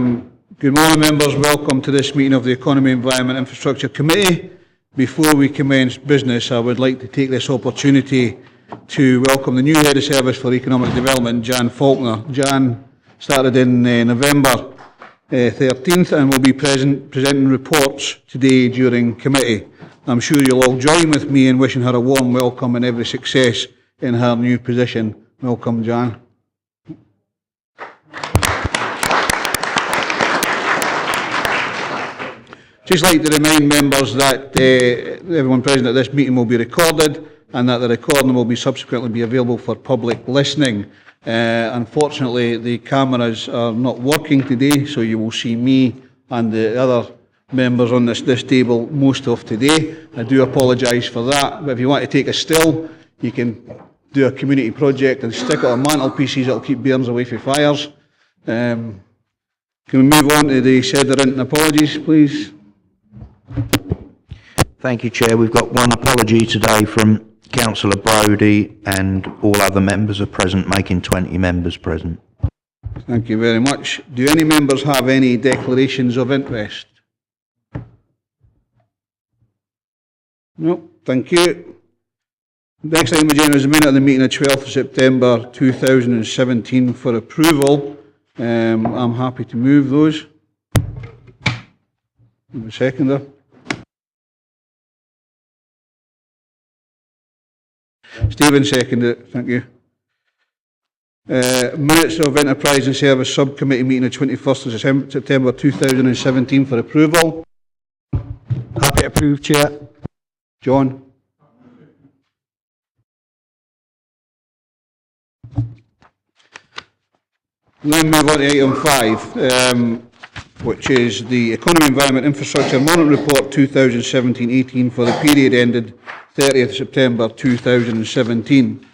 Good morning, members. Welcome to this meeting of the Economy, Environment and Infrastructure Committee. Before we commence business, I would like to take this opportunity to welcome the new Head of Service for Economic Development, Jan Faulkner. Jan started in November 13th and will be presenting reports today during committee. I'm sure you'll all join with me in wishing her a warm welcome and every success in her new position. Welcome, Jan. Just like to remind members that everyone present at this meeting will be recorded and that the recording will be subsequently be available for public listening. Unfortunately, the cameras are not working today, so you will see me and the other members on this table most of today. I do apologise for that, but if you want to take a still, you can do a community project and stick it on mantelpieces. It'll keep bears away from fires. Can we move on to the Sederunt apologies, please? Thank you, Chair. We've got one apology today from Councillor Brodie, and all other members are present, making 20 members present. Thank you very much. Do any members have any declarations of interest? No, thank you. Next item on the agenda is the minute of the meeting of 12th of September 2017 for approval. I'm happy to move those. A seconder. Stephen seconded. Thank you. Minutes of Enterprise and Service Subcommittee meeting of 21st of September 2017 for approval. Happy to approve, Chair. John. Then move on to item 5, which is the Economy, Environment, Infrastructure Monitoring Report 2017-18 for the period ended 30th September 2017.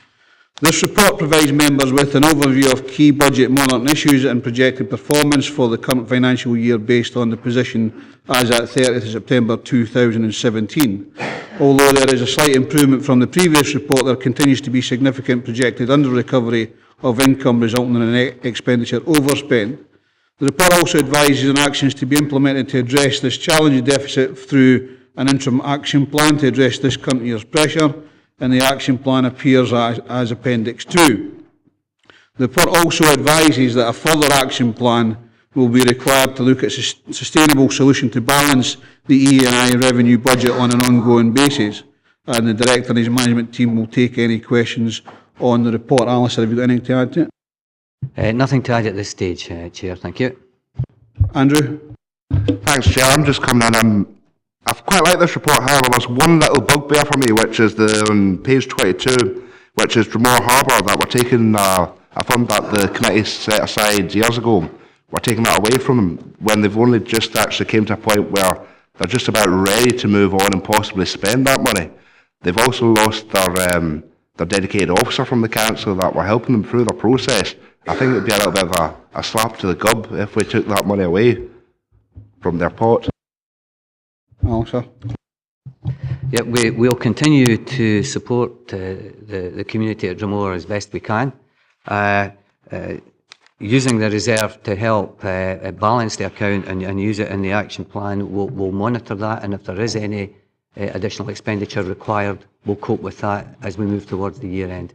This report provides members with an overview of key budget monitoring issues and projected performance for the current financial year based on the position as at 30th September 2017. Although there is a slight improvement from the previous report, there continues to be significant projected under-recovery of income resulting in an expenditure overspend. The report also advises on actions to be implemented to address this challenging deficit through an interim action plan to address this current year's pressure, and the action plan appears as Appendix 2. The report also advises that a further action plan will be required to look at a sustainable solution to balance the E&I revenue budget on an ongoing basis, and the Director and his management team will take any questions on the report. Alistair, have you got anything to add to it? Nothing to add at this stage, Chair. Thank you. Andrew? Thanks, Chair. I'm just coming in. I've quite liked this report. However, there's one little bugbear for me, which is on page 22, which is Dromore Harbour, that we're taking a fund that the committee set aside years ago. We're taking that away from them when they've only just actually came to a point where they're just about ready to move on and possibly spend that money. They've also lost their dedicated officer from the council that were helping them through the process. I think it would be a little bit of a slap to the gub if we took that money away from their pot. Alistair? Yeah, we'll continue to support the community at Dromore as best we can, using the reserve to help balance the account and use it in the action plan. We'll monitor that, and if there is any additional expenditure required, we'll cope with that as we move towards the year end.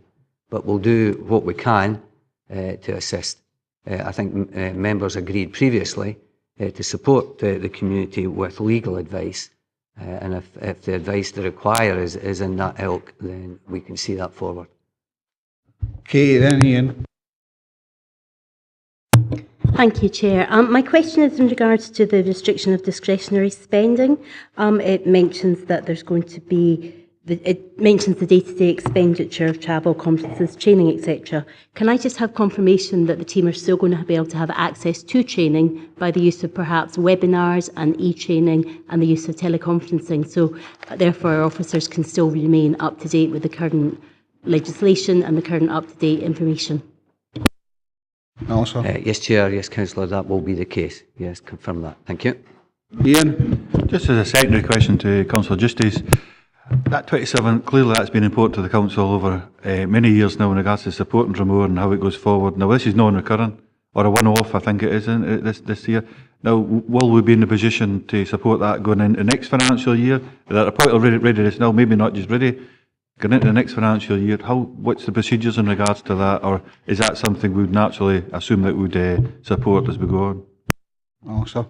But we'll do what we can to assist. I think members agreed previously to support the community with legal advice, and if the advice they require is in that ilk, then we can see that forward. Okay, then Ian. Thank you, Chair. My question is in regards to the restriction of discretionary spending. It mentions that there's going to be, it mentions the day-to-day expenditure of travel, conferences, training, etc. Can I just have confirmation that the team are still going to be able to have access to training by the use of perhaps webinars and e-training and the use of teleconferencing, so therefore our officers can still remain up to date with the current legislation and the current up-to-date information? Yes, Chair. Yes, Councillor, that will be the case. Yes, confirm that. Thank you. Ian? Just as a secondary question to Councillor Justice, that 27, clearly that's been important to the Council over many years now in regards to supporting Dromore and how it goes forward. Now, this is non-recurring. or a one-off, I think it is, isn't it, this year. Now, will we be in a position to support that going into next financial year? At a point of readiness now, maybe not just ready, going into the next financial year, what's the procedures in regards to that, or is that something we would naturally assume that we would support as we go on? Alistair?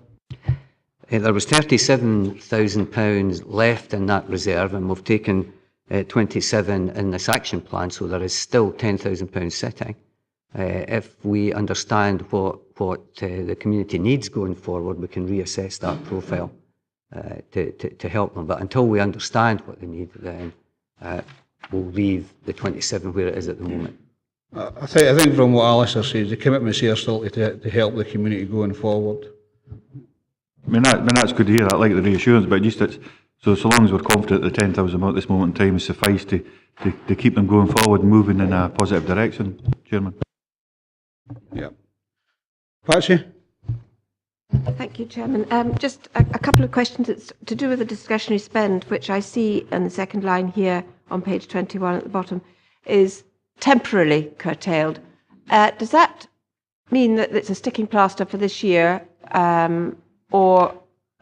There was £37,000 left in that reserve, and we've taken 27 in this action plan, so there is still £10,000 sitting. If we understand what the community needs going forward, we can reassess that profile to help them. But until we understand what they need, then we'll leave the 27 where it is at the moment. I think from what Alistair says, the commitments here are still to help the community going forward. I mean, that's good to hear. I like the reassurance, but just it's, so long as we're confident the 10,000 at this moment in time is suffice to keep them going forward and moving in a positive direction, Chairman. Yeah. Patsy? Thank you, Chairman. Just a couple of questions. It's to do with the discretionary spend, which I see in the second line here on page 21 at the bottom, is temporarily curtailed. Does that mean that it's a sticking plaster for this year, or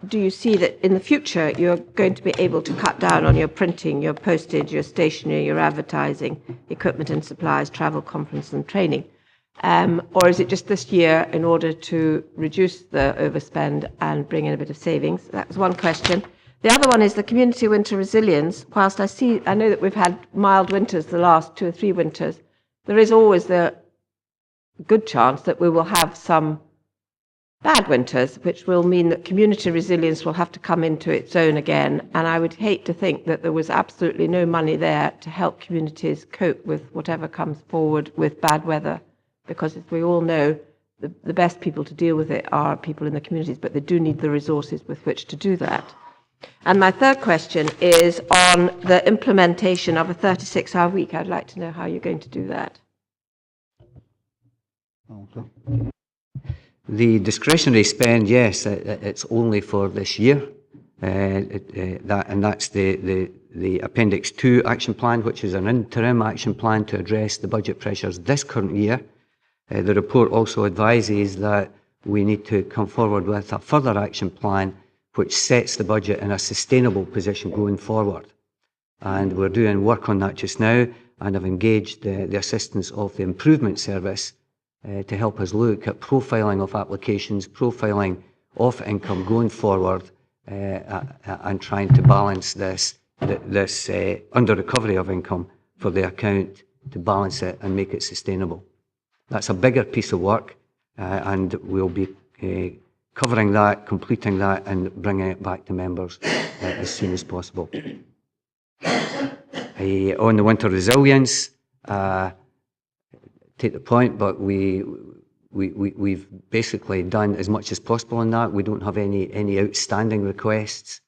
do you see that in the future you're going to be able to cut down on your printing, your postage, your stationery, your advertising, equipment and supplies, travel, conference and training? Or is it just this year in order to reduce the overspend and bring in a bit of savings? That was one question. The other one is the community winter resilience. Whilst I know that we've had mild winters the last 2 or 3 winters, there is always the good chance that we will have some bad winters, which will mean that community resilience will have to come into its own again. And I would hate to think that there was absolutely no money there to help communities cope with whatever comes forward with bad weather. Because as we all know, the best people to deal with it are people in the communities, but they do need the resources with which to do that. And my third question is on the implementation of a 36-hour week. I'd like to know how you're going to do that. The discretionary spend, yes, it's only for this year. And that's the Appendix 2 action plan, which is an interim action plan to address the budget pressures this current year. The report also advises that we need to come forward with a further action plan which sets the budget in a sustainable position going forward. And we're doing work on that just now, and have engaged the assistance of the Improvement Service to help us look at profiling of applications, profiling of income going forward, and trying to balance this under recovery of income for the account, to balance it and make it sustainable. That's a bigger piece of work, and we'll be covering that, completing that, and bringing it back to members as soon as possible. On the winter resilience, take the point, but we've basically done as much as possible on that. We don't have any outstanding requests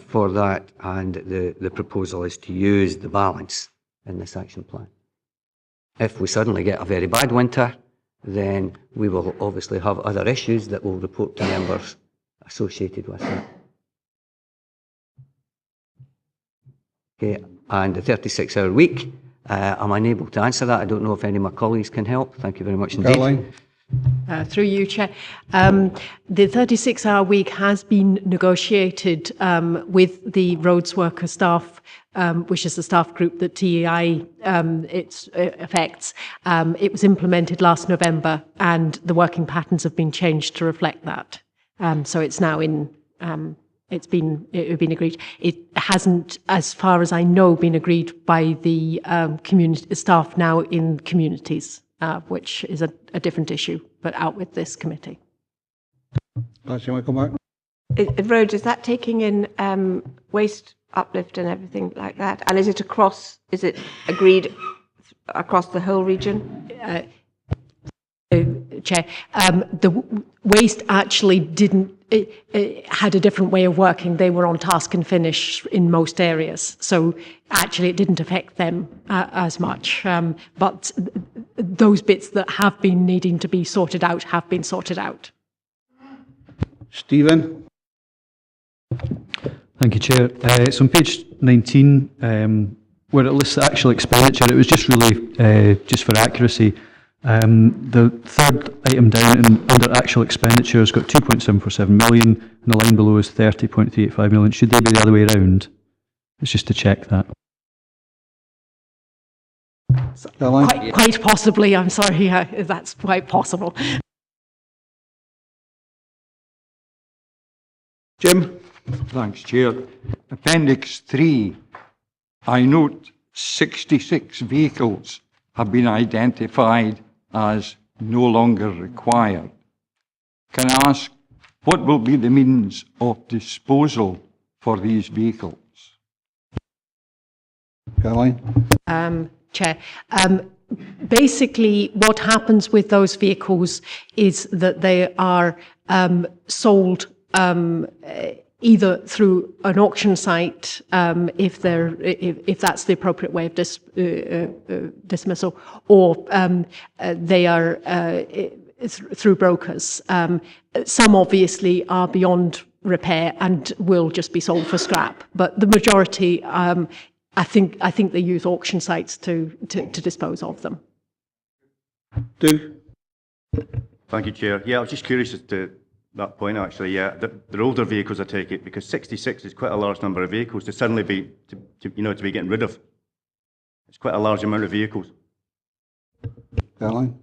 for that, and the proposal is to use the balance in this action plan. If we suddenly get a very bad winter, then we will obviously have other issues that we'll report to members associated with that. Okay, and the 36-hour week, I'm unable to answer that. I don't know if any of my colleagues can help. Thank you very much indeed. Caroline? Through you, Chair. The 36-hour week has been negotiated with the roads worker staff, which is the staff group that TEI affects. It was implemented last November, and the working patterns have been changed to reflect that. So it's now in. It's been agreed. It hasn't, as far as I know, been agreed by the community staff now in communities, which is a different issue, but out with this committee. Patsy, you want to come back? Rhodes, is that taking in waste uplift and everything like that? And is it agreed across the whole region? Chair, the waste actually didn't, it had a different way of working. They were on task and finish in most areas. So actually it didn't affect them as much. But those bits that have been needing to be sorted out have been sorted out. Stephen? Thank you, Chair. It's on page 19, where it lists the actual expenditure. It was just really, just for accuracy, The third item down under actual expenditure has got 2.747 million, and the line below is 30.385 million. Should they be the other way around? It's just to check that. Quite possibly, I'm sorry, that's quite possible. Jim? Thanks, Chair. Appendix 3, I note 66 vehicles have been identified as no longer required. Can I ask, what will be the means of disposal for these vehicles? Caroline? Chair, basically what happens with those vehicles is that they are sold either through an auction site, if that's the appropriate way of dismissal, or they are through brokers. Some obviously are beyond repair and will just be sold for scrap, but the majority, I think they use auction sites to dispose of them. Doug? Thank you, Chair. Yeah, I was just curious as to that point, actually. Yeah, they're older vehicles, I take it, because 66 is quite a large number of vehicles to suddenly be, to be getting rid of. It's quite a large amount of vehicles. Caroline?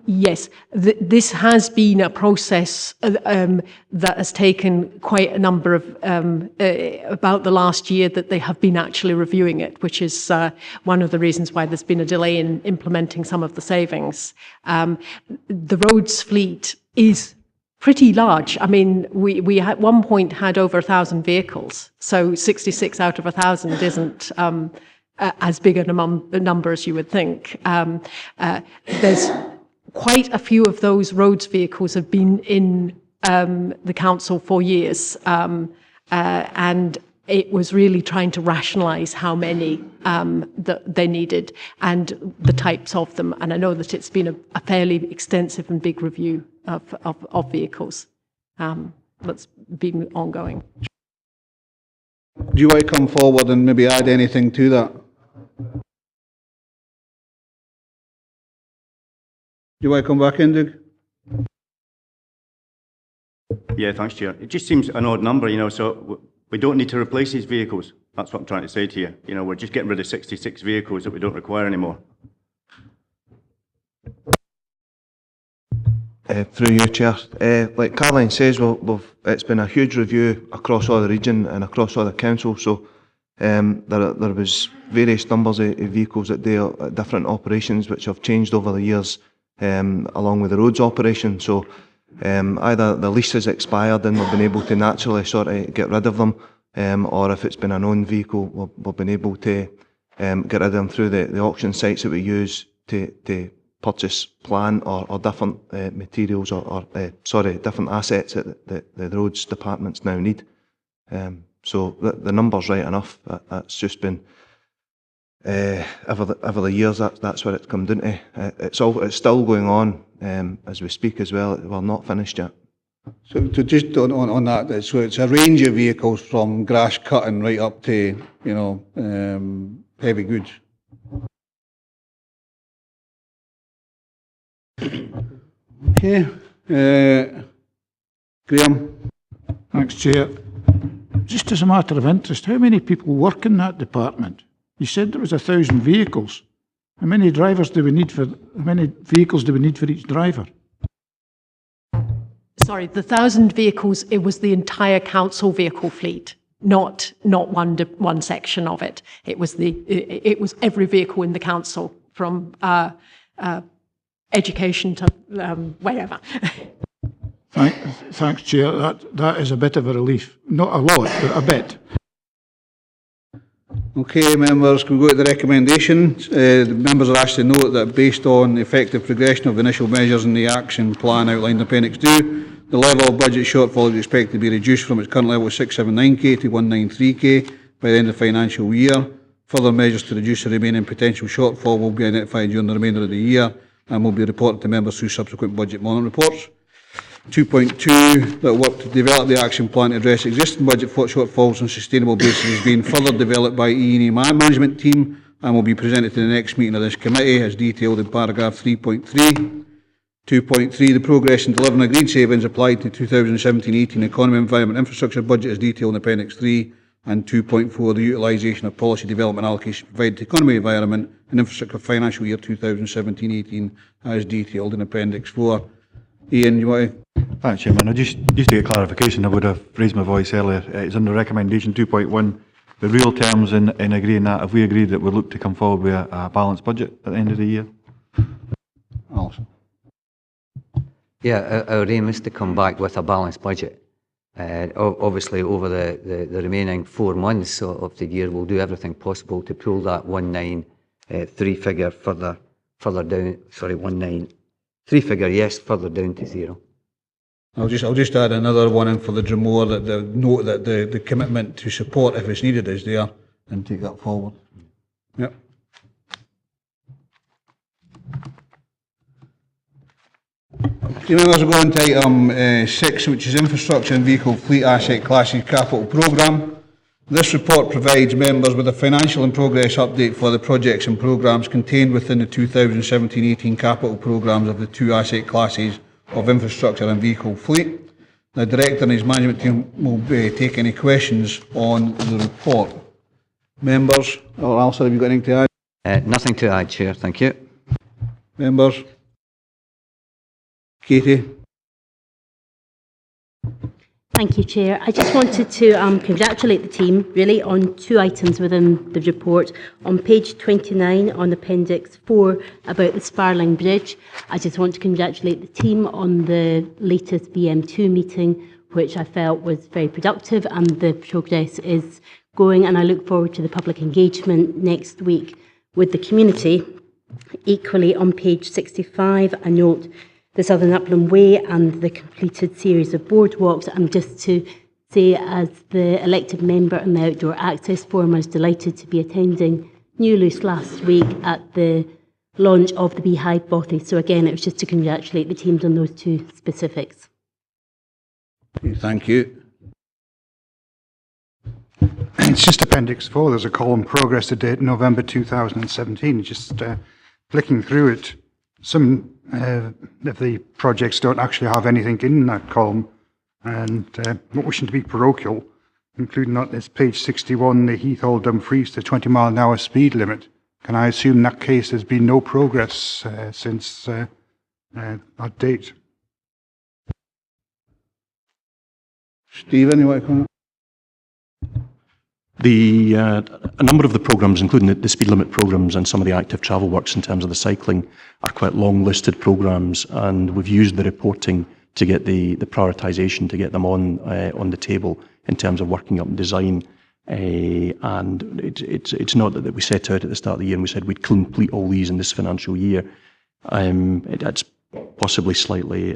Yes, this has been a process that has taken quite a number of, about the last year that they have been actually reviewing it, which is one of the reasons why there's been a delay in implementing some of the savings. The roads fleet is pretty large. I mean, we at one point had over 1,000 vehicles, so 66 out of 1,000 isn't as big a number as you would think. There's quite a few of those roads vehicles have been in the council for years, and it was really trying to rationalise how many that they needed and the types of them. And I know that it's been a fairly extensive and big review of vehicles that's been ongoing. Do you want to come forward and maybe add anything to that? Do you want to come back in, Doug? Yeah, thanks, Chair. It just seems an odd number, so we don't need to replace these vehicles. That's what I'm trying to say to you. We're just getting rid of 66 vehicles that we don't require anymore. Through you, Chair. Like Caroline says, it's been a huge review across all the region and across all the council, so there was various numbers of vehicles that do different operations which have changed over the years, along with the roads operation. So either the lease has expired and we've been able to naturally sort of get rid of them, or if it's been a known vehicle, we've been able to get rid of them through the auction sites that we use to purchase plant or different materials or different assets that the roads departments now need. So the number's right enough. That's just been over the years. That's where it's come down to. It's still going on as we speak as well. We're not finished yet. So to just on that, so it's a range of vehicles from grass cutting right up to heavy goods. Okay, Graham. Thanks, Chair. Just as a matter of interest, how many people work in that department? You said there was 1,000 vehicles. How many vehicles do we need for each driver? Sorry, the 1,000 vehicles, it was the entire council vehicle fleet, not one section of it. It was every vehicle in the council, from education to wherever. Thanks, Chair. That is a bit of a relief. Not a lot, but a bit. Okay, members, can we go to the recommendations? The members are asked to note that based on effective progression of initial measures in the action plan outlined in Appendix 2, the level of budget shortfall is expected to be reduced from its current level of 679k to 193k by the end of the financial year. Further measures to reduce the remaining potential shortfall will be identified during the remainder of the year and will be reported to members through subsequent budget monitoring reports. 2.2, that work to develop the action plan to address existing budget shortfalls on a sustainable basis is being further developed by E&E management team and will be presented to the next meeting of this committee as detailed in paragraph 3.3. 2.3. The progress in delivering agreed savings applied to 2017-18 Economy, Environment, Infrastructure budget as detailed in Appendix 3, and 2.4. The utilisation of policy development allocation provided to Economy, Environment and Infrastructure financial year 2017-18 as detailed in Appendix 4. Ian, you want to? Thanks, Chairman. Just to get clarification, I would have raised my voice earlier. It's under recommendation 2.1. The real terms in agreeing that, have we agreed that we'll look to come forward with a balanced budget at the end of the year? Alison. Yeah, our aim is to come back with a balanced budget. Obviously, over the remaining 4 months of the year, we'll do everything possible to pull that 193 figure further down. Sorry, 193 figure, yes, further down to 0. I'll just add another one in for the Dromore, that the note that the commitment to support if it's needed is there, and take that forward. Yep. Members, we'll go on to item 6, which is Infrastructure and Vehicle Fleet Asset Classes Capital Programme. This report provides members with a financial and progress update for the projects and programmes contained within the 2017-18 capital programmes of the 2 asset classes of infrastructure and vehicle fleet. The Director and his management team will take any questions on the report. Members, or Alison, have you got anything to add? Nothing to add, Chair, thank you. Members? Katie? Thank you, Chair. I just wanted to congratulate the team, really, on 2 items within the report. On page 29, on Appendix 4, about the Sparling Bridge, I just want to congratulate the team on the latest BM2 meeting, which I felt was very productive, and the progress is going, and I look forward to the public engagement next week with the community. Equally, on page 65, I note the Southern Upland Way and the completed series of boardwalks. And just to say, as the elected member in the Outdoor Access Forum, I was delighted to be attending New Luce last week at the launch of the Beehive Bothy. So again, it was just to congratulate the teams on those 2 specifics. Thank you. It's just Appendix 4. There's a column, progress to date, November 2017. Just flicking through it, some of the projects don't actually have anything in that column, and not wishing to be parochial, including that this page 61, the Heathhall Dumfries to 20 mile an hour speed limit. Can I assume in that case there's been no progress since that date? Stephen, you want to comment? A number of the programmes, including the speed limit programmes and some of the active travel works in terms of the cycling, are quite long listed programmes, and we've used the reporting to get the prioritisation, to get them on the table in terms of working up design. And it's not that we set out at the start of the year and we said we'd complete all these in this financial year. It's possibly slightly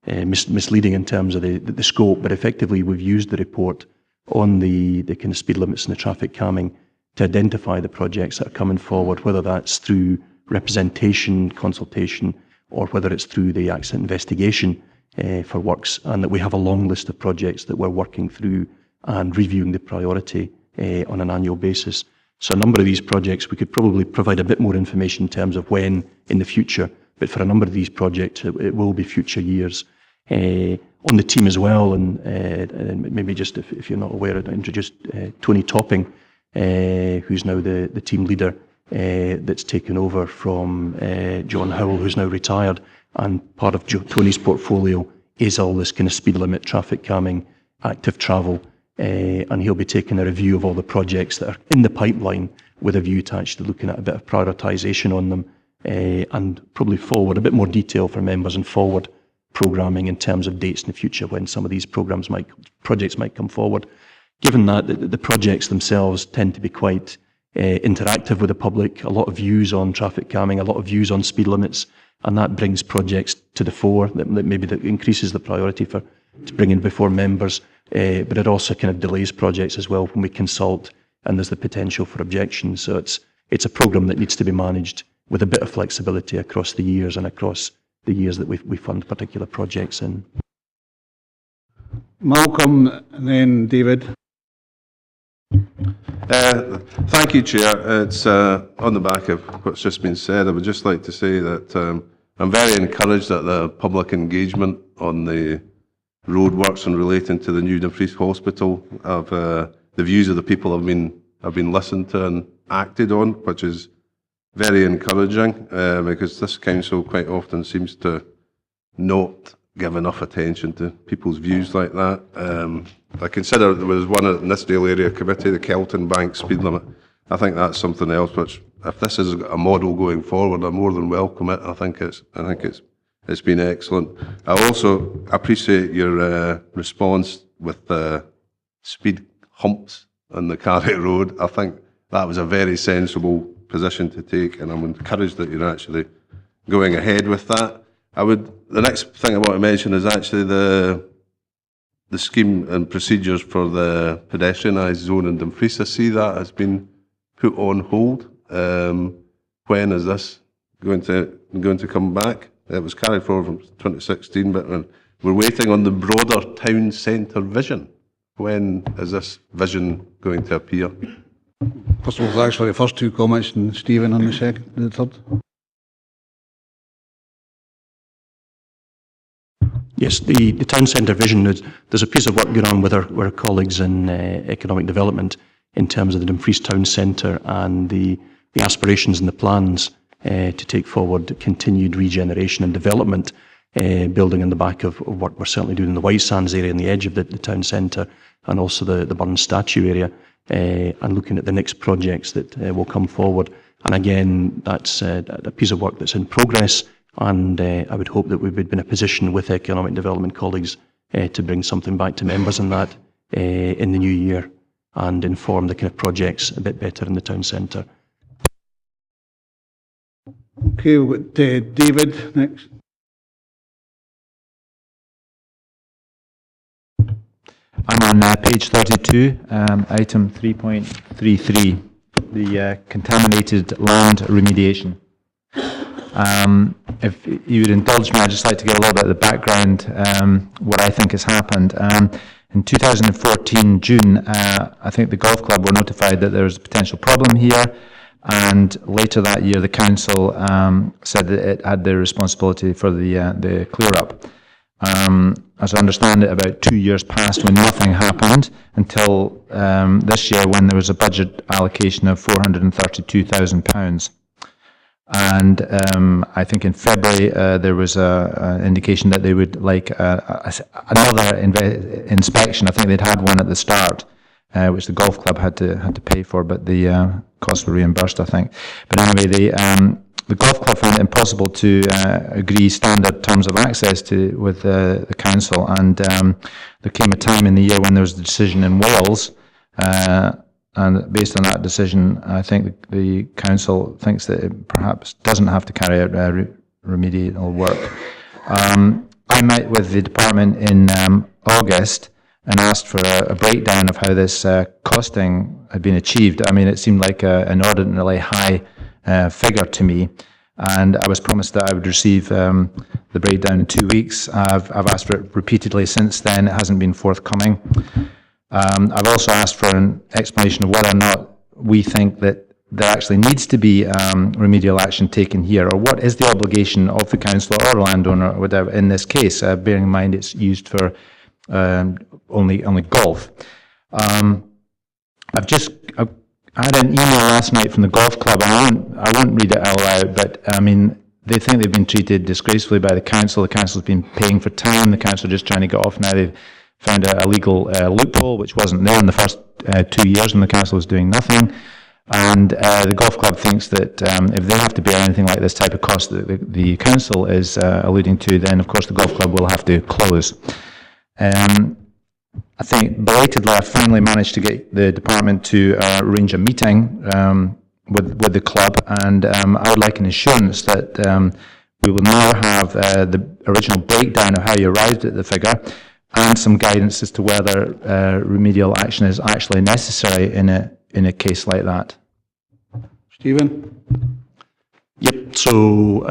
misleading in terms of the scope, but effectively we've used the report on the kind of speed limits and the traffic calming to identify the projects that are coming forward, whether that's through representation, consultation, or whether it's through the accident investigation for works, and that we have a long list of projects that we're working through and reviewing the priority on an annual basis. So a number of these projects, we could probably provide a bit more information in terms of when in the future, but for a number of these projects, it will be future years. On the team as well, and maybe just if you're not aware, I'd introduce Tony Topping, who's now the team leader that's taken over from John Howell, who's now retired, and part of Tony's portfolio is all this kind of speed limit, traffic calming, active travel, and he'll be taking a review of all the projects that are in the pipeline with a view to actually looking at a bit of prioritisation on them, and probably forward a bit more detail for members and forward programming in terms of dates in the future when some of these projects might come forward. Given that the projects themselves tend to be quite interactive with the public, a lot of views on traffic calming, a lot of views on speed limits, and that brings projects to the fore, that increases the priority to bring in before members, but it also kind of delays projects as well when we consult and there's the potential for objections. So it's a programme that needs to be managed with a bit of flexibility across the years and across the years that we fund particular projects in. Malcolm and then David. Thank you, Chair. It's on the back of what's just been said. I would just like to say that I'm very encouraged at the public engagement on the roadworks and relating to the new Dumfries Hospital. The views of the people have been listened to and acted on, which is very encouraging because this council quite often seems to not give enough attention to people's views like that. I consider there was one in this Dale Area Committee, the Kelton Bank speed limit. I think that's something else which, if this is a model going forward, I more than welcome it. I think it's been excellent. I also appreciate your response with the speed humps on the Carrick Road. I think that was a very sensible position to take, and I'm encouraged that you're actually going ahead with that. The next thing I want to mention is actually the scheme and procedures for the pedestrianised zone in Dumfries. I see that has been put on hold. When is this going to come back? It was carried forward from 2016, but we're waiting on the broader town centre vision. When is this vision going to appear? First of all, thanks for the first two comments, and Stephen on the third. Yes, the town centre vision, there's a piece of work going on with our colleagues in economic development in terms of the Dumfries town centre and the aspirations and the plans to take forward continued regeneration and development, building on the back of what we're certainly doing in the Whitesands area and the edge of the town centre, and also the Burn statue area, and looking at the next projects that will come forward. And again, that's a piece of work that's in progress. And I would hope that we would be in a position with economic development colleagues to bring something back to members on that in the new year and inform the kind of projects a bit better in the town centre. Okay, we've got David next. I'm on page 32, item 3.33, the contaminated land remediation. If you would indulge me, I'd just like to give a little bit of the background, what I think has happened. In 2014, June, I think the golf club were notified that there was a potential problem here, and later that year the council said that it had the responsibility for the clear-up. As I understand it, about 2 years passed when nothing happened until this year, when there was a budget allocation of £432,000. And I think in February there was an indication that they would like another inspection. I think they'd had one at the start, which the golf club had to pay for, but the costs were reimbursed, I think. But anyway, the golf club found it impossible to agree standard terms of access with the council, and there came a time in the year when there was the decision in Wales. And based on that decision, I think the council thinks that it perhaps doesn't have to carry out remedial work. I met with the department in August and asked for a breakdown of how this costing had been achieved. I mean, it seemed like an inordinately high figure to me, and I was promised that I would receive the breakdown in 2 weeks. I've asked for it repeatedly since then. It hasn't been forthcoming. I've also asked for an explanation of whether or not we think that there actually needs to be remedial action taken here, or what is the obligation of the council or landowner or whatever in this case, bearing in mind it's used for only golf. I had an email last night from the golf club, and I won't read it out loud, but I mean, they think they've been treated disgracefully by the council. The council's been paying for time. The council are just trying to get off now. They've found a legal loophole which wasn't there in the first 2 years when the council was doing nothing. And the golf club thinks that if they have to bear anything like this type of cost that the council is alluding to, then of course the golf club will have to close. I think belatedly I finally managed to get the department to arrange a meeting with the club, and I would like an assurance that we will now have the original breakdown of how you arrived at the figure, and some guidance as to whether remedial action is actually necessary in a case like that. Stephen? Yep, so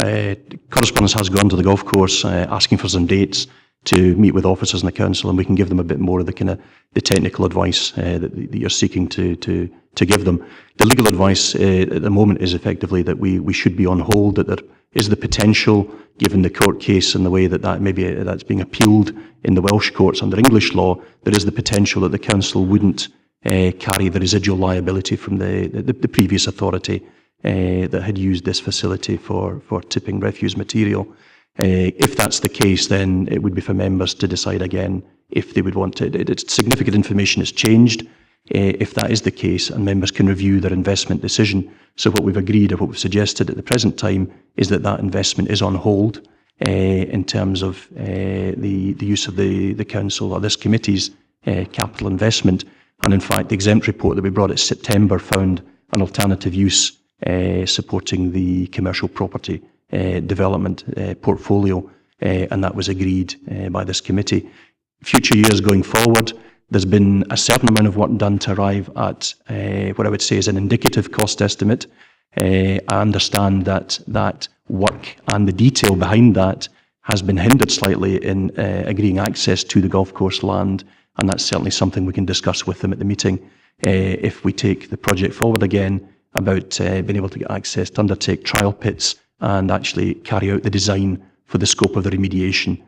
correspondence has gone to the golf course asking for some dates to meet with officers in the council, and we can give them a bit more of the kind of the technical advice that you're seeking to to give them. The legal advice at the moment is effectively that we should be on hold, that there is the potential, given the court case and the way that maybe that's being appealed in the Welsh courts under English law, there is the potential that the council wouldn't carry the residual liability from the previous authority that had used this facility for tipping refuse material. If that's the case, then it would be for members to decide again if they would want to. Significant information has changed if that is the case, and members can review their investment decision. So what we've agreed, or what we've suggested at the present time, is that investment is on hold in terms of the use of the council or this committee's capital investment. And in fact, the exempt report that we brought in September found an alternative use supporting the commercial property development portfolio, and that was agreed by this committee. Future years going forward, there's been a certain amount of work done to arrive at what I would say is an indicative cost estimate. I understand that work and the detail behind that has been hindered slightly in agreeing access to the golf course land, and that's certainly something we can discuss with them at the meeting if we take the project forward again, about being able to get access to undertake trial pits and actually carry out the design for the scope of the remediation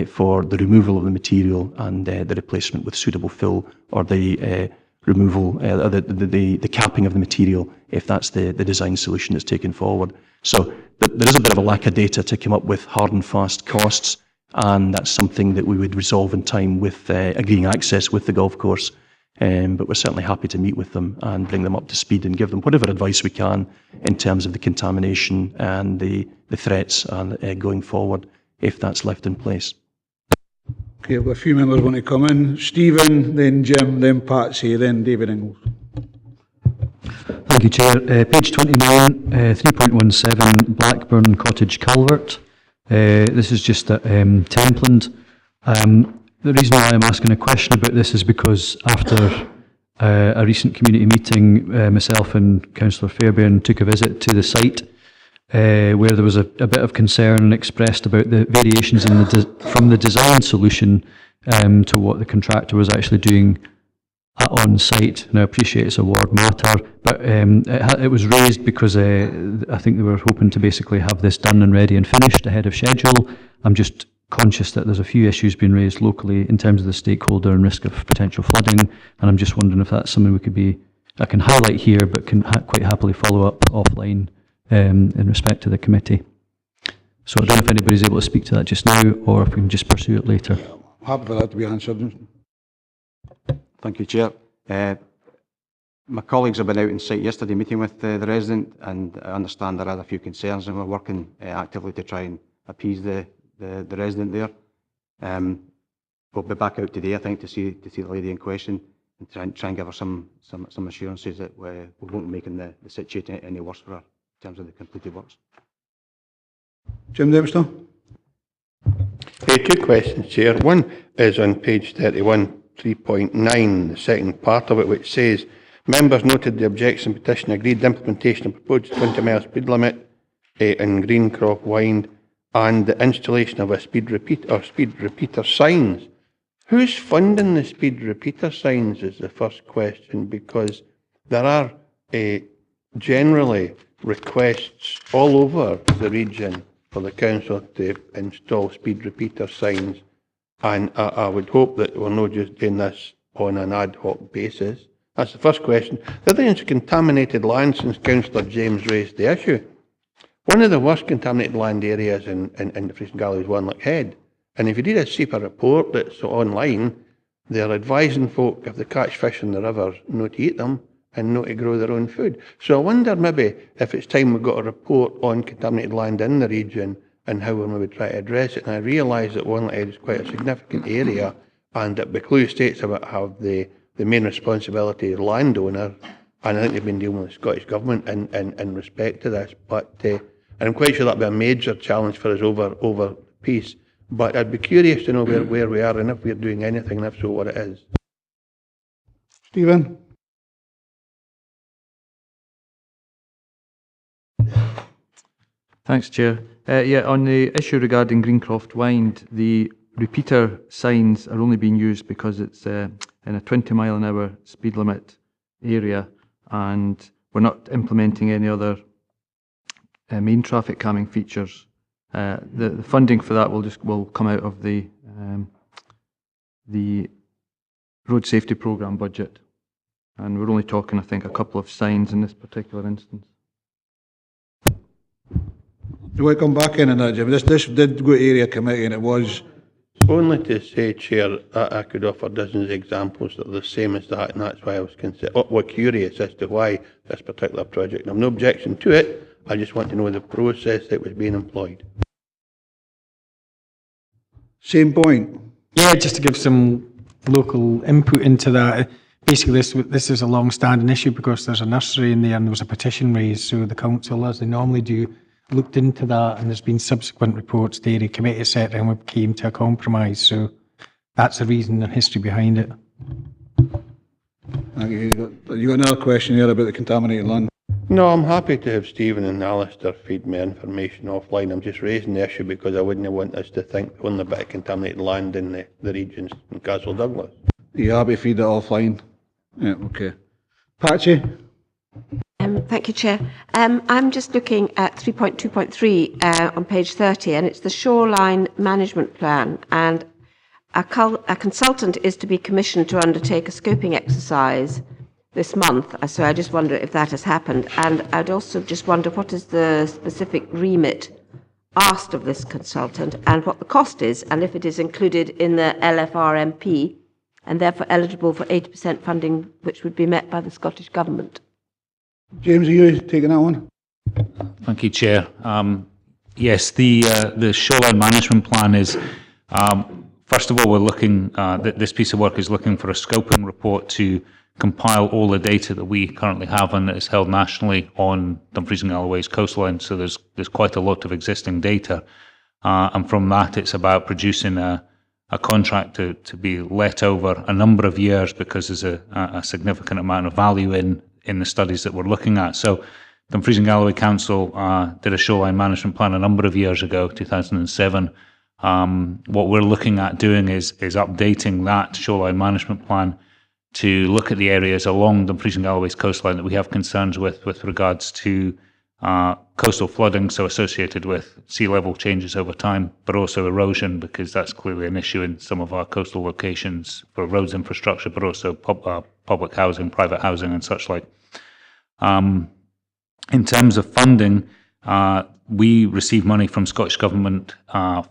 for the removal of the material and the replacement with suitable fill, or the removal, the capping of the material, if that's the design solution that's taken forward. So there is a bit of a lack of data to come up with hard and fast costs, and that's something that we would resolve in time with agreeing access with the golf course. But we're certainly happy to meet with them and bring them up to speed and give them whatever advice we can in terms of the contamination and the threats and going forward, if that's left in place. Okay, I've got a few members want to come in. Stephen, then Jim, then Patsy, then David Ingles. Thank you, Chair. Page 29, 3.17, Blackburn Cottage Culvert. This is just at Templand. The reason why I'm asking a question about this is because after a recent community meeting, myself and Councillor Fairbairn took a visit to the site where there was a bit of concern expressed about the variations in from the design solution to what the contractor was actually doing on site. And I appreciate it's a ward matter, but it was raised because I think they were hoping to basically have this done and ready and finished ahead of schedule. I'm just conscious that there's a few issues being raised locally in terms of the stakeholder and risk of potential flooding, and I'm just wondering if that's something I can highlight here, but can quite happily follow up offline in respect to the committee. So I don't know if anybody's able to speak to that just now, or if we can just pursue it later. Happy for that to be answered. Thank you, Chair. My colleagues have been out on site yesterday meeting with the resident, and I understand there are a few concerns, and we're working actively to try and appease the resident there. We'll be back out today, I think, to see the lady in question and try and give her some assurances that we won't be making the situation any worse for her in terms of the completed works. Jim Dempster. Two questions, Chair. One is on page 31, 3.9, the second part of it, which says, members noted the objection petition agreed the implementation of proposed 20-mile speed limit in Greencroft Wynd and the installation of a speed repeater signs. Who's funding the speed repeater signs is the first question, because there are generally requests all over the region for the council to install speed repeater signs, and I would hope that we're not just doing this on an ad hoc basis. That's the first question. The other is contaminated land, since Councillor James raised the issue. One of the worst contaminated land areas in Dumfries and Galloway is Wanlock Head. And if you read a SEPA report that's online, they're advising folk, if they catch fish in the river, not to eat them and not to grow their own food. So I wonder maybe if it's time we've got a report on contaminated land in the region and how we'll maybe try to address it. And I realise that Wanlock Head is quite a significant area, and that Buccleuch Estates have the main responsibility as landowner, and I think they've been dealing with the Scottish Government in respect to this. But and I'm quite sure that'll be a major challenge for us over peace. But I'd be curious to know where we are and if we're doing anything, and if so, what it is. Stephen. Thanks, Chair. On the issue regarding Greencroft Wynd, the repeater signs are only being used because it's in a 20-mile-an-hour speed limit area, and we're not implementing any other main traffic calming features. The funding for that will come out of the road safety programme budget, and we're only talking, I think, a couple of signs in this particular instance. Do I come back in on that, Jim? This did go to area committee, and it was... Only to say, Chair, I could offer dozens of examples that are the same as that, and that's why I was curious as to why this particular project. I have no objection to it, I just want to know the process that was being employed. Same point. Yeah, just to give some local input into that. Basically, this is a long-standing issue because there's a nursery in there and there was a petition raised, so the council, as they normally do, looked into that, and there's been subsequent reports, the area committee, etc., and we came to a compromise. So that's the reason and history behind it. You got another question here about the contaminated land? No, I'm happy to have Stephen and Alistair feed me information offline. I'm just raising the issue because I wouldn't want us to think only about contaminated land in the regions in Castle Douglas. You happy to feed it offline? Yeah, okay. Patsy? Thank you, Chair. I'm just looking at 3.2.3 on page 30, and it's the shoreline management plan, and a consultant is to be commissioned to undertake a scoping exercise this month, so I just wonder if that has happened. And I'd also just wonder what is the specific remit asked of this consultant and what the cost is, and if it is included in the LFRMP and therefore eligible for 80% funding, which would be met by the Scottish Government. James, are you taking that one? Thank you, Chair. Yes, the shoreline management plan is, first of all, we're looking, this piece of work is looking for a scoping report to compile all the data that we currently have and that is held nationally on Dumfries and Galloway's coastline. So there's quite a lot of existing data. And from that, it's about producing a contract to be let over a number of years because there's a significant amount of value in the studies that we're looking at. So Dumfries and Galloway Council did a shoreline management plan a number of years ago, 2007. What we're looking at doing is updating that shoreline management plan to look at the areas along Dumfries and Galloway's coastline that we have concerns with regards to coastal flooding, so associated with sea level changes over time, but also erosion, because that's clearly an issue in some of our coastal locations for roads infrastructure, but also public housing, private housing and such like. In terms of funding, we receive money from Scottish Government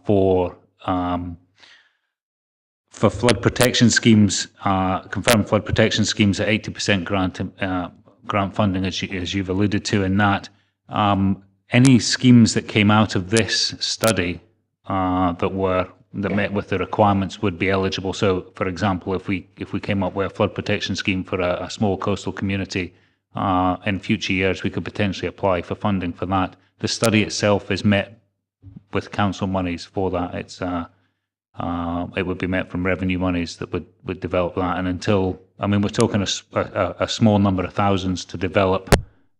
for flood protection schemes, confirmed flood protection schemes at 80% grant funding, as you've alluded to in that. Any schemes that came out of this study that met with the requirements would be eligible. So, for example, if we came up with a flood protection scheme for a small coastal community in future years, we could potentially apply for funding for that. The study itself is met with council monies for that. It would be met from revenue monies that would develop that. And until, I mean, we're talking a small number of thousands to develop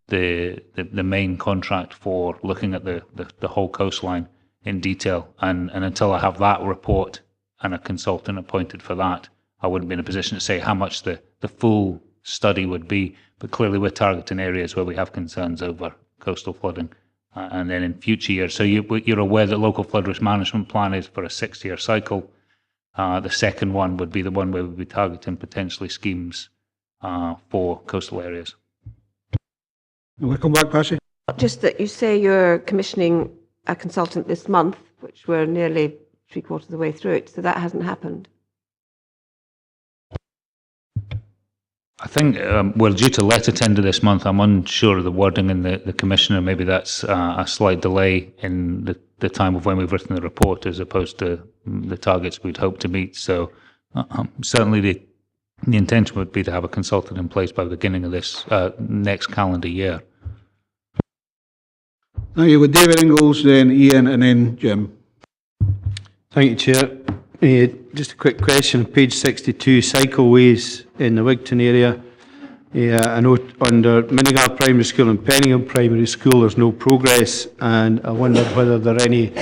the main contract for looking at the whole coastline in detail. And until I have that report and a consultant appointed for that, I wouldn't be in a position to say how much the full study would be. But clearly we're targeting areas where we have concerns over coastal flooding. And then in future years, so you're aware that local flood risk management plan is for a 6-year cycle. The second one would be the one where we'd be targeting potentially schemes for coastal areas. We'll come back, Patsy. Just that you say you're commissioning a consultant this month, which we're nearly 3/4 of the way through it, so that hasn't happened. I think we're due to letter tender this month. I'm unsure of the wording in the commissioner. Maybe that's a slight delay in the time of when we've written the report as opposed to the targets we'd hope to meet. So certainly the intention would be to have a consultant in place by the beginning of this next calendar year. Thank you. With David Ingalls, then Ian, and then Jim. Thank you, Chair. Just a quick question, page 62, cycleways in the Wigton area. I note under Minnegar Primary School and Penningham Primary School there's no progress, and I wondered whether there any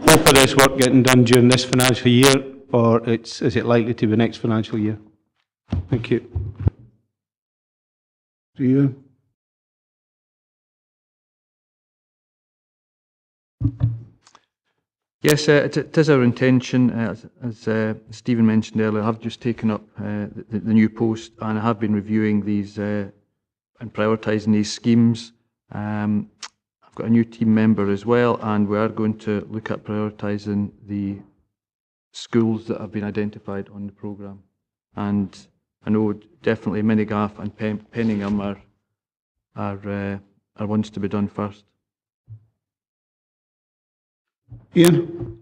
hope of this work getting done during this financial year, or is it likely to be next financial year? Thank you. Stephen? Yes, it is our intention, as Stephen mentioned earlier. I have just taken up the new post, and I have been reviewing these and prioritising these schemes. I've got a new team member as well, and we are going to look at prioritising the schools that have been identified on the programme. And I know definitely Minigaff and Penningham are ones to be done first. Ian?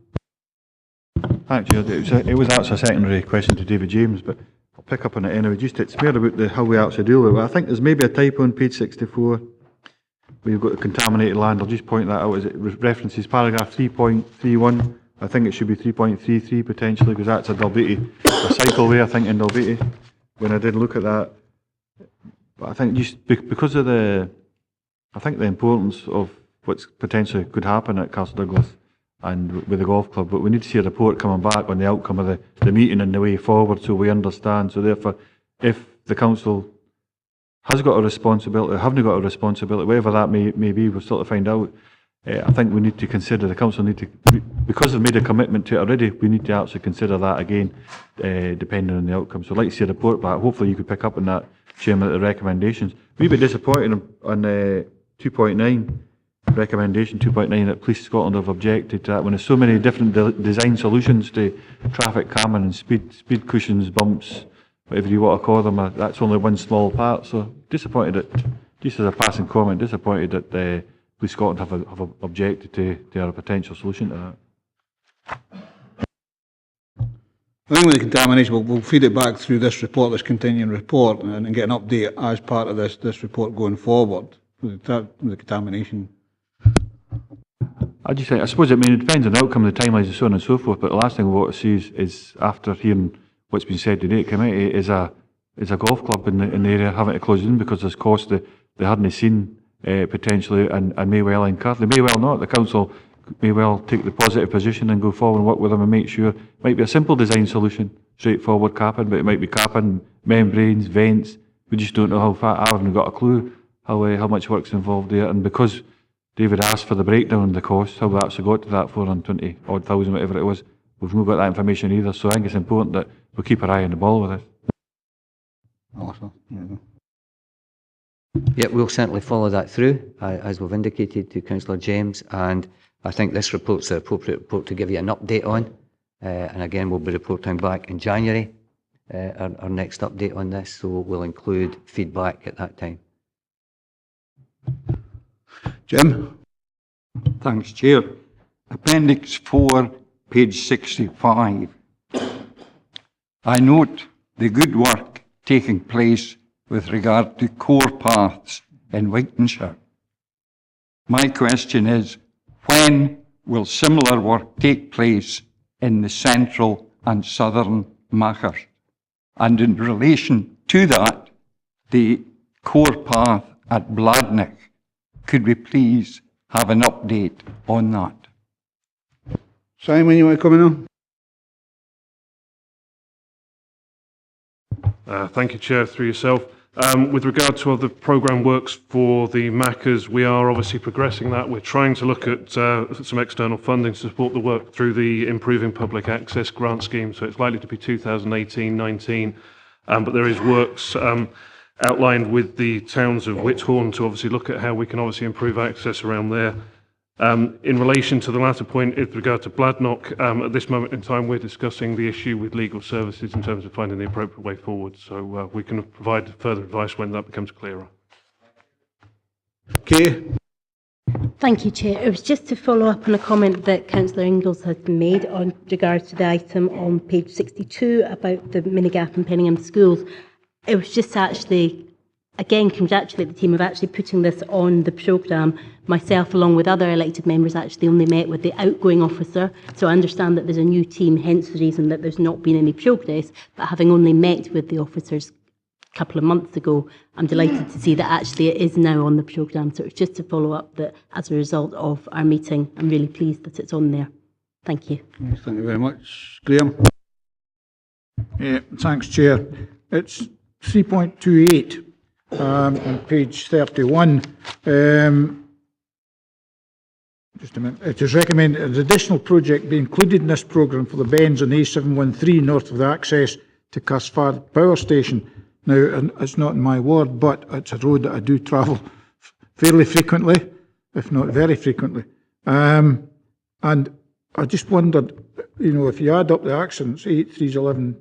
Thanks, Chair. It was actually a secondary question to David James, but I'll pick up on it anyway. Just it's more about how we actually deal with it. I think there's maybe a typo on page 64 where you've got the contaminated land. I'll just point that out as it references paragraph 3.31. I think it should be 3.33 potentially, because that's a Dalbeattie, a cycleway, I think, in Dalbeattie, when I did look at that. But I think just because of the importance of what's potentially could happen at Castle Douglas and with the golf club, but we need to see a report coming back on the outcome of the meeting and the way forward, so we understand. So therefore, if the council has got a responsibility, or haven't got a responsibility, whatever that may be, we'll sort of find out. I think we need to consider, the council need to, because they've made a commitment to it already, we need to actually consider that again, depending on the outcome. So I'd like to see a report back. Hopefully you could pick up on that, Chairman, at the recommendations. We've been disappointed on 2.9, recommendation 2.9, that Police Scotland have objected to that, when there's so many different design solutions to traffic calming and speed cushions, bumps, whatever you want to call them. That's only one small part. So disappointed that, just as a passing comment, disappointed that Police Scotland have objected to our potential solution to that. I think with the contamination, we'll feed it back through this report, this continuing report, and get an update as part of this report going forward with the contamination. I suppose it depends on the outcome of the timelines and so on and so forth, but the last thing we want to see is after hearing what's been said today at committee, is a golf club in the area having to close in because there's costs they hadn't seen potentially and may well incur. They may well not. The council may well take the positive position and go forward and work with them and make sure. It might be a simple design solution, straightforward capping, but it might be capping, membranes, vents. We just don't know how far. I haven't got a clue how much work's involved there. And because David asked for the breakdown of the costs, how we actually got to that 420 odd thousand, whatever it was, we've not got that information either. So I think it's important that we keep our eye on the ball with this. Awesome. Yeah. Yeah, we'll certainly follow that through, as we've indicated to Councillor James, and I think this report's the appropriate report to give you an update on. And again, we'll be reporting back in January, our next update on this, so we'll include feedback at that time. Jim? Thanks, Chair. Appendix 4, page 65. I note the good work taking place with regard to core paths in Whitesands. My question is, when will similar work take place in the central and southern Machars? And in relation to that, the core path at Bladnoch, could we please have an update on that? Simon, you want to come in on? Thank you, Chair, through yourself. With regard to other programme works for the Machars, we are obviously progressing that. We're trying to look at some external funding to support the work through the Improving Public Access grant scheme, so it's likely to be 2018-19, but there is works outlined with the towns of Whithorn to obviously look at how we can obviously improve access around there. In relation to the latter point, with regard to Bladnoch, at this moment in time we're discussing the issue with legal services in terms of finding the appropriate way forward, so we can provide further advice when that becomes clearer. Okay. Thank you, Chair. It was just to follow up on a comment that Councillor Ingalls has made on regards to the item on page 62 about the Minigaff and Penningham schools. It was just actually, again, congratulate the team of actually putting this on the programme. Myself, along with other elected members, actually only met with the outgoing officer, so I understand that there's a new team, hence the reason that there's not been any progress, but having only met with the officers a couple of months ago, I'm delighted to see that actually it is now on the programme. So it's just to follow up that as a result of our meeting, I'm really pleased that it's on there. Thank you. Yes, thank you very much. Graham? Thanks, Chair. It's 3.28. on page 31. Just a minute. It is recommended an additional project be included in this programme for the bends on A713 north of the access to Carsford Power Station. Now, it's not in my ward, but it's a road that I do travel fairly frequently, if not very frequently. And I just wondered, you know, if you add up the accidents, 8, 3, 11,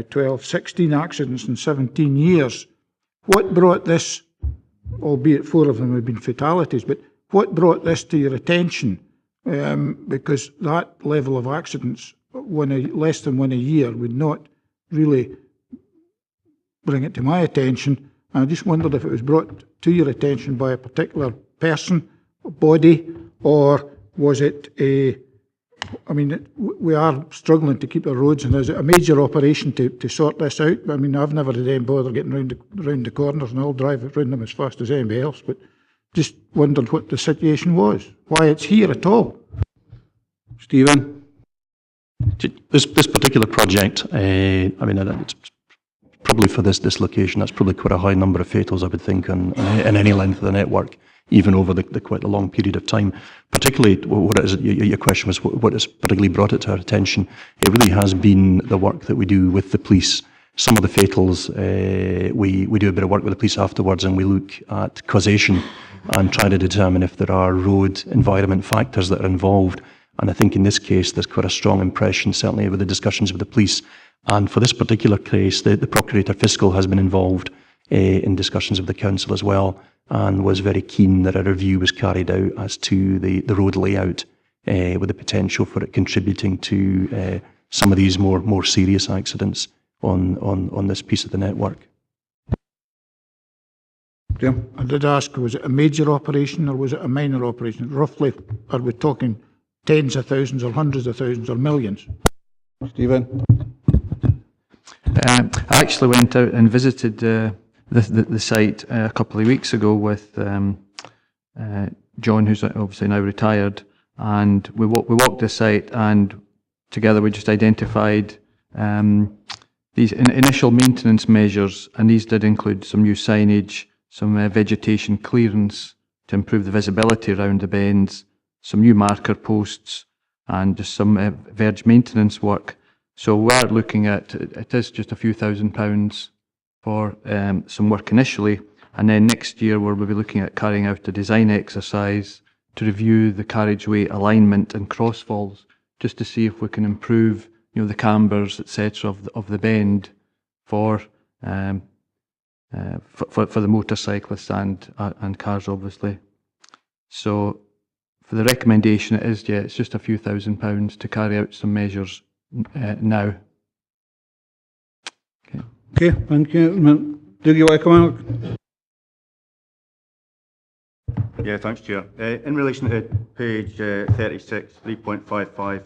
12, 16 accidents in 17 years, what brought this, albeit 4 of them have been fatalities, but what brought this to your attention? Because that level of accidents, less than one a year, would not really bring it to my attention. And I just wondered if it was brought to your attention by a particular person, body, or was it I mean, we are struggling to keep our roads, and is it a major operation to sort this out? I mean, I've never had any bother getting round the corners, and I'll drive around them as fast as anybody else, but just wondered what the situation was, why it's here at all. Stephen? This particular project, I mean, it's probably for this location, that's probably quite a high number of fatals, I would think, in any length of the network, even over the quite a long period of time. Particularly, what it is, your question was what has particularly brought it to our attention. It really has been the work that we do with the police. Some of the fatals, we do a bit of work with the police afterwards, and we look at causation and try to determine if there are road environment factors that are involved. And I think in this case, there's quite a strong impression, certainly with the discussions with the police. And for this particular case, the Procurator Fiscal has been involved in discussions with the council as well, and was very keen that a review was carried out as to the road layout, with the potential for it contributing to some of these more serious accidents on this piece of the network. Yeah. I did ask, was it a major operation or was it a minor operation? Roughly, are we talking tens of thousands or hundreds of thousands or millions? Stephen? I actually went out and visited the site a couple of weeks ago with John, who's obviously now retired, and we walked the site, and together we just identified these initial maintenance measures, and these did include some new signage, some vegetation clearance to improve the visibility around the bends, some new marker posts, and just some verge maintenance work. So we're looking at, it is just a few £1,000s for some work initially, and then next year we'll be looking at carrying out a design exercise to review the carriageway alignment and crossfalls, just to see if we can improve, you know, the cambers, etc., of the bend for the motorcyclists and cars, obviously. So for the recommendation, it is, yeah, it's just a few £1,000s to carry out some measures now. Okay, thank you. Do you want to come out? Yeah, thanks, Chair. In relation to page 36, 3.55,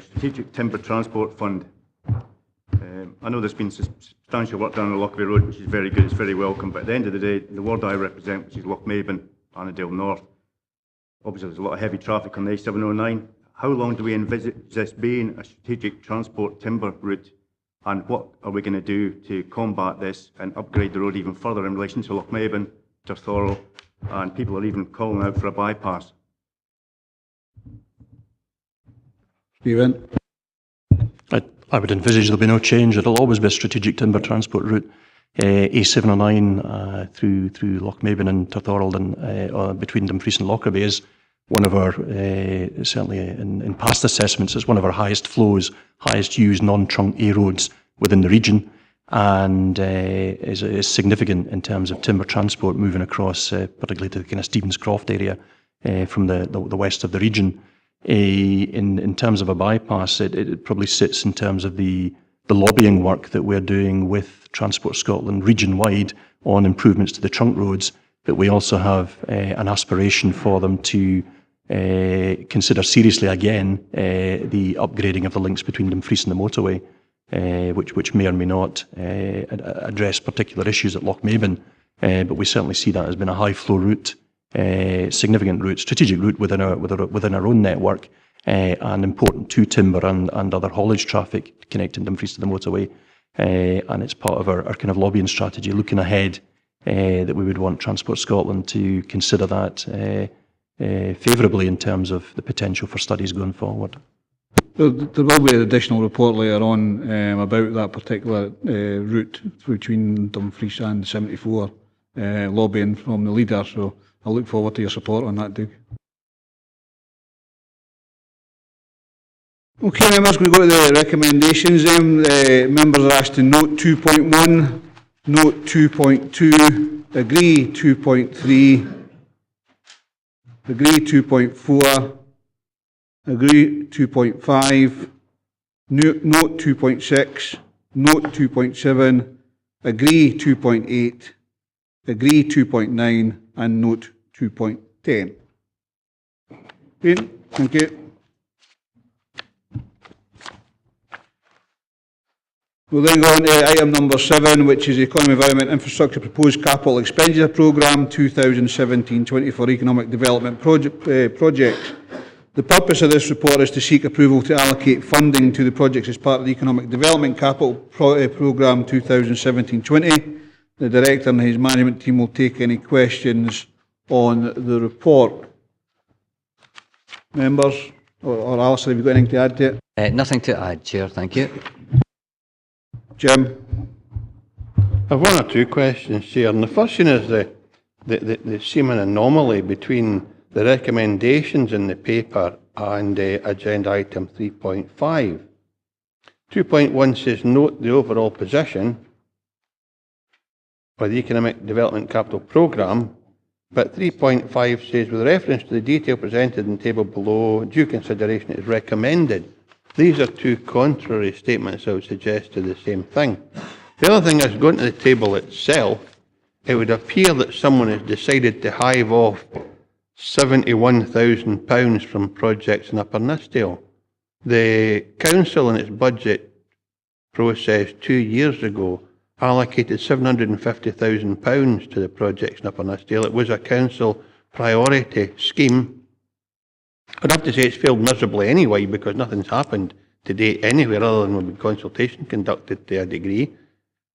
Strategic Timber Transport Fund. I know there's been substantial work done on Lochbay Road, which is very good, it's very welcome, but at the end of the day, the ward I represent, which is Lochmaben, Annandale North, obviously there's a lot of heavy traffic on the A709. How long do we envisage this being a strategic transport timber route, and what are we going to do to combat this and upgrade the road even further in relation to Lochmaben, Torthorrell, and people are even calling out for a bypass? Stephen? I would envisage there'll be no change. It'll always be a strategic timber transport route. A709 through Lochmaben and Torthorrell and between Dumfries and Lockerbie is one of our, certainly in past assessments, is one of our highest flows, highest used non-trunk A roads within the region, and is significant in terms of timber transport moving across, particularly to the kind of Stevens Croft area from the west of the region. In terms of a bypass, it probably sits in terms of the lobbying work that we're doing with Transport Scotland region-wide on improvements to the trunk roads, but we also have an aspiration for them to consider seriously again the upgrading of the links between Dumfries and the motorway, which may or may not address particular issues at Lochmaben, but we certainly see that as being a high-flow route, significant route, strategic route within our own network, and important to timber and other haulage traffic connecting Dumfries to the motorway. And it's part of our kind of lobbying strategy, looking ahead that we would want Transport Scotland to consider that favourably in terms of the potential for studies going forward. There will be an additional report later on about that particular route between Dumfries and 74, lobbying from the leader, so I look forward to your support on that, Duke. Okay, members, we go to the recommendations then. Members are asked to note 2.1, note 2.2, agree 2.3, agree 2.4, agree 2.5, note 2.6, note 2.7, agree 2.8, agree 2.9, and note 2.10. Okay, thank you. We'll then go on to item number 7, which is the Economy, Environment, Infrastructure Proposed Capital Expenditure Programme 2017-20 for Economic Development Projects. The purpose of this report is to seek approval to allocate funding to the projects as part of the Economic Development Capital Programme 2017-20. The Director and his management team will take any questions on the report. Members, or Alison, have you got anything to add to it? Nothing to add, Chair, thank you. Jim? I've one or two questions, Chair. And the first one is the seeming anomaly between the recommendations in the paper and agenda item 3.5. 2.1 says, note the overall position for the Economic Development Capital Programme, but 3.5 says, with reference to the detail presented in the table below, due consideration is recommended. These are two contrary statements, I would suggest, to the same thing. The other thing is, going to the table itself, it would appear that someone has decided to hive off £71,000 from projects in Upper Nithsdale. The council in its budget process 2 years ago allocated £750,000 to the projects in Upper Nithsdale. It was a council priority scheme. I'd have to say it's failed miserably anyway, because nothing's happened to date anywhere other than when consultation conducted to a degree.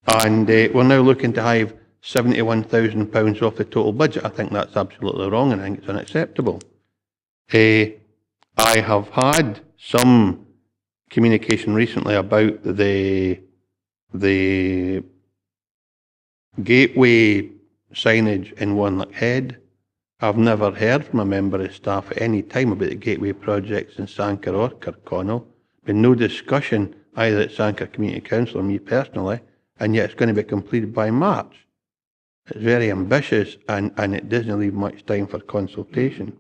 And we're now looking to hive £71,000 off the total budget. I think that's absolutely wrong, and I think it's unacceptable. I have had some communication recently about the gateway signage in Wanlock Head. I've never heard from a member of staff at any time about the gateway projects in Sanquhar or Kirkconnell. Been no discussion either at Sanquhar Community Council or me personally, and yet it's going to be completed by March. It's very ambitious, and it doesn't leave much time for consultation.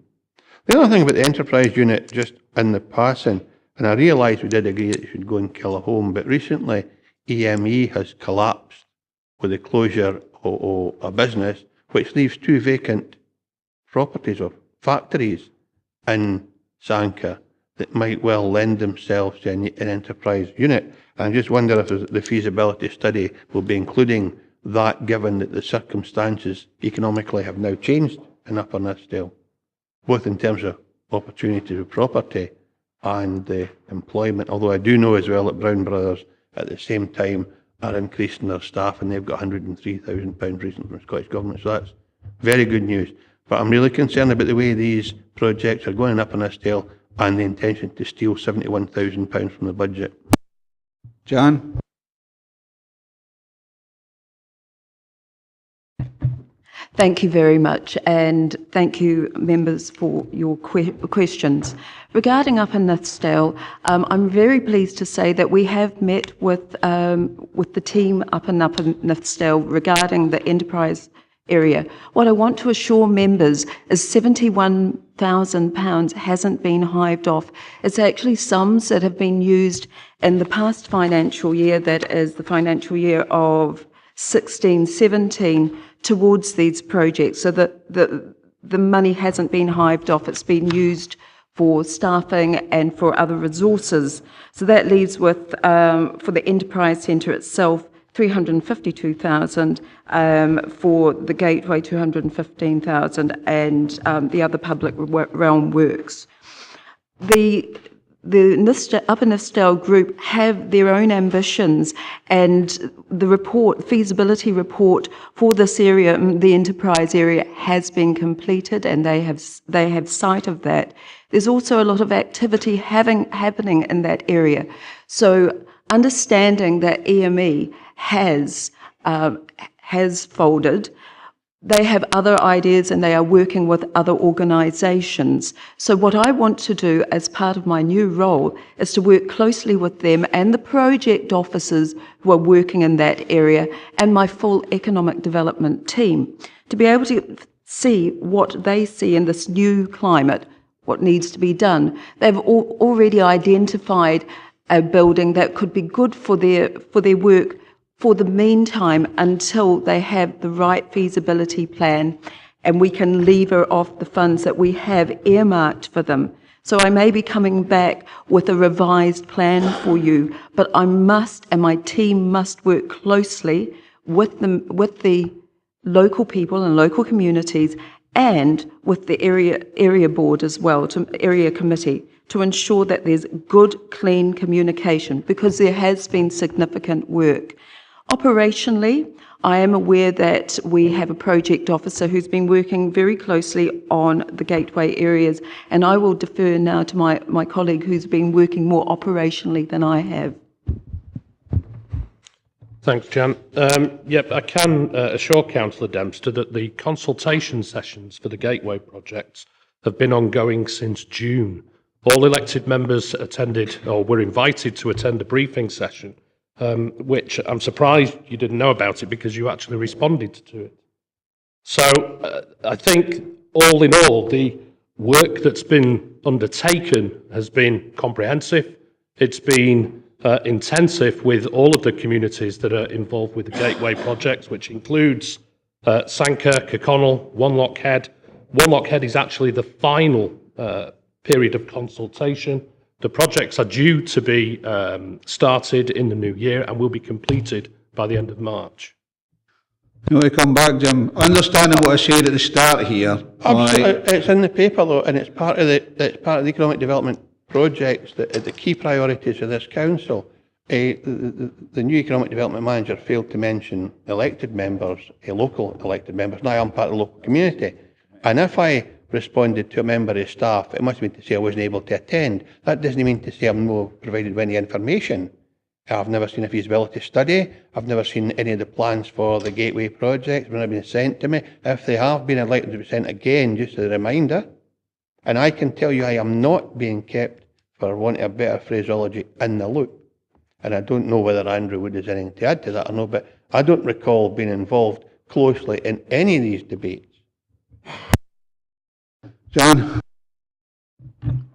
The other thing about the enterprise unit, just in the passing, and I realise we did agree that it should go and kill a home, but recently EME has collapsed with the closure of a business, which leaves 2 vacant properties or factories in Sanquhar that might well lend themselves to an enterprise unit. And I just wonder if the feasibility study will be including that, given that the circumstances economically have now changed in Upper Nithsdale, both in terms of opportunity to property and employment. Although I do know as well that Brown Brothers at the same time are increasing their staff, and they've got £103,000 recently from the Scottish Government, so that's very good news. But I'm really concerned about the way these projects are going up in Nithsdale and the intention to steal £71,000 from the budget. John? Thank you very much, and thank you, members, for your questions. Regarding Upper Nithsdale, I'm very pleased to say that we have met with the team up in Upper Nithsdale regarding the enterprise area. What I want to assure members is £71,000 hasn't been hived off. It's actually sums that have been used in the past financial year, that is the financial year of 16-17, towards these projects. So that the money hasn't been hived off, it's been used for staffing and for other resources. So that leaves with, for the Enterprise Centre itself, $352,000, for the Gateway $215,000, and the other public realm works. The Upper Nithsdale group have their own ambitions, and the feasibility report for this area, the enterprise area, has been completed, and they have sight of that. There's also a lot of activity happening in that area. So understanding that EME has folded, they have other ideas and they are working with other organisations. So what I want to do as part of my new role is to work closely with them and the project officers who are working in that area and my full economic development team to be able to see what they see in this new climate, what needs to be done. They've already identified a building that could be good for their work for the meantime until they have the right feasibility plan and we can lever off the funds that we have earmarked for them. So I may be coming back with a revised plan for you, but I must, and my team must work closely with the local people and local communities and with the area board as well, area committee, to ensure that there's good, clean communication, because there has been significant work. Operationally, I am aware that we have a project officer who's been working very closely on the gateway areas, and I will defer now to my colleague who's been working more operationally than I have. Thanks, Jan. Yep, I can assure Councillor Dempster that the consultation sessions for the gateway projects have been ongoing since June. All elected members attended or were invited to attend a briefing session, which I'm surprised you didn't know about it because you actually responded to it. So I think all in all, the work that's been undertaken has been comprehensive. It's been intensive with all of the communities that are involved with the gateway projects, which includes Sanker, Kirkconnell, One Lockhead. One Lockhead is actually the final period of consultation. The projects are due to be started in the new year and will be completed by the end of March. You want to come back, Jim? Understanding what I said at the start here. Absolutely. It's in the paper though, and it's part of the economic development projects that are the key priorities of this council. The new economic development manager failed to mention elected members, local elected members. Now I'm part of the local community, and if I responded to a member of staff, it must mean to say I wasn't able to attend. That doesn't mean to say I'm not provided with any information. I've never seen a feasibility study. I've never seen any of the plans for the gateway projects. They've never been sent to me. If they have been, I'd like them to be sent again, just as a reminder. And I can tell you I am not being kept, for want of a better phraseology, in the loop. And I don't know whether Andrew Wood has anything to add to that or no, but I don't recall being involved closely in any of these debates. John?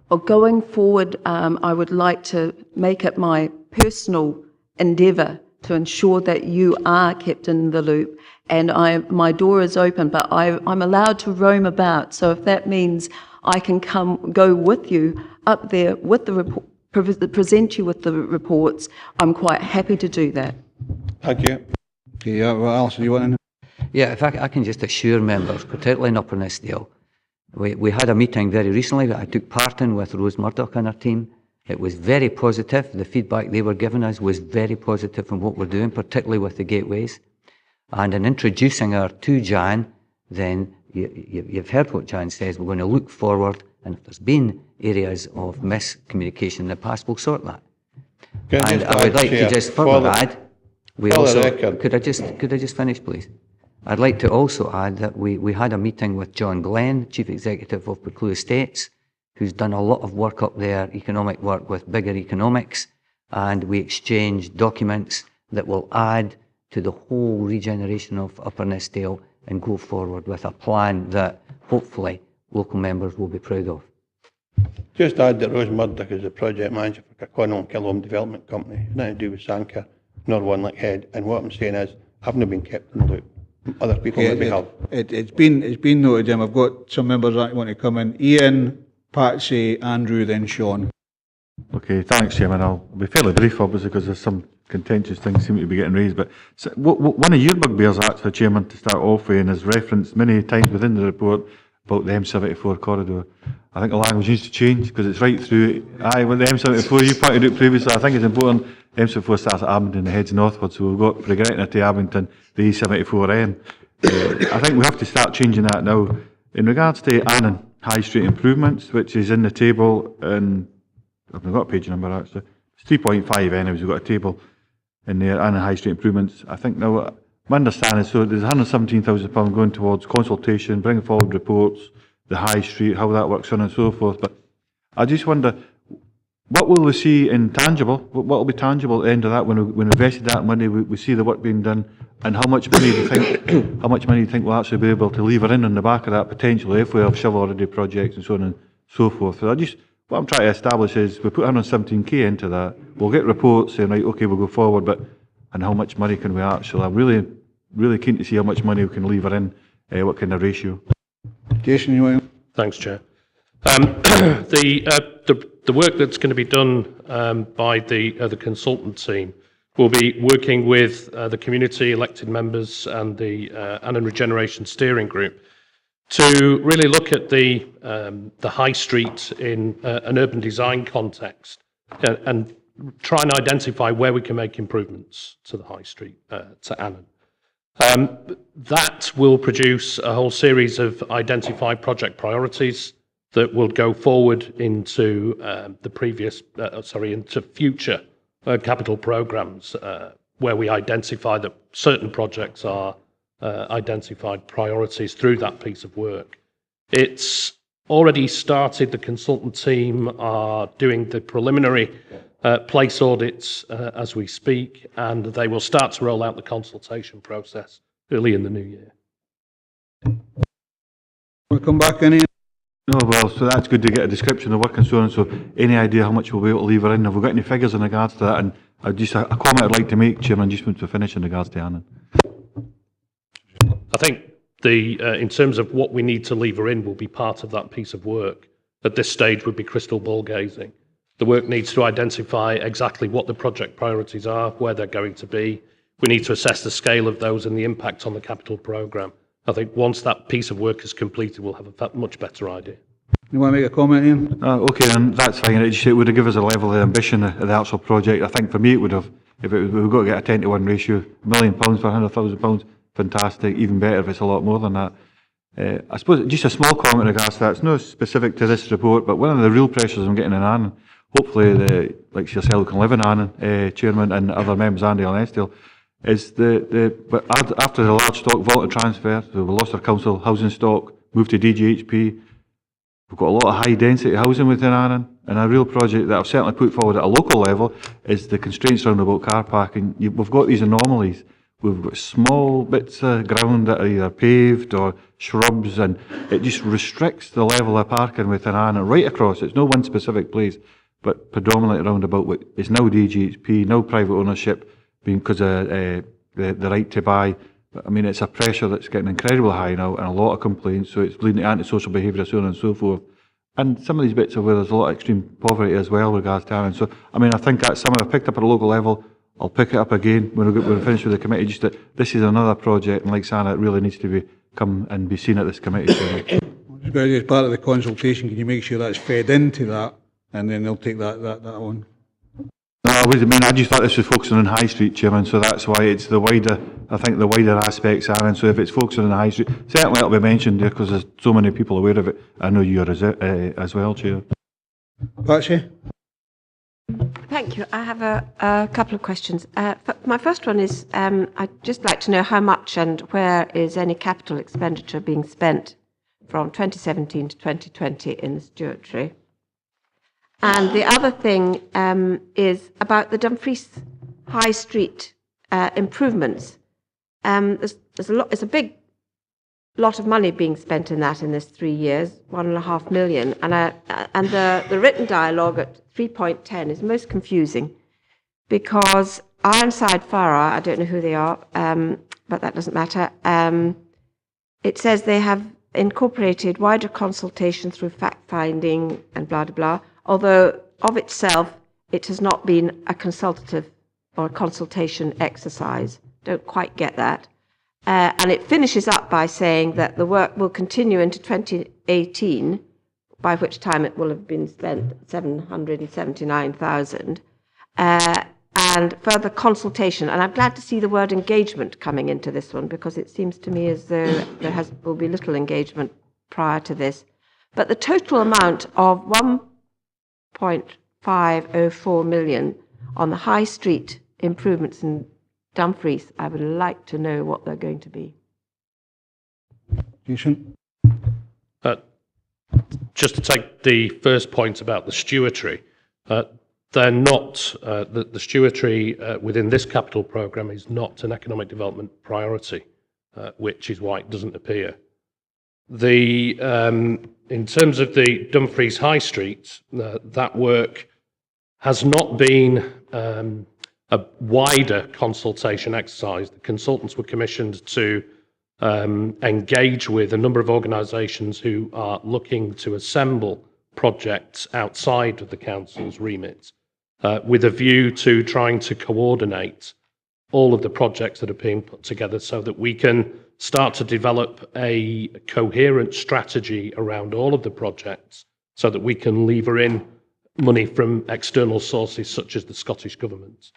Well, going forward, I would like to make it my personal endeavour to ensure that you are kept in the loop, and my door is open, but I'm allowed to roam about. So if that means I can go with you up there with the report, present you with the reports, I'm quite happy to do that. Thank you. Okay, yeah, what else do you want to know? Yeah, if I can just assure members, particularly in Upper Nithsdale, we had a meeting very recently that I took part in with Rose Murdoch and her team. It was very positive. The feedback they were giving us was very positive on what we're doing, particularly with the gateways. And in introducing her to Jan, then you've heard what Jan says. We're going to look forward, and if there's been areas of miscommunication in the past, we'll sort that. And I would like to just further add, could I just finish, please? I'd like to also add that we had a meeting with John Glenn, Chief Executive of Buccleuch Estates, who's done a lot of work up there, economic work with Bigger Economics, and we exchanged documents that will add to the whole regeneration of Upper Nithsdale and go forward with a plan that hopefully local members will be proud of. Just add that Rose Murdoch is the project manager for Kirkconnell and Kilhome Development Company. It's nothing to do with Sanker, nor One Lockhead. And what I'm saying is, I've not been kept in the loop. Other people maybe have. It's been noted, Jim. I've got some members that want to come in. Ian, Patsy, Andrew, then Sean. Okay, thanks, Chairman. I'll be fairly brief, obviously, because there's some contentious things seem to be getting raised. But one of your bugbears, actually, Chairman, to start off with, and is referenced many times within the report, about the M74 corridor. I think the language needs to change because it's right through. Aye, with the M74, you pointed out previously, I think it's important. The M74 starts at Abington and heads northward, so we've got from Gretna to Abington, the E74N. I think we have to start changing that now. In regards to Annan High Street improvements, which is in the table, and I've got a page number actually, it's 3.5 anyways, we've got a table in there, Annan High Street improvements. I think now, my understanding is, so there's £117,000 going towards consultation, bringing forward reports, the High Street, how that works on and so forth. But I just wonder, what will we see in tangible? What will be tangible at the end of that when we invested that money, we see the work being done, and how much money do you think? How much money do you think we'll actually be able to lever in on the back of that potentially if we have shovel-ready projects and so on and so forth? So what I'm trying to establish is we put 117k into that. We'll get reports saying, right, okay, we'll go forward, but and how much money can we actually? I'm really keen to see how much money we can lever in, what kind of ratio. Jason, you want? Thanks, Chair. The work that's going to be done by the consultant team will be working with the community elected members and the Annan Regeneration Steering Group to really look at the high street in an urban design context and try and identify where we can make improvements to the high street, to Annan. That will produce a whole series of identified project priorities that will go forward into into future capital programs where we identify that certain projects are identified priorities through that piece of work. It's already started. The consultant team are doing the preliminary place audits as we speak, and they will start to roll out the consultation process early in the new year. We'll come back in. No, well, so that's good to get a description of work and so on. So, any idea how much we'll be able to lever in? Have we got any figures in regards to that? And a comment I'd like to make, Chairman, just to finish in regards to Annan. I think in terms of what we need to lever in will be part of that piece of work. At this stage would be crystal ball gazing. The work needs to identify exactly what the project priorities are, where they're going to be. We need to assess the scale of those and the impact on the capital programme. I think once that piece of work is completed, we'll have a much better idea. You want to make a comment, Ian? Okay, then that's fine. It would have given us a level of ambition of the actual project. I think for me it would have, if we've got to get a 10-to-1 ratio, £1 million for £100,000, fantastic, even better if it's a lot more than that. I suppose just a small comment in regards to that. It's not specific to this report, but one of the real pressures I'm getting in Annan, hopefully like yourself can live in Annan, Chairman, and other members, Andy and Estill, is but after the large stock vaulted transfer, so we lost our council housing stock, moved to DGHP, we've got a lot of high density housing within Annan, and a real project that I've certainly put forward at a local level is the constraints around about car parking. We've got these anomalies. We've got small bits of ground that are either paved or shrubs, and it just restricts the level of parking within Annan right across. It's no one specific place, but predominantly around about what is now DGHP, now private ownership, because of the right to buy. But, I mean, it's a pressure that's getting incredibly high now, and a lot of complaints, so it's bleeding to antisocial behaviour, so on and so forth. And some of these bits are where there's a lot of extreme poverty as well with regards to Annan. So, I mean, I think that's something I've picked up at a local level. I'll pick it up again when we finish with the committee, just that this is another project, and like Sana, it really needs to come and be seen at this committee. As part of the consultation, can you make sure that's fed into that, and then they'll take that on? No, I just thought this was focusing on High Street, Chairman, so that's why it's the wider aspects are, and so if it's focusing on High Street, certainly it'll be mentioned there because there's so many people aware of it. I know you are as well, Chair. Patsy? Thank you. I have a couple of questions. My first one is, I'd just like to know how much and where is any capital expenditure being spent from 2017 to 2020 in the stewardship. And the other thing is about the Dumfries High Street improvements. There's a big lot of money being spent in that in this 3 years, 1.5 million. And the written dialogue at 3.10 is most confusing because Ironside Farrar, I don't know who they are, but that doesn't matter. It says they have incorporated wider consultation through fact-finding and blah, blah, blah, although of itself it has not been a consultative or a consultation exercise. Don't quite get that. And it finishes up by saying that the work will continue into 2018, by which time it will have been spent 779,000, and further consultation. And I'm glad to see the word engagement coming into this one, because it seems to me as though there will be little engagement prior to this. But the total amount of 1.504 million on the high street improvements in Dumfries, I would like to know what they're going to be. Jason? Just to take the first point about the stewardship, they're not, the stewardship within this capital programme is not an economic development priority, which is why it doesn't appear. In terms of the Dumfries High Street, that work has not been a wider consultation exercise. The consultants were commissioned to engage with a number of organisations who are looking to assemble projects outside of the council's remit, with a view to trying to coordinate all of the projects that are being put together so that we can start to develop a coherent strategy around all of the projects so that we can lever in money from external sources such as the Scottish Government.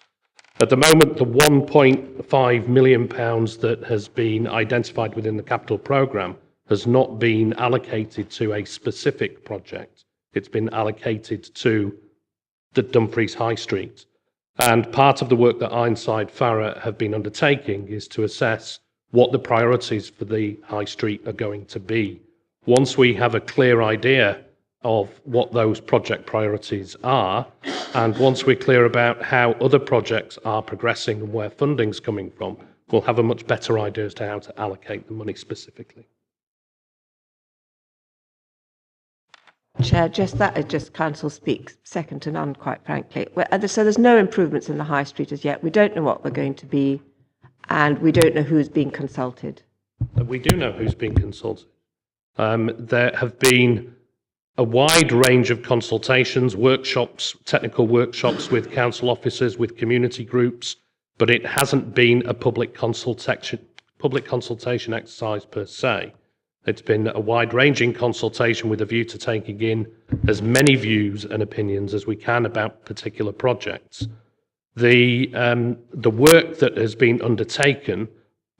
At the moment, the £1.5 million that has been identified within the capital programme has not been allocated to a specific project. It's been allocated to the Dumfries High Street. And part of the work that Ironside Farrer have been undertaking is to assess what the priorities for the High Street are going to be. Once we have a clear idea of what those project priorities are, and once we're clear about how other projects are progressing and where funding's coming from, we'll have a much better idea as to how to allocate the money specifically. Chair, just council speaks second to none, quite frankly. So there's no improvements in the High Street as yet. We don't know what they're going to be, and we don't know who's being consulted. We do know who's being consulted. There have been a wide range of consultations, workshops, technical workshops with council officers, with community groups, but it hasn't been a public consultation exercise per se. It's been a wide-ranging consultation with a view to taking in as many views and opinions as we can about particular projects. The work that has been undertaken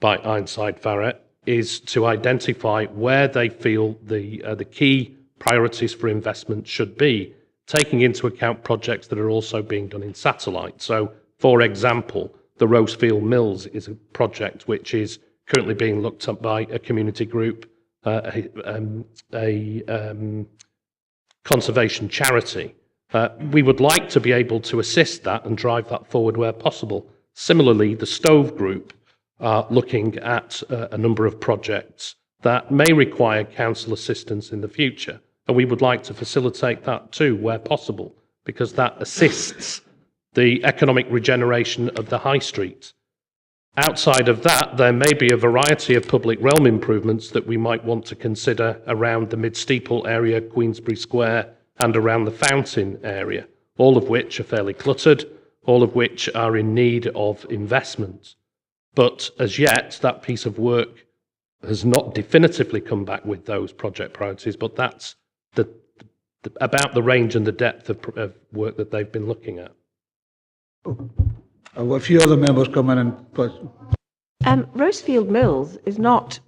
by Ironside Farrer is to identify where they feel the key priorities for investment should be, taking into account projects that are also being done in satellite. So, for example, the Rosefield Mills is a project which is currently being looked at by a community group, a conservation charity. We would like to be able to assist that and drive that forward where possible. Similarly, the Stove Group are looking at a number of projects that may require council assistance in the future. And we would like to facilitate that too, where possible, because that assists the economic regeneration of the High Street. Outside of that, there may be a variety of public realm improvements that we might want to consider around the Mid-Steeple area, Queensberry Square, and around the Fountain area, all of which are fairly cluttered, all of which are in need of investment. But as yet, that piece of work has not definitively come back with those project priorities, but that's about the range and the depth of work that they've been looking at. I've got a few other members coming in. Rosefield Mills is not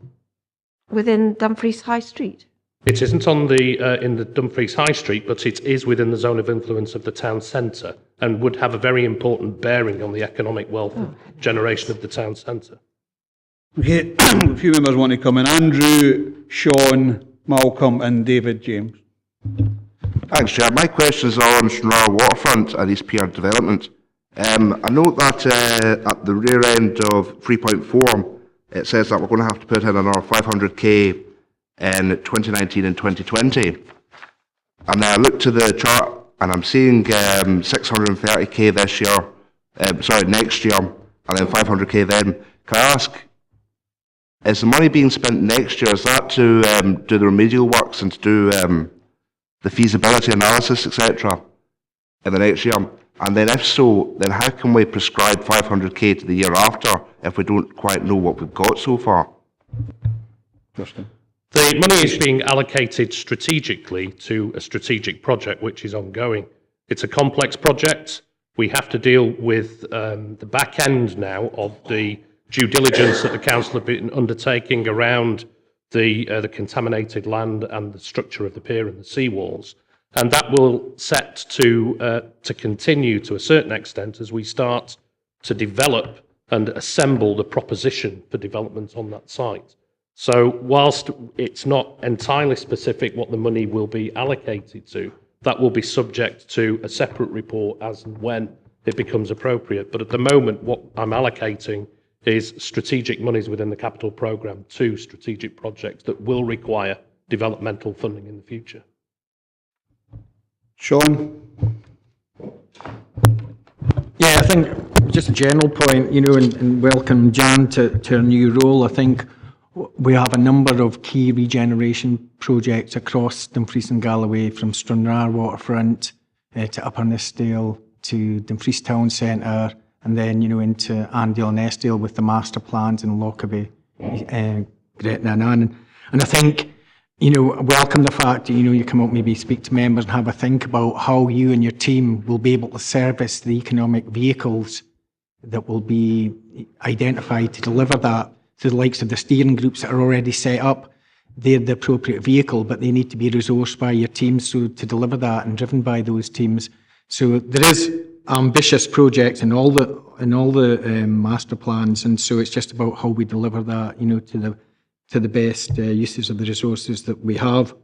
within Dumfries High Street. It isn't on the in the Dumfries High Street, but it is within the zone of influence of the town centre and would have a very important bearing on the economic wealth generation of the town centre. Okay, a few members want to come in. Andrew, Sean, Malcolm and David James. Thanks, Chair. My questions are on Stranraer Waterfront and East Pier development. I note that at the rear end of 3.4, it says that we're going to have to put in another 500k in 2019 and 2020. And I look to the chart and I'm seeing 630k this year, next year, and then 500k then. Can I ask, is the money being spent next year, is that to do the remedial works and to do the feasibility analysis, etc., in the next year? And then if so, then how can we prescribe 500k to the year after if we don't quite know what we've got so far? Justin. The money is being allocated strategically to a strategic project which is ongoing. It's a complex project. We have to deal with the back end now of the due diligence that the council have been undertaking around the contaminated land and the structure of the pier and the seawalls. And that will set to continue to a certain extent as we start to develop and assemble the proposition for development on that site. So whilst it's not entirely specific what the money will be allocated to, that will be subject to a separate report as and when it becomes appropriate. But at the moment, what I'm allocating is strategic monies within the capital programme to strategic projects that will require developmental funding in the future. Sean? Yeah, I think just a general point, you know, and welcome Jan to her new role. I think we have a number of key regeneration projects across Dumfries and Galloway, from Stranraer Waterfront to Upper Nithsdale to Dumfries Town Centre, and then, you know, into Andale and Eskdale with the master plans in Lockerbie, Gretna and Annan. And I think, you know, welcome the fact that, you know, you come up, maybe speak to members and have a think about how you and your team will be able to service the economic vehicles that will be identified to deliver that. So the likes of the steering groups that are already set up, they're the appropriate vehicle, but they need to be resourced by your teams so to deliver that and driven by those teams. So there is ambitious projects in all the master plans, and so it's just about how we deliver that, you know, to the best uses of the resources that we have.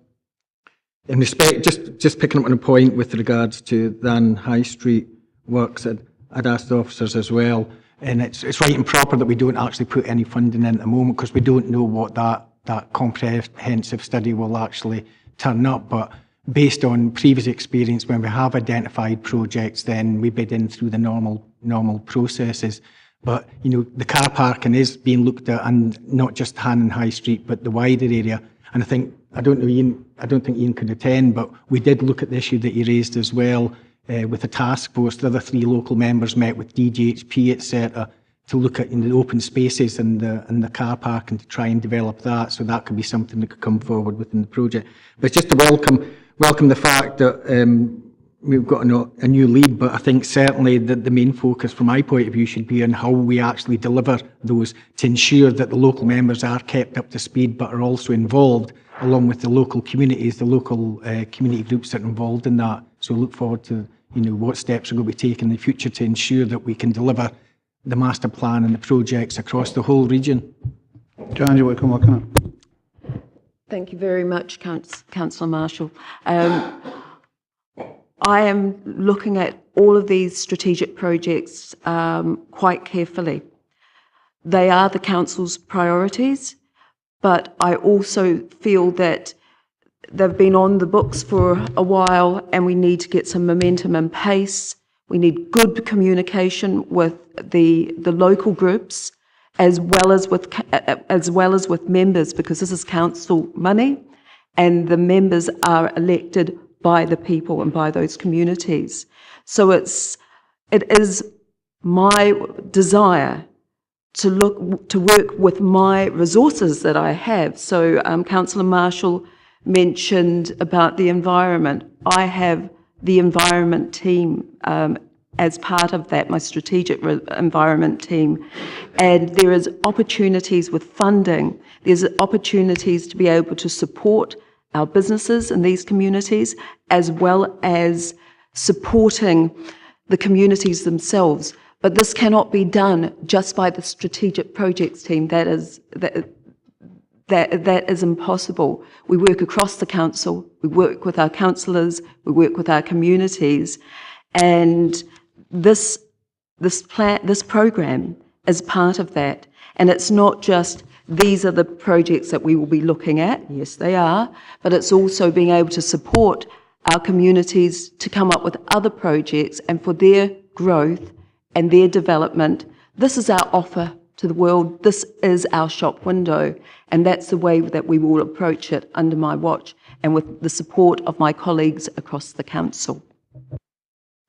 In respect, just picking up on a point with regards to then High Street works, I'd asked the officers as well, and it's right and proper that we don't actually put any funding in at the moment because we don't know what that comprehensive study will actually turn up. But based on previous experience, when we have identified projects, then we bid in through the normal processes. But, you know, the car parking is being looked at, and not just Hannon High Street, but the wider area. And I don't think Ian could attend, but we did look at the issue that you raised as well with the task force. The other three local members met with DGHP, etc., to look at the open spaces and the car park and to try and develop that. So that could be something that could come forward within the project. But just to welcome the fact that we've got a new lead, but I think certainly that the main focus from my point of view should be on how we actually deliver those to ensure that the local members are kept up to speed but are also involved along with the local communities, the local community groups that are involved in that. So look forward to, you know, what steps are going to be taken in the future to ensure that we can deliver the master plan and the projects across the whole region. Jan, you want to come back on? Thank you very much, Councillor Marshall. I am looking at all of these strategic projects quite carefully. They are the council's priorities, but I also feel that they've been on the books for a while and we need to get some momentum and pace. We need good communication with the local groups as well as with members, because this is council money and the members are elected by the people and by those communities. So it is my desire to work with my resources that I have. So Councillor Marshall mentioned about the environment. I have the environment team as part of that, my strategic environment team. And there is opportunities with funding. There's opportunities to be able to support our businesses in these communities, as well as supporting the communities themselves. But this cannot be done just by the strategic projects team. That is impossible. We work across the council, we work with our councillors, we work with our communities, and this program is part of that. And it's not just these are the projects that we will be looking at. Yes, they are, but it's also being able to support our communities to come up with other projects and for their growth and their development. This is our offer to the world. This is our shop window, and that's the way that we will approach it under my watch and with the support of my colleagues across the council.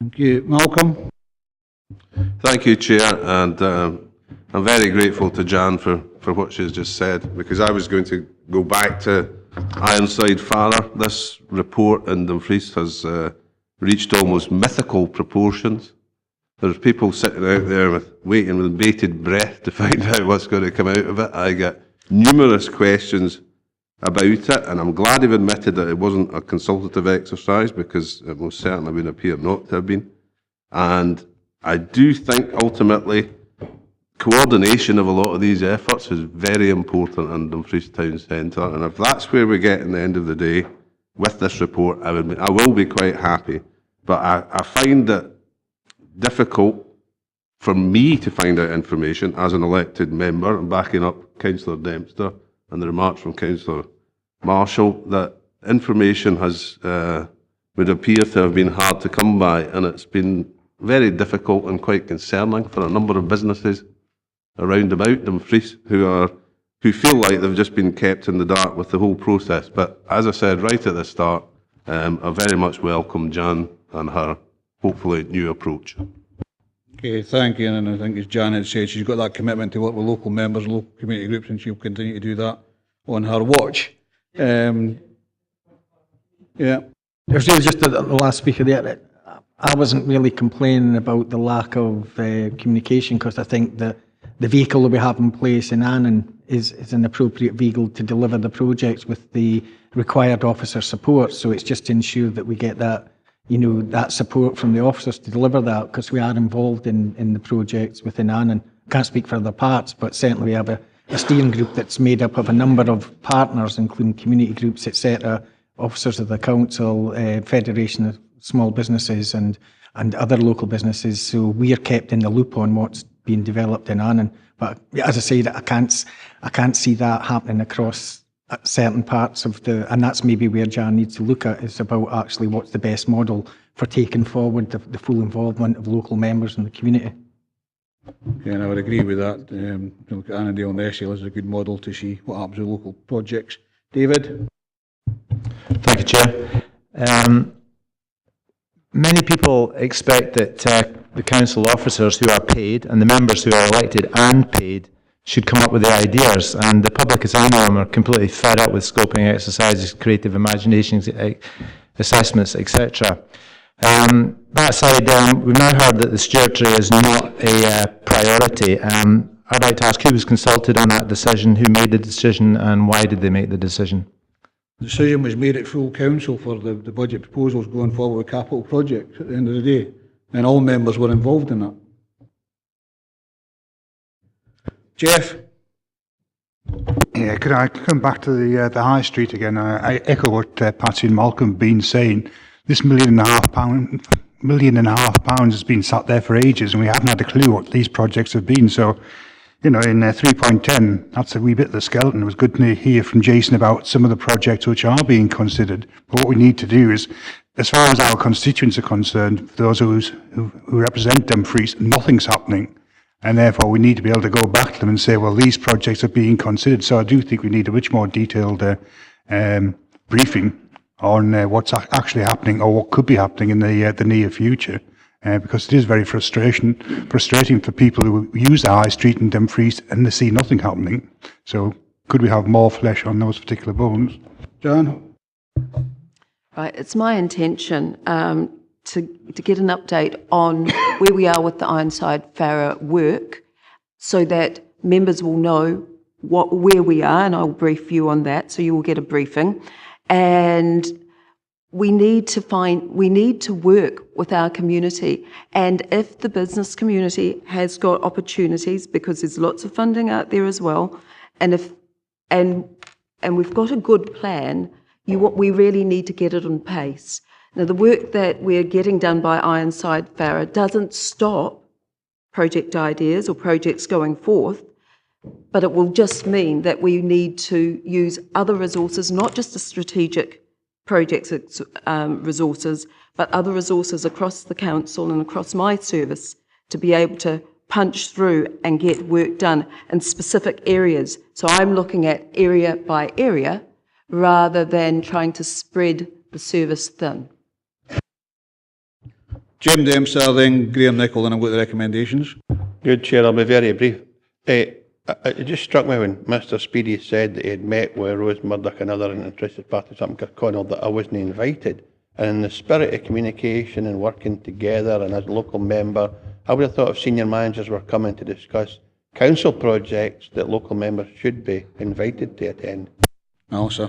Thank you. Malcolm? Thank you, Chair, and I'm very grateful to Jan for what she's just said, because I was going to go back to Ironside Farrer. This report in Dumfries has reached almost mythical proportions. There's people sitting out there waiting with bated breath to find out what's going to come out of it. I get numerous questions about it, and I'm glad you've admitted that it wasn't a consultative exercise, because it most certainly would appear not to have been. And I do think ultimately coordination of a lot of these efforts is very important in Dumfries Town Centre, and if that's where we get in the end of the day with this report, I will be quite happy. But I find it difficult for me to find out information as an elected member, and backing up Councillor Dempster and the remarks from Councillor Marshall, that information would appear to have been hard to come by, and it's been very difficult and quite concerning for a number of businesses around about Dumfries who feel like they've just been kept in the dark with the whole process. But as I said right at the start, I very much welcome Jan and her hopefully new approach. Okay, thank you. And I think as Jan had said, she's got that commitment to work with local members and local community groups, and she'll continue to do that on her watch. Yeah. There's really just the last speaker there. I wasn't really complaining about the lack of communication, because I think that the vehicle that we have in place in Annan is an appropriate vehicle to deliver the projects with the required officer support. So it's just to ensure that we get that, that support from the officers to deliver that, because we are involved in the projects within Annan. Can't speak for other parts, but certainly we have a steering group that's made up of a number of partners, including community groups, etc., officers of the council, Federation of Small Businesses and other local businesses. So we are kept in the loop on what's being developed in Annan. But as I said, I can't see that happening across certain parts of and that's maybe where Jan needs to look at, is about actually what's the best model for taking forward the full involvement of local members in the community. Yeah, and I would agree with that. Look at Annandale and Eshill as a good model to see what happens with local projects. David? Thank you, Chair. Many people expect that the council officers who are paid and the members who are elected and paid should come up with the ideas, and the public, as I know them, are completely fed up with scoping exercises, creative imaginations, assessments, etc. That aside, we've now heard that the stewardship is not a priority. I'd like to ask who was consulted on that decision, who made the decision, and why did they make the decision? The decision was made at full council for the budget proposals going forward with capital projects at the end of the day, and all members were involved in that. Jeff? Yeah, could I come back to the high street again? I echo what Patsy and Malcolm have been saying. This £1.5 million has been sat there for ages, and we haven't had a clue what these projects have been. So, in 3.10, that's a wee bit of the skeleton. It was good to hear from Jason about some of the projects which are being considered. But what we need to do is, as far as our constituents are concerned, for those who represent Dumfries, nothing's happening. And therefore, we need to be able to go back to them and say, well, these projects are being considered. So I do think we need a much more detailed briefing on what's actually happening, or what could be happening in the near future. Because it is very frustrating for people who use the high street in Dumfries and they see nothing happening. So could we have more flesh on those particular bones? John? Right, it's my intention to get an update on where we are with the Ironside Farrer work, so that members will know where we are, and I'll brief you on that, so you will get a briefing. And we need to work with our community, and if the business community has got opportunities, because there's lots of funding out there as well, and we've got a good plan, we really need to get it on pace. Now, the work that we're getting done by Ironside Farrer doesn't stop project ideas or projects going forth, but it will just mean that we need to use other resources, not just the strategic projects resources, but other resources across the council and across my service to be able to punch through and get work done in specific areas. So I'm looking at area by area rather than trying to spread the service thin. Jim Dempster, then Graham Nichol, and I've got the recommendations. Good, Chair. I'll be very brief. It just struck me when Mr Speedy said that he had met with Rose Murdoch and other interested parties up in Kirkconnell that I wasn't invited. And in the spirit of communication and working together and as a local member, I would have thought if senior managers were coming to discuss council projects that local members should be invited to attend. Alistair.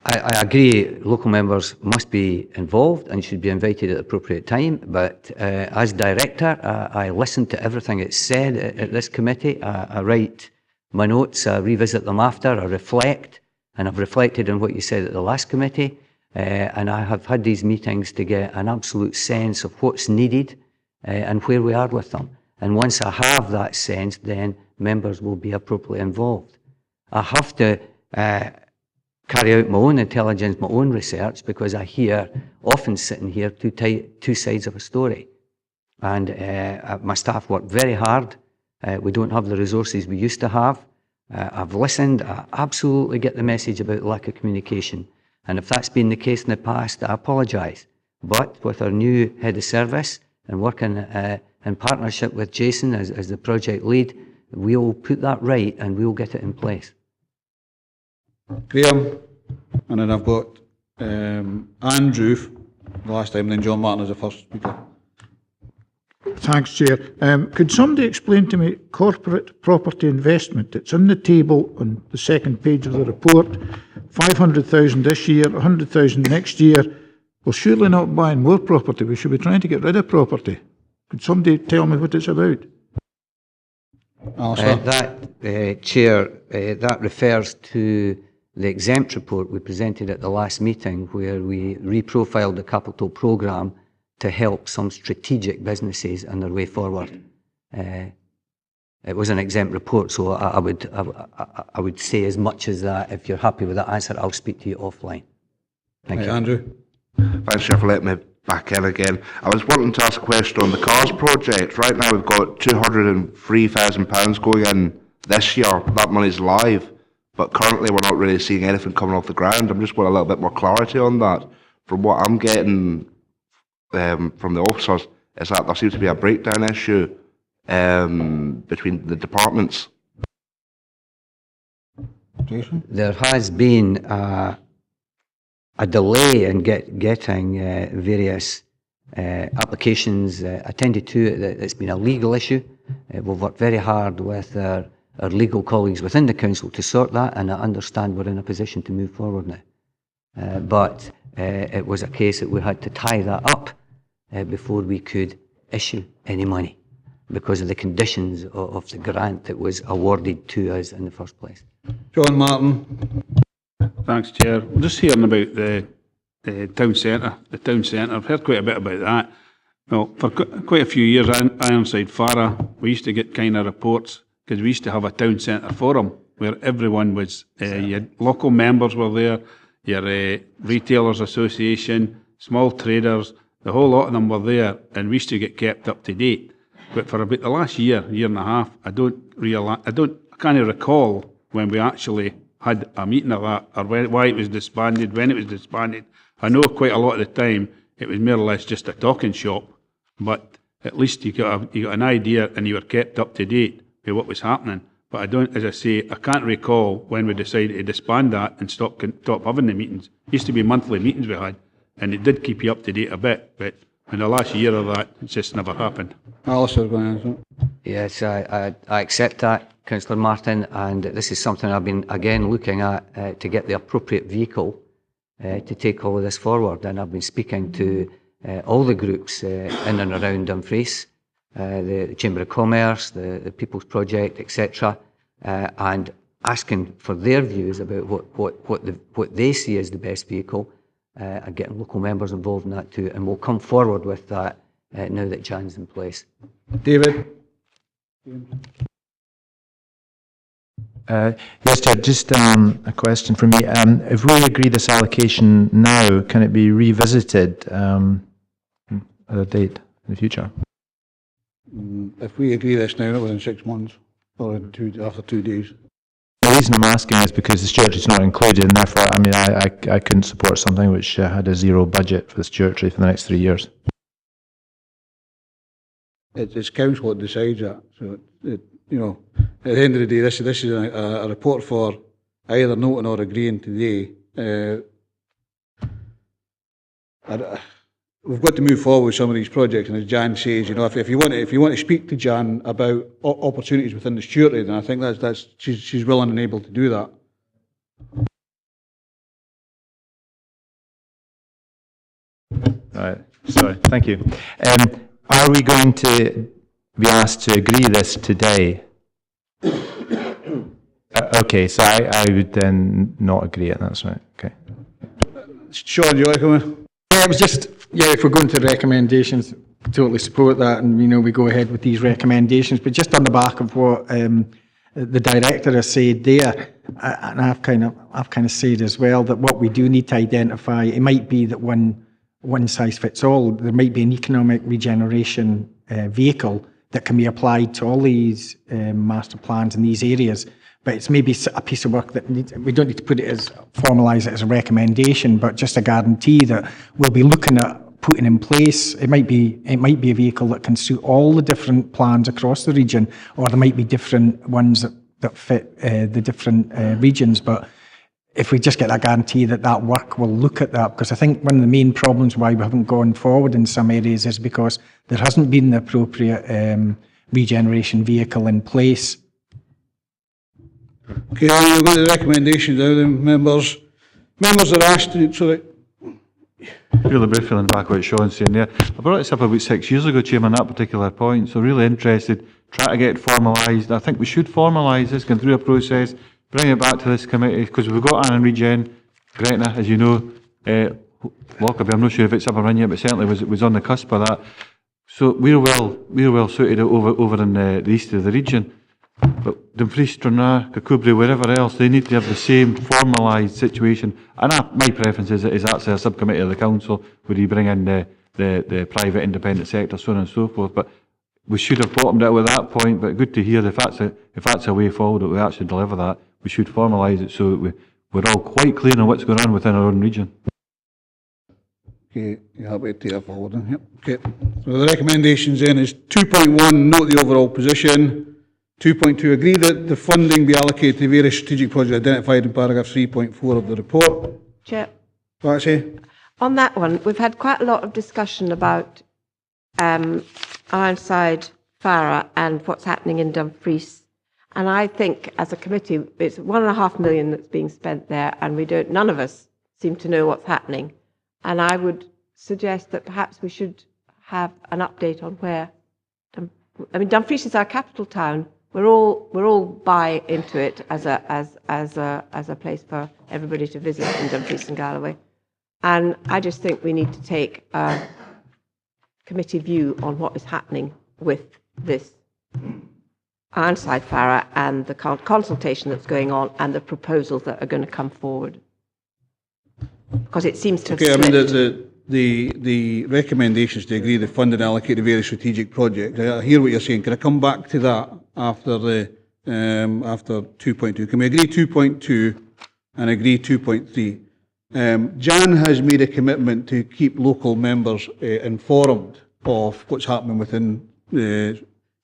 I agree local members must be involved and should be invited at the appropriate time, but as director I listen to everything that's said at this committee. I write my notes, I revisit them after, I reflect, and I've reflected on what you said at the last committee, and I have had these meetings to get an absolute sense of what's needed and where we are with them. And once I have that sense, then members will be appropriately involved. I have to carry out my own intelligence, my own research, because I hear, often sitting here, two sides of a story. And my staff work very hard. We don't have the resources we used to have. I've listened. I absolutely get the message about the lack of communication. And if that's been the case in the past, I apologise. But with our new head of service and working in partnership with Jason as the project lead, we'll put that right and we'll get it in place. Graham, and then I've got Andrew, the last time, and then John Martin as the first speaker. Thanks, Chair. Could somebody explain to me corporate property investment? It's on the table on the second page of the report. 500,000 this year, 100,000 next year. We're surely not buying more property. We should be trying to get rid of property. Could somebody tell me what it's about? Chair, that refers to the exempt report we presented at the last meeting, where we reprofiled the capital programme to help some strategic businesses on their way forward. It was an exempt report, so I would say as much as that. If you're happy with that answer, I'll speak to you offline. Thank you. Andrew. Thanks, Chair, for letting me back in again. I was wanting to ask a question on the CARS project. Right now we've got £203,000 going in this year. That money's live, but currently we're not really seeing anything coming off the ground. I'm just wanting a little bit more clarity on that. From what I'm getting from the officers, is that there seems to be a breakdown issue between the departments. Jason? There has been a delay in getting various applications attended to. It's been a legal issue. We've worked very hard with our legal colleagues within the council to sort that, and I understand we're in a position to move forward now. But it was a case that we had to tie that up before we could issue any money because of the conditions of the grant that was awarded to us in the first place. John Martin. Thanks, Chair. We're just hearing about the town centre. The town centre, I've heard quite a bit about that. Well, for quite a few years, Ironside Farah, we used to get kind of reports because we used to have a town centre forum where everyone was, your local members were there, your retailers association, small traders, the whole lot of them were there, and we used to get kept up to date. But for about the last year and a half, I can't recall when we actually had a meeting of that, or why it was disbanded, when it was disbanded. I know quite a lot of the time it was more or less just a talking shop, but at least you got an idea and you were kept up to date with what was happening. But I don't, as I say, I can't recall when we decided to disband that and stop having the meetings. It used to be monthly meetings we had, and it did keep you up to date a bit, but in the last year of that, it's just never happened. Alistair, go ahead. Yes, I accept that, Councillor Martin, and this is something I've been, again, looking at to get the appropriate vehicle to take all of this forward. And I've been speaking to all the groups in and around Dumfries, the Chamber of Commerce, the People's Project, etc., and asking for their views about what they see as the best vehicle, and getting local members involved in that too. And we'll come forward with that now that Jan's in place. David? Yes, Chair, just a question from me. If we agree this allocation now, can it be revisited at a date in the future? If we agree this now, within 6 months, or after 2 days. reason I'm asking is because the stewardship is not included, and therefore, I mean, I couldn't support something which had a zero budget for the stewardship for the next 3 years. It's council that decides that. So, you know, at the end of the day, this is a report for either noting or agreeing today. We've got to move forward with some of these projects, and as Jan says, you know, if you want to speak to Jan about opportunities within the stewardship, then I think that's she's willing and able to do that. Right. Sorry. Thank you. Are we going to be asked to agree this today? Okay, so I would then not agree it. That's right. Okay. Sean, do you like to? Yeah, it was just, yeah, if we're going to recommendations, totally support that, and, you know, we go ahead with these recommendations. But just on the back of what the director has said there, and I've kind of said as well, that what we do need to identify, it might be that one size fits all. There might be an economic regeneration vehicle that can be applied to all these master plans in these areas. But it's maybe a piece of work that we don't need to put it as, formalise it as a recommendation, but just a guarantee that we'll be looking at putting in place. It might be a vehicle that can suit all the different plans across the region, or there might be different ones that fit the different regions. But if we just get that guarantee that work will look at that, because I think one of the main problems why we haven't gone forward in some areas is because there hasn't been the appropriate regeneration vehicle in place. Okay, we've got the recommendations now then, members. Members are asked to, sorry. Really briefly on the back of what Sean's saying there. I brought this up about 6 years ago, Chairman, that particular point, so really interested, try to get it formalised. I think we should formalise this, going through a process, bring it back to this committee, because we've got Anne and Regen, Gretna, as you know, Lockerbie, I'm not sure if it's up and running yet, but certainly was on the cusp of that. So we're well suited over in the east of the region. But Dumfries, Stranraer, Kirkcudbright, wherever else, they need to have the same formalised situation. And my preference is actually a subcommittee of the council where you bring in the private independent sector, so on and so forth. But we should have bottomed out at that point, but good to hear if that's a way forward that we actually deliver that, we should formalise it so that we're all quite clear on what's going on within our own region. Okay, you're happy to take that forward then? Yep. Okay. So the recommendations then is 2.1, note the overall position. 2.2, agree that the funding be allocated to various strategic projects identified in paragraph 3.4 of the report. Chair. Patsy? On that one, we've had quite a lot of discussion about Ironside, Farah, and what's happening in Dumfries. And I think, as a committee, it's £1.5 million that's being spent there, and none of us seem to know what's happening. And I would suggest that perhaps we should have an update on where. Dumfries is our capital town. We're all buy into it as a place for everybody to visit in Dumfries and Galloway, and I just think we need to take a committee view on what is happening with this Ironside Farah and the consultation that's going on and the proposals that are going to come forward, because it seems to have slipped. The recommendations to agree the fund and allocate the various strategic projects. I hear what you're saying. Can I come back to that after 2.2? Can we agree 2.2 and agree 2.3? Jan has made a commitment to keep local members informed of what's happening within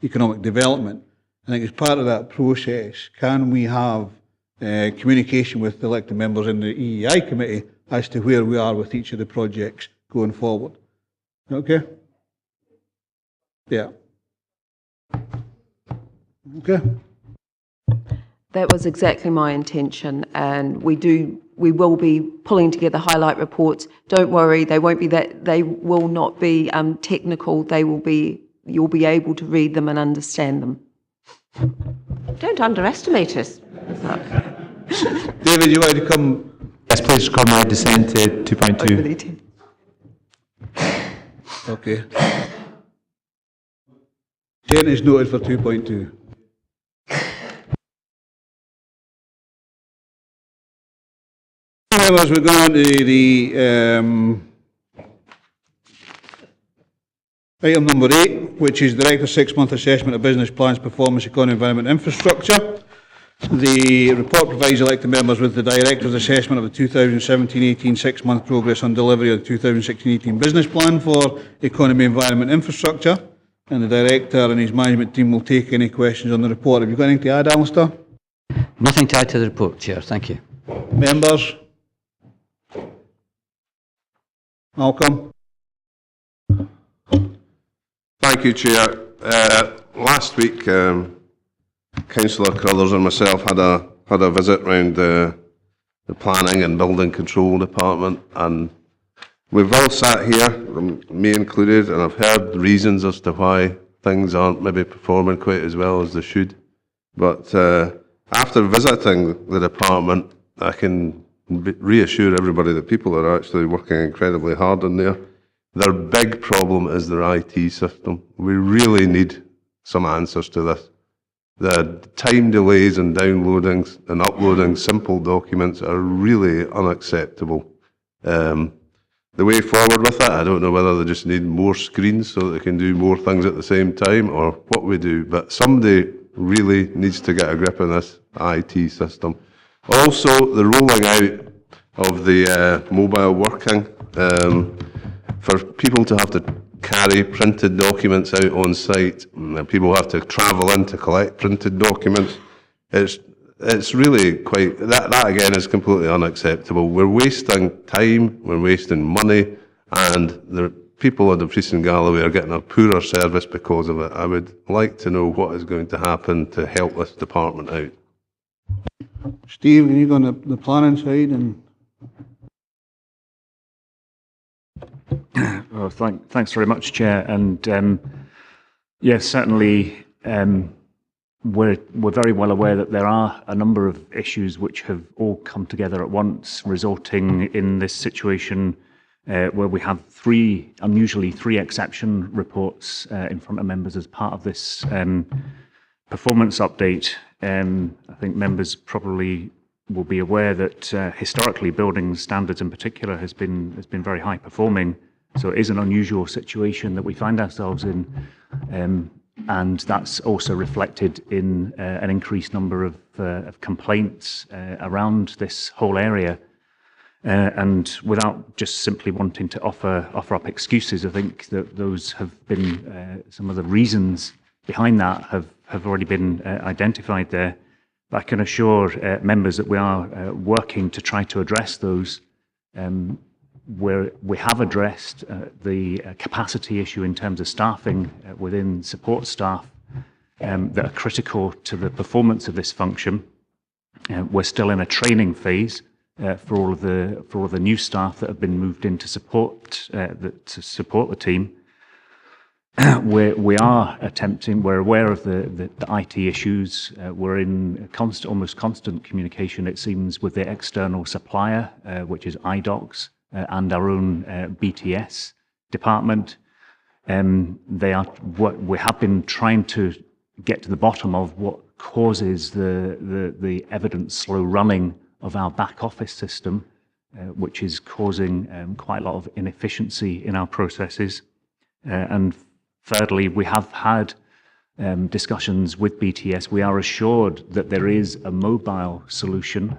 economic development. I think as part of that process, can we have communication with the elected members in the EEI committee as to where we are with each of the projects going forward? Okay? Yeah. Okay. That was exactly my intention, and we will be pulling together highlight reports. Don't worry, they will not be technical. You'll be able to read them and understand them. Don't underestimate us. David, you want to come? Yes, please record my dissent to 2.2. Okay. Jen is noted for 2.2. As we're going on to the item number 8, which is Director 6-month assessment of business plans, performance, economy, environment, infrastructure. The report provides elected members with the Director's assessment of the 2017-18 six-month progress on delivery of the 2016-18 business plan for economy, environment, infrastructure, and the Director and his management team will take any questions on the report. Have you got anything to add, Alistair? Nothing to add to the report, Chair. Thank you. Members? Malcolm? Thank you, Chair. Last week, Councillor Crothers and myself had a visit round the Planning and Building Control Department, and we've all sat here, me included, and I've heard reasons as to why things aren't maybe performing quite as well as they should. But after visiting the department, I can reassure everybody that people are actually working incredibly hard in there. Their big problem is their IT system. We really need some answers to this. The time delays in downloading and uploading simple documents are really unacceptable. The way forward with it, I don't know whether they just need more screens so that they can do more things at the same time or what we do, but somebody really needs to get a grip on this IT system. Also, the rolling out of the mobile working, for people to have to carry printed documents out on site, and people have to travel in to collect printed documents, it's really quite, that again is completely unacceptable. We're wasting time, we're wasting money, and the people at Dumfries and Galloway are getting a poorer service because of it. I would like to know what is going to happen to help this department out. Steve, can you go on the planning side? And well, thanks very much, Chair. And yes, certainly we're very well aware that there are a number of issues which have all come together at once, resulting in this situation where we have unusually three exception reports in front of members as part of this performance update. I think members probably will be aware that historically building standards in particular has been very high performing. So it is an unusual situation that we find ourselves in, and that's also reflected in an increased number of complaints around this whole area. And without just simply wanting to offer up excuses, I think that those have been some of the reasons behind that have already been identified there. But I can assure members that we are working to try to address those. Where we have addressed the capacity issue in terms of staffing within support staff that are critical to the performance of this function. We're still in a training phase for all of the new staff that have been moved in to support the team. We are attempting. We're aware of the IT issues. We're in almost constant communication, it seems, with the external supplier, which is iDocs. And our own BTS department. We have been trying to get to the bottom of what causes the evident slow running of our back office system, which is causing quite a lot of inefficiency in our processes. And thirdly, we have had discussions with BTS. We are assured that there is a mobile solution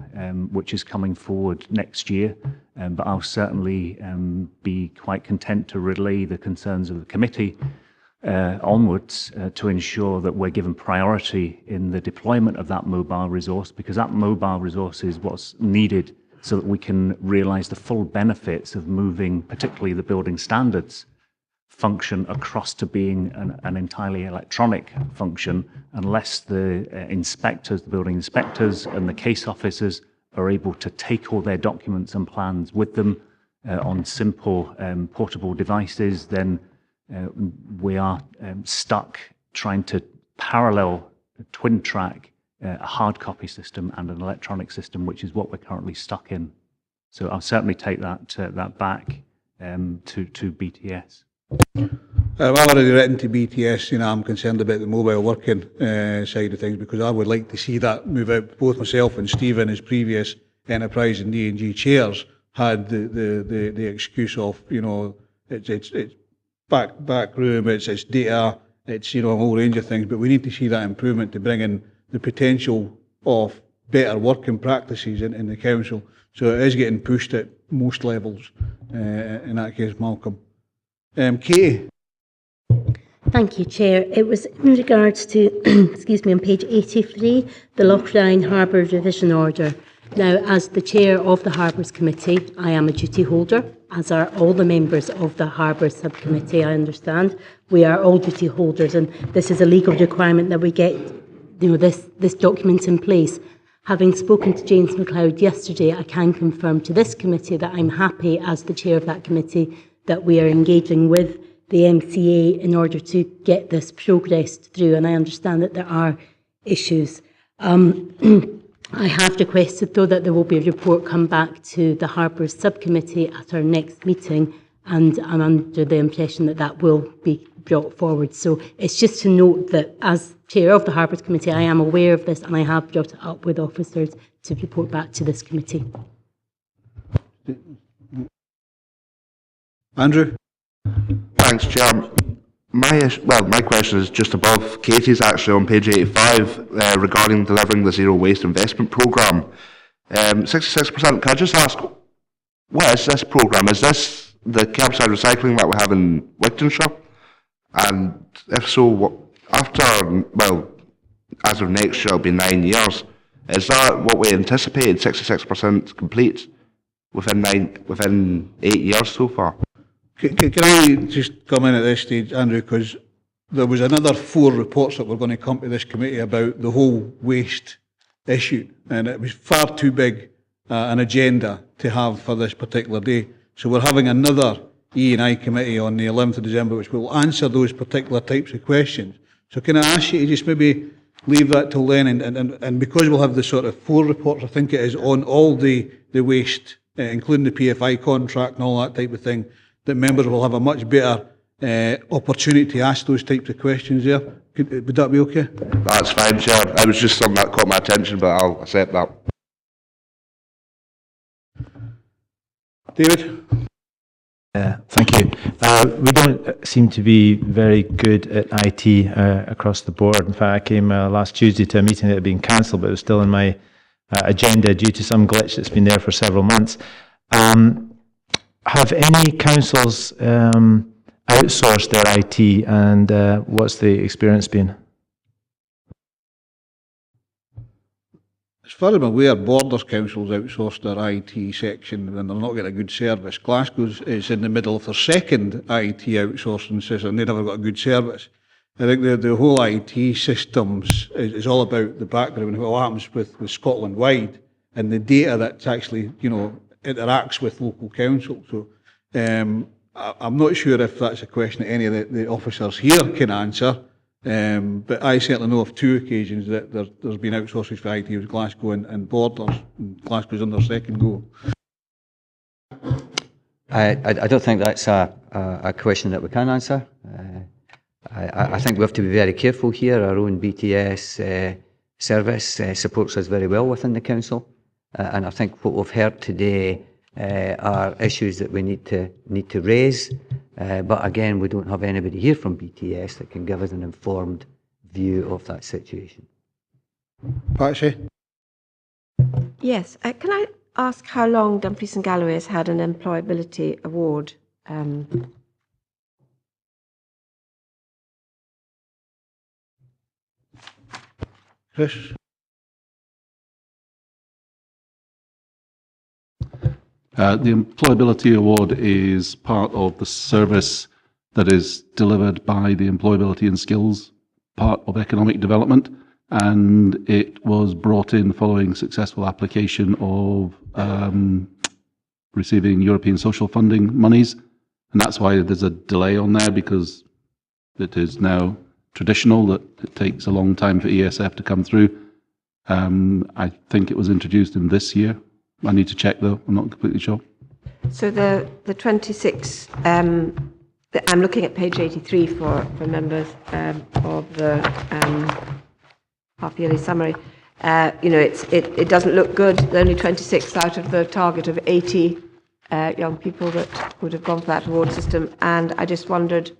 which is coming forward next year, but I'll certainly be quite content to relay the concerns of the committee onwards to ensure that we're given priority in the deployment of that mobile resource, because that mobile resource is what's needed so that we can realise the full benefits of moving particularly the building standards function across to being an entirely electronic function, unless the inspectors, the building inspectors and the case officers are able to take all their documents and plans with them on simple portable devices, then we are stuck trying to parallel twin track a hard copy system and an electronic system, which is what we're currently stuck in. So I'll certainly take that back to BTS. I've already written to BTS, I'm concerned about the mobile working side of things, because I would like to see that move out. Both myself and Stephen, as previous enterprise and D&G chairs, had the excuse of, it's back room, it's data, it's, a whole range of things, but we need to see that improvement to bring in the potential of better working practices in the council. So it is getting pushed at most levels, in that case, Malcolm. Katie? Thank you, Chair. It was in regards to, excuse me, on page 83, the Loughrine Harbour Revision Order. Now, as the Chair of the Harbours Committee, I am a duty holder, as are all the members of the Harbour Subcommittee, I understand. We are all duty holders, and this is a legal requirement that we get, this document in place. Having spoken to James MacLeod yesterday, I can confirm to this committee that I'm happy, as the Chair of that committee, that we are engaging with the MCA in order to get this progressed through, and I understand that there are issues. I have requested, though, that there will be a report come back to the Harbours Subcommittee at our next meeting, and I'm under the impression that that will be brought forward. So it's just to note that as Chair of the Harbours Committee, I am aware of this, and I have brought it up with officers to report back to this committee. Andrew? Thanks, Chair. My question is just above Katie's, actually, on page 85, regarding delivering the Zero Waste Investment Programme. 66%, can I just ask, what is this programme? Is this the curbside recycling that we have in Whitesands? And if so, as of next year, it'll be 9 years. Is that what we anticipated, 66% complete within 8 years so far? Can I just come in at this stage, Andrew, because there was another 4 reports that were going to come to this committee about the whole waste issue, and it was far too big an agenda to have for this particular day. So we're having another E&I committee on the 11th of December, which will answer those particular types of questions. So can I ask you to just maybe leave that till then, and because we'll have the sort of 4 reports, I think it is, on all the waste, including the PFI contract and all that type of thing, that members will have a much better opportunity to ask those types of questions there. Would that be okay? That's fine, Chair. It was just something that caught my attention, but I'll accept that. David? Thank you. We don't seem to be very good at IT across the board. In fact, I came last Tuesday to a meeting that had been cancelled, but it was still in my agenda due to some glitch that's been there for several months. Have any councils outsourced their IT, and what's the experience been? As far as I'm aware, Borders Council's outsourced their IT section and they're not getting a good service. Glasgow's is in the middle of their second IT outsourcing system and they never got a good service. I think the whole IT systems is all about the background, what happens with Scotland wide and the data that's actually, interacts with local council. So I'm not sure if that's a question that any of the officers here can answer, but I certainly know of 2 occasions that there's been outsourcing for IT with Glasgow and Borders. And Glasgow's on their second go. I don't think that's a question that we can answer. I think we have to be very careful here. Our own BTS service supports us very well within the council. And I think what we've heard today are issues that we need to raise. But again, we don't have anybody here from BTS that can give us an informed view of that situation. Patsy? Yes. Can I ask how long Dumfries and Galloway has had an employability award? Chris? The Employability Award is part of the service that is delivered by the Employability and Skills part of economic development, and it was brought in following successful application of receiving European social funding monies, and that's why there's a delay on there, because it is now traditional that it takes a long time for ESF to come through. I think it was introduced in this year. I need to check though, I'm not completely sure. So the 26, I'm looking at page 83 for members of the half-yearly summary. It doesn't look good. There are only 26 out of the target of 80 young people that would have gone for that award system. And I just wondered,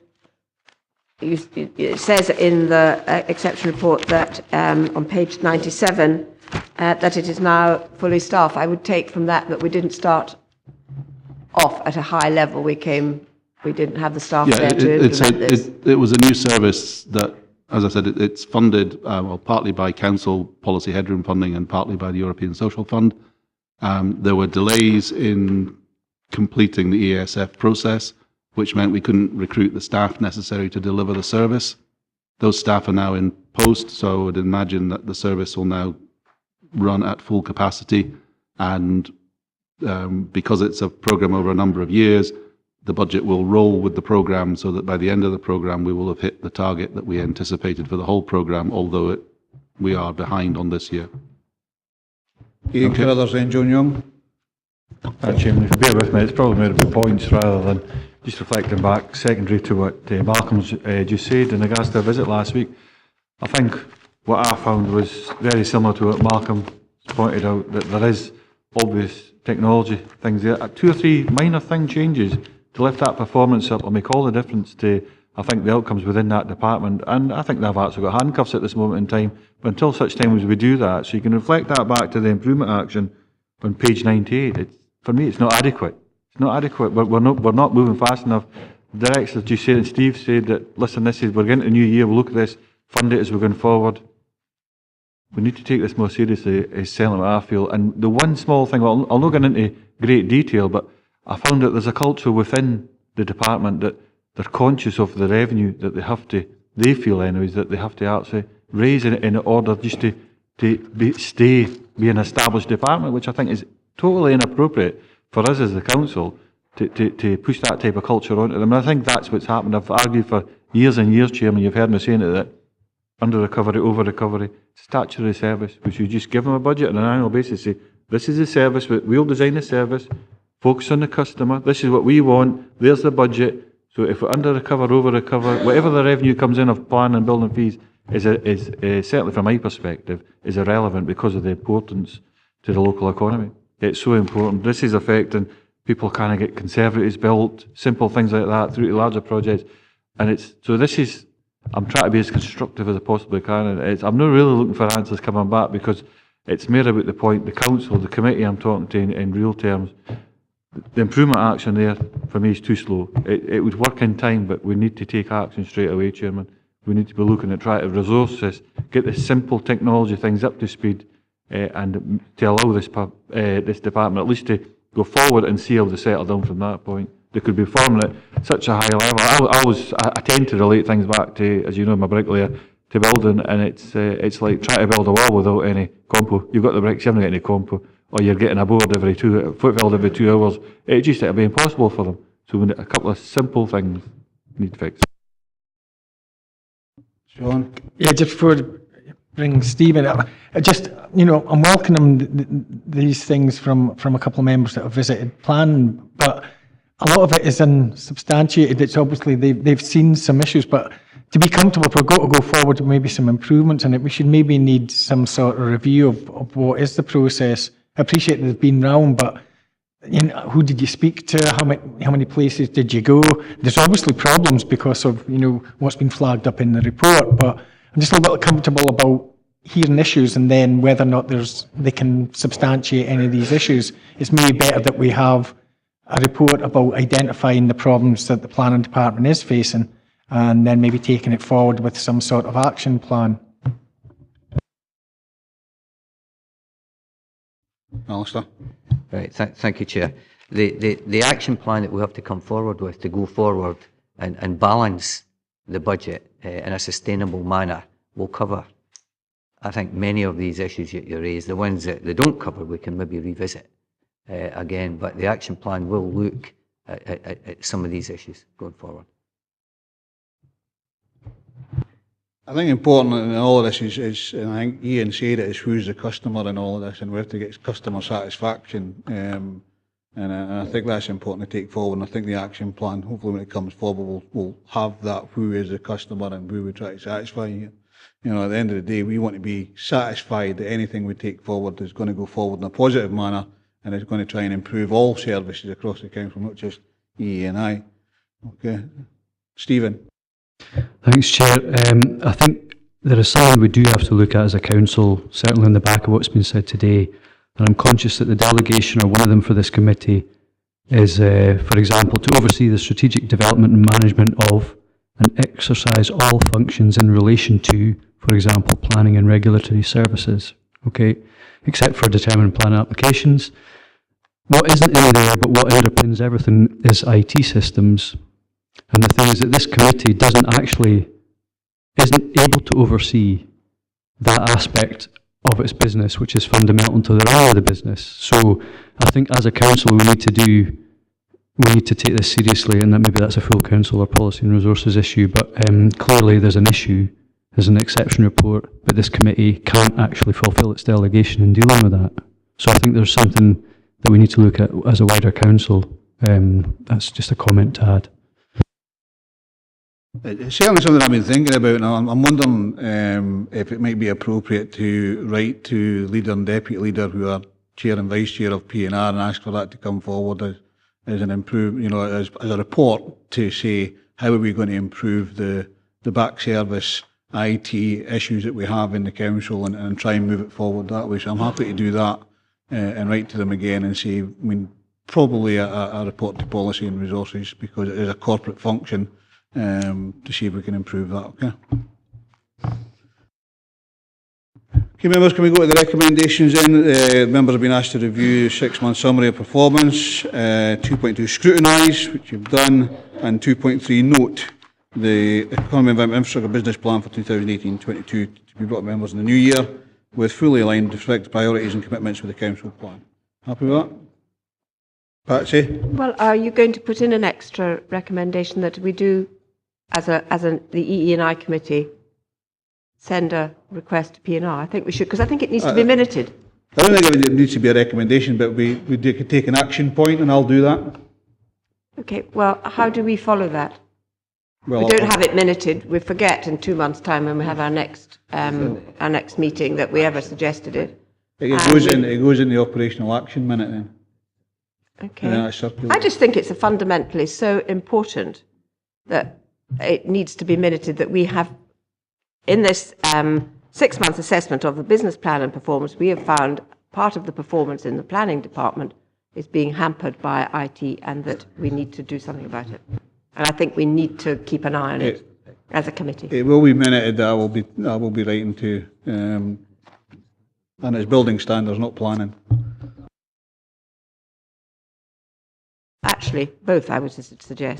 it says in the exception report that on page 97, that it is now fully staffed. I would take from that that we didn't start off at a high level. We didn't have the staff Yeah, there to implement this. it was a new service that, as I said, it's funded, well, partly by council policy headroom funding and partly by the European Social Fund. There were delays in completing the ESF process, which meant we couldn't recruit the staff necessary to deliver the service. Those staff are now in post, so I would imagine that the service will now run at full capacity. And because it's a programme over a number of years, the budget will roll with the programme so that by the end of the programme we will have hit the target that we anticipated for the whole programme, although we are behind on this year. Ian Carruthers then, John Young. Chairman, if you bear with me, it's probably made a points rather than just reflecting back secondary to what Malcolm's just said in regards to a visit last week. I think what I found was very similar to what Malcolm pointed out, that there is obvious technology things there. 2 or 3 minor thing changes to lift that performance up will make all the difference to, I think, the outcomes within that department. And I think they've actually got handcuffs at this moment in time. But until such time as we do that, so you can reflect that back to the improvement action on page 98. For me, it's not adequate. It's not adequate. We're not moving fast enough. The director, as you said, and Steve said that, listen, we're getting a new year, we'll look at this, fund it as we're going forward. We need to take this more seriously, is certainly what I feel. And the one small thing, well, I'll not get into great detail, but I found that there's a culture within the department that they're conscious of the revenue that they feel anyways, that they have to actually raise in order just to be an established department, which I think is totally inappropriate for us as the council to push that type of culture onto them. And I think that's what's happened. I've argued for years and years, Chairman, you've heard me saying it, that under recovery, over recovery, statutory service, we should just give them a budget on an annual basis, say, this is the service, we'll design the service, focus on the customer, this is what we want, there's the budget. So if we're under recover, over recover, whatever the revenue comes in of plan and building fees is certainly from my perspective, is irrelevant because of the importance to the local economy. It's so important. This is affecting people kind of get conservatives built, simple things like that through to larger projects. And I'm trying to be as constructive as I possibly can. And I'm not really looking for answers coming back because it's more about the point, the council, the committee I'm talking to in real terms. The improvement action there, for me, is too slow. It would work in time, but we need to take action straight away, Chairman. We need to be looking at trying to resource this, get the simple technology things up to speed, and to allow this department at least to go forward and see how they settle down from that point. They could be forming at such a high level. I tend to relate things back to, as you know, my bricklayer, to building, and it's like trying to build a wall without any compo. You've got the bricks, you haven't got any compo, or you're getting a board footfilled every 2 hours. It'd be impossible for them. So a couple of simple things need fixed. Sean? Yeah, just before I bring Stephen up, I'm welcoming these things from a couple of members that have visited plan, but a lot of it is unsubstantiated. It's obviously they've seen some issues, but to be comfortable, if we're going to go forward with maybe some improvements in it, we should maybe need some sort of review of what is the process. I appreciate that it's been round, but who did you speak to? How many places did you go? There's obviously problems because of what's been flagged up in the report, but I'm just a little bit comfortable about hearing issues and then whether or not they can substantiate any of these issues. It's maybe better that we have a report about identifying the problems that the planning department is facing and then maybe taking it forward with some sort of action plan. Alistair? Right, thank you, Chair. The action plan that we have to come forward with to go forward and balance the budget in a sustainable manner will cover, I think, many of these issues that you raised. The ones that they don't cover, we can maybe revisit again, but the action plan will look at some of these issues going forward. I think important in all of this is, and I think Ian said it, is who's the customer in all of this, and we have to get customer satisfaction. And I think that's important to take forward. And I think the action plan, hopefully when it comes forward, will have that who is the customer and who we try to satisfy. At the end of the day, we want to be satisfied that anything we take forward is going to go forward in a positive manner and is going to try and improve all services across the council, not just EE&I. Okay. Stephen? Thanks, Chair. I think there is something we do have to look at as a council, certainly on the back of what's been said today. And I'm conscious that the delegation, or one of them for this committee, is, for example, to oversee the strategic development and management of and exercise all functions in relation to, for example, planning and regulatory services, okay, except for determined plan applications. What isn't in there, but what underpins everything, is IT systems. And the thing is that this committee isn't able to oversee that aspect of its business, which is fundamental to the run of the business. So I think as a council we need to take this seriously, and that maybe that's a full council or policy and resources issue, but clearly there's an issue, there's an exception report, but this committee can't actually fulfil its delegation in dealing with that. So I think there's something that we need to look at as a wider council. That's just a comment to add. It's certainly something I've been thinking about, and I'm wondering if it might be appropriate to write to leader and deputy leader, who are chair and vice chair of P&R, and ask for that to come forward as an improvement, as a report to say how are we going to improve the back service IT issues that we have in the council, and try and move it forward that way. So I'm happy to do that and write to them again and say, probably a report to policy and resources, because it is a corporate function. To see if we can improve that, okay? Okay, members, can we go to the recommendations then? Members have been asked to review 6-month summary of performance, 2.2 scrutinise, which you've done, and 2.3 note the Economy, Environment, Infrastructure Business Plan for 2018-22 to be brought to members in the new year, with fully aligned respect to priorities and commitments with the council plan. Happy with that? Patsy? Well, are you going to put in an extra recommendation that we do, as the EE&I committee, send a request to P&R? I think we should, because I think it needs to be minuted. I don't think it needs to be a recommendation, but we could take an action point, and I'll do that. Okay, well, how do we follow that? Well, we don't have it minuted. We forget in 2 months' time when we have our next meeting that we ever suggested it. It goes in the operational action minute then. Okay. I just think it's fundamentally so important that it needs to be minuted that we have, in this 6-month assessment of the business plan and performance, we have found part of the performance in the planning department is being hampered by IT, and that we need to do something about it. And I think we need to keep an eye on it as a committee. It will be minuted. I will be writing to, and it's building standards, not planning. Actually, both, I would suggest.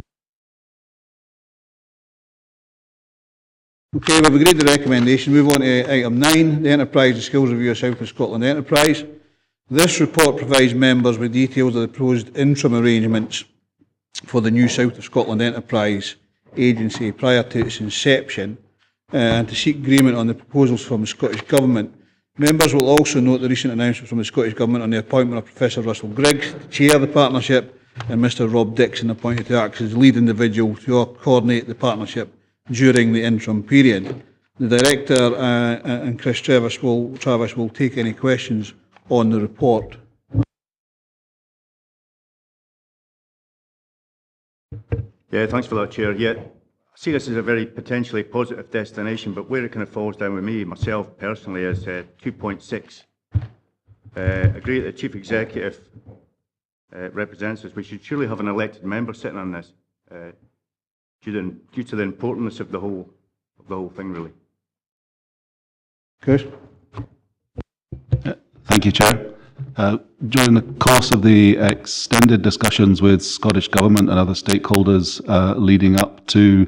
Okay, we've agreed the recommendation. Move on to item 9, the Enterprise and Skills Review of South of Scotland Enterprise. This report provides members with details of the proposed interim arrangements for the new South of Scotland Enterprise Agency prior to its inception, and to seek agreement on the proposals from the Scottish Government. Members will also note the recent announcement from the Scottish Government on the appointment of Professor Russell Griggs to chair the partnership, and Mr Rob Dixon appointed to act as lead individual to coordinate the partnership during the interim period. The Director and Chris Travis will take any questions on the report. Yeah, thanks for that, Chair. Yeah, I see this as a very potentially positive destination, but where it kind of falls down with me, myself personally, is 2.6. Agree that the Chief Executive represents us. We should surely have an elected member sitting on this, due to the importance of the whole thing, really. Chris? Thank you, Chair. During the course of the extended discussions with Scottish Government and other stakeholders leading up to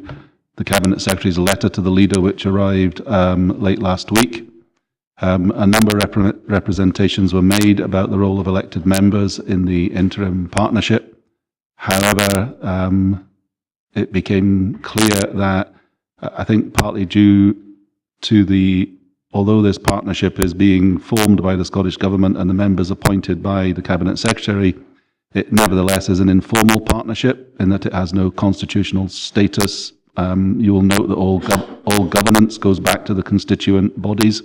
the Cabinet Secretary's letter to the leader, which arrived late last week, a number of representations were made about the role of elected members in the interim partnership. However, it became clear that, I think partly due to although this partnership is being formed by the Scottish Government and the members appointed by the Cabinet Secretary, it nevertheless is an informal partnership in that it has no constitutional status. You will note that all governance goes back to the constituent bodies,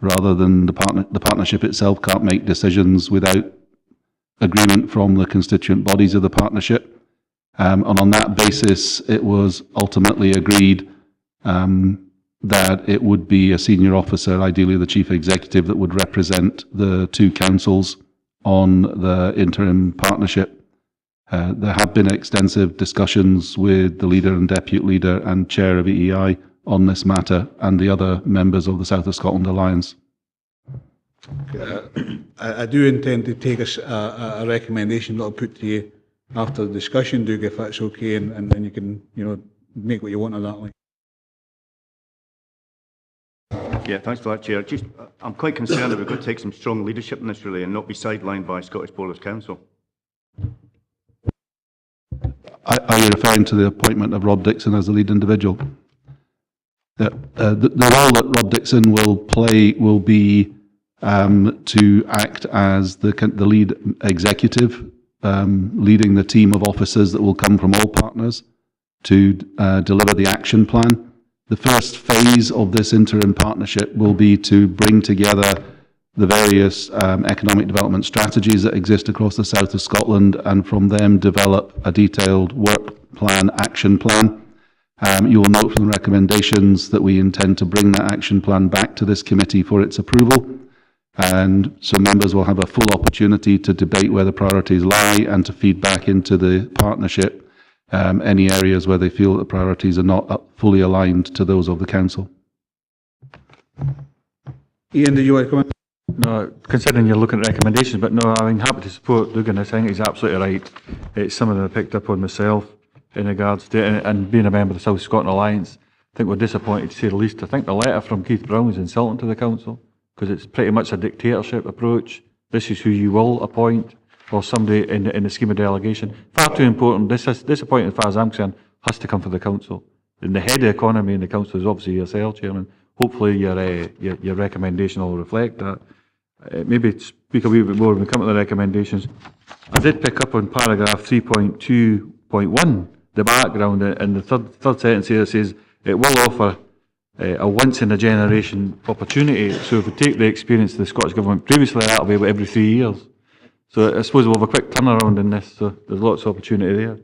rather than the partnership itself can't make decisions without agreement from the constituent bodies of the partnership. And on that basis, it was ultimately agreed that it would be a senior officer, ideally the chief executive, that would represent the two councils on the interim partnership. There have been extensive discussions with the leader and deputy leader and chair of EEI on this matter and the other members of the South of Scotland Alliance. I do intend to take a recommendation that I'll put to you after the discussion, Doug, if that's okay, and then you can, make what you want of that. Like. Yeah, thanks for that, Chair. I'm quite concerned that we've got to take some strong leadership in this, really, and not be sidelined by Scottish Borders Council. Are you referring to the appointment of Rob Dixon as the lead individual? The role that Rob Dixon will play will be to act as the lead executive, leading the team of officers that will come from all partners to deliver the action plan. The first phase of this interim partnership will be to bring together the various economic development strategies that exist across the south of Scotland, and from them develop a detailed work plan, action plan. You will note from the recommendations that we intend to bring that action plan back to this committee for its approval. And so members will have a full opportunity to debate where the priorities lie and to feed back into the partnership any areas where they feel that the priorities are not fully aligned to those of the council. Ian, did you want to come in? No, considering you're looking at recommendations, but no, I'm happy to support Doug in this. I think he's absolutely right. It's something I picked up on myself in regards to, and being a member of the South Scotland Alliance, I think we're disappointed to say the least. I think the letter from Keith Brown is insulting to the council, because it's pretty much a dictatorship approach. This is who you will appoint, or somebody in the scheme of delegation. Far too important. This appointment, as far as I'm concerned, has to come from the council. And the head of economy in the council is obviously yourself, Chairman. Hopefully your recommendation will reflect that. Maybe speak a wee bit more when we come to the recommendations. I did pick up on paragraph 3.2.1, the background, and the third sentence here says, it will offer a once-in-a-generation opportunity. So if we take the experience of the Scottish Government previously, that'll be about every 3 years. So I suppose we'll have a quick turnaround in this, so there's lots of opportunity there.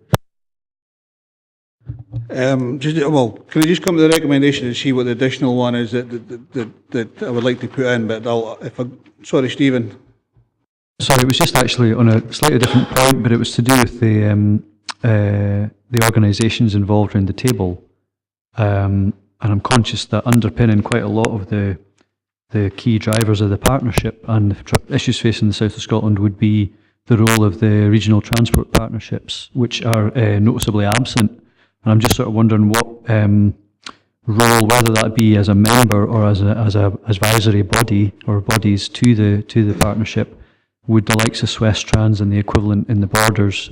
Can I just come to the recommendation and see what the additional one is that I would like to put in? But sorry, Stephen. Sorry, it was just actually on a slightly different point, but it was to do with the organisations involved around the table. And I'm conscious that underpinning quite a lot of the key drivers of the partnership and the issues facing the south of Scotland would be the role of the regional transport partnerships, which are noticeably absent. And I'm just sort of wondering what role, whether that be as a member or as a advisory body or bodies to the partnership, would the likes of Westrans and the equivalent in the borders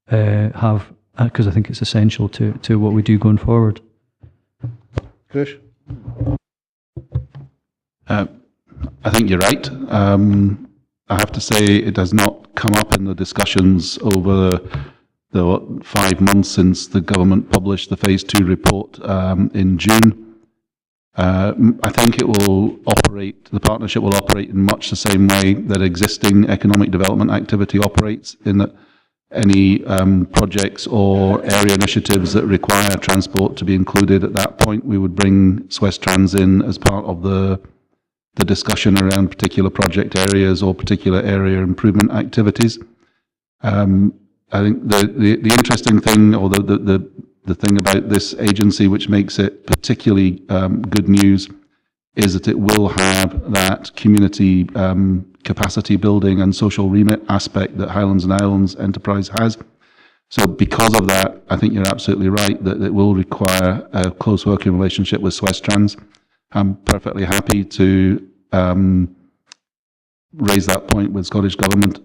have? Because I think it's essential to what we do going forward. Chris? I think you're right. I have to say it has not come up in the discussions over the 5 months since the government published the Phase 2 report in June. I think it will operate, the partnership will operate in much the same way that existing economic development activity operates, in that any projects or area initiatives that require transport to be included at that point, we would bring Westrans in as part of the discussion around particular project areas or particular area improvement activities. I think the interesting thing, or the thing about this agency which makes it particularly good news, is that it will have that community capacity building and social remit aspect that Highlands and Islands Enterprise has. So because of that, I think you're absolutely right that it will require a close working relationship with Westrans. I'm perfectly happy to raise that point with Scottish Government.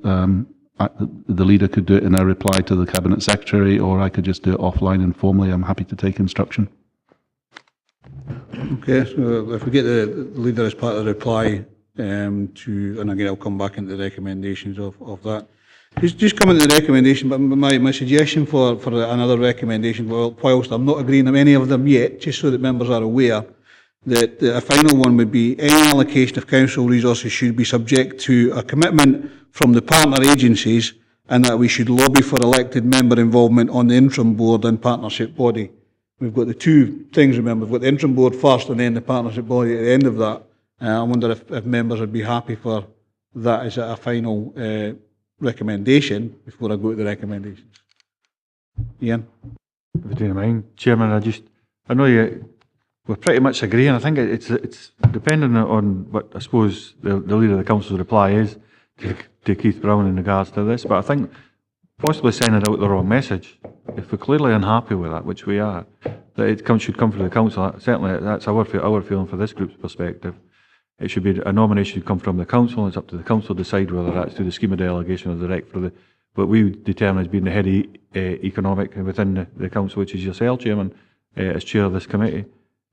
The leader could do it in a reply to the Cabinet Secretary, or I could just do it offline informally. I'm happy to take instruction. Okay, so if we get the leader as part of the reply and again I'll come back into the recommendations of that. Just coming to the recommendation, but my suggestion for another recommendation, whilst I'm not agreeing on any of them yet, just so that members are aware, that a final one would be any allocation of council resources should be subject to a commitment from the partner agencies, and that we should lobby for elected member involvement on the interim board and partnership body. we've got the two things, remember, we've got the interim board first and then the partnership body at the end of that. I wonder if members would be happy for that as a final recommendation before I go to the recommendations. Ian? If you don't mind, Chairman, I know we pretty much agree, and I think it's depending on what I suppose the Leader of the Council's reply is to Keith Brown in regards to this, but I think possibly sending out the wrong message. If we're clearly unhappy with that, which we are, that it should come from the Council. Certainly, that's our feeling for this group's perspective. It should be a nomination should come from the Council, and it's up to the Council to decide whether that's through the scheme of delegation or direct for what we determine as being the head of economic within the Council, which is yourself, Chairman, as chair of this committee.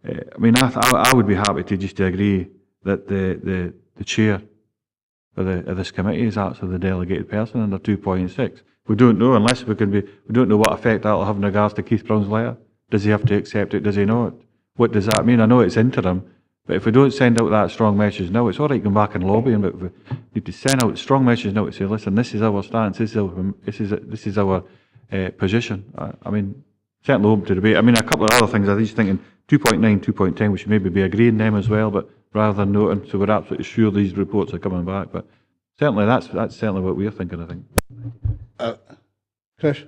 I mean, I would be happy to agree that the chair of this committee is actually the delegated person under 2.6. We don't know unless we don't know what effect that will have in regards to Keith Brown's letter. Does he have to accept it? Does he not? What does that mean? I know it's interim, but if we don't send out that strong message now, it's all right going back and lobbying, but we need to send out strong message now to say, listen, this is our stance, this is our position. I mean, certainly open to debate. I mean, a couple of other things, I was just thinking 2.9, 2.10, we should maybe be agreeing them as well, but rather than noting, so we're absolutely sure these reports are coming back. But certainly that's certainly what we're thinking, I think. Chris?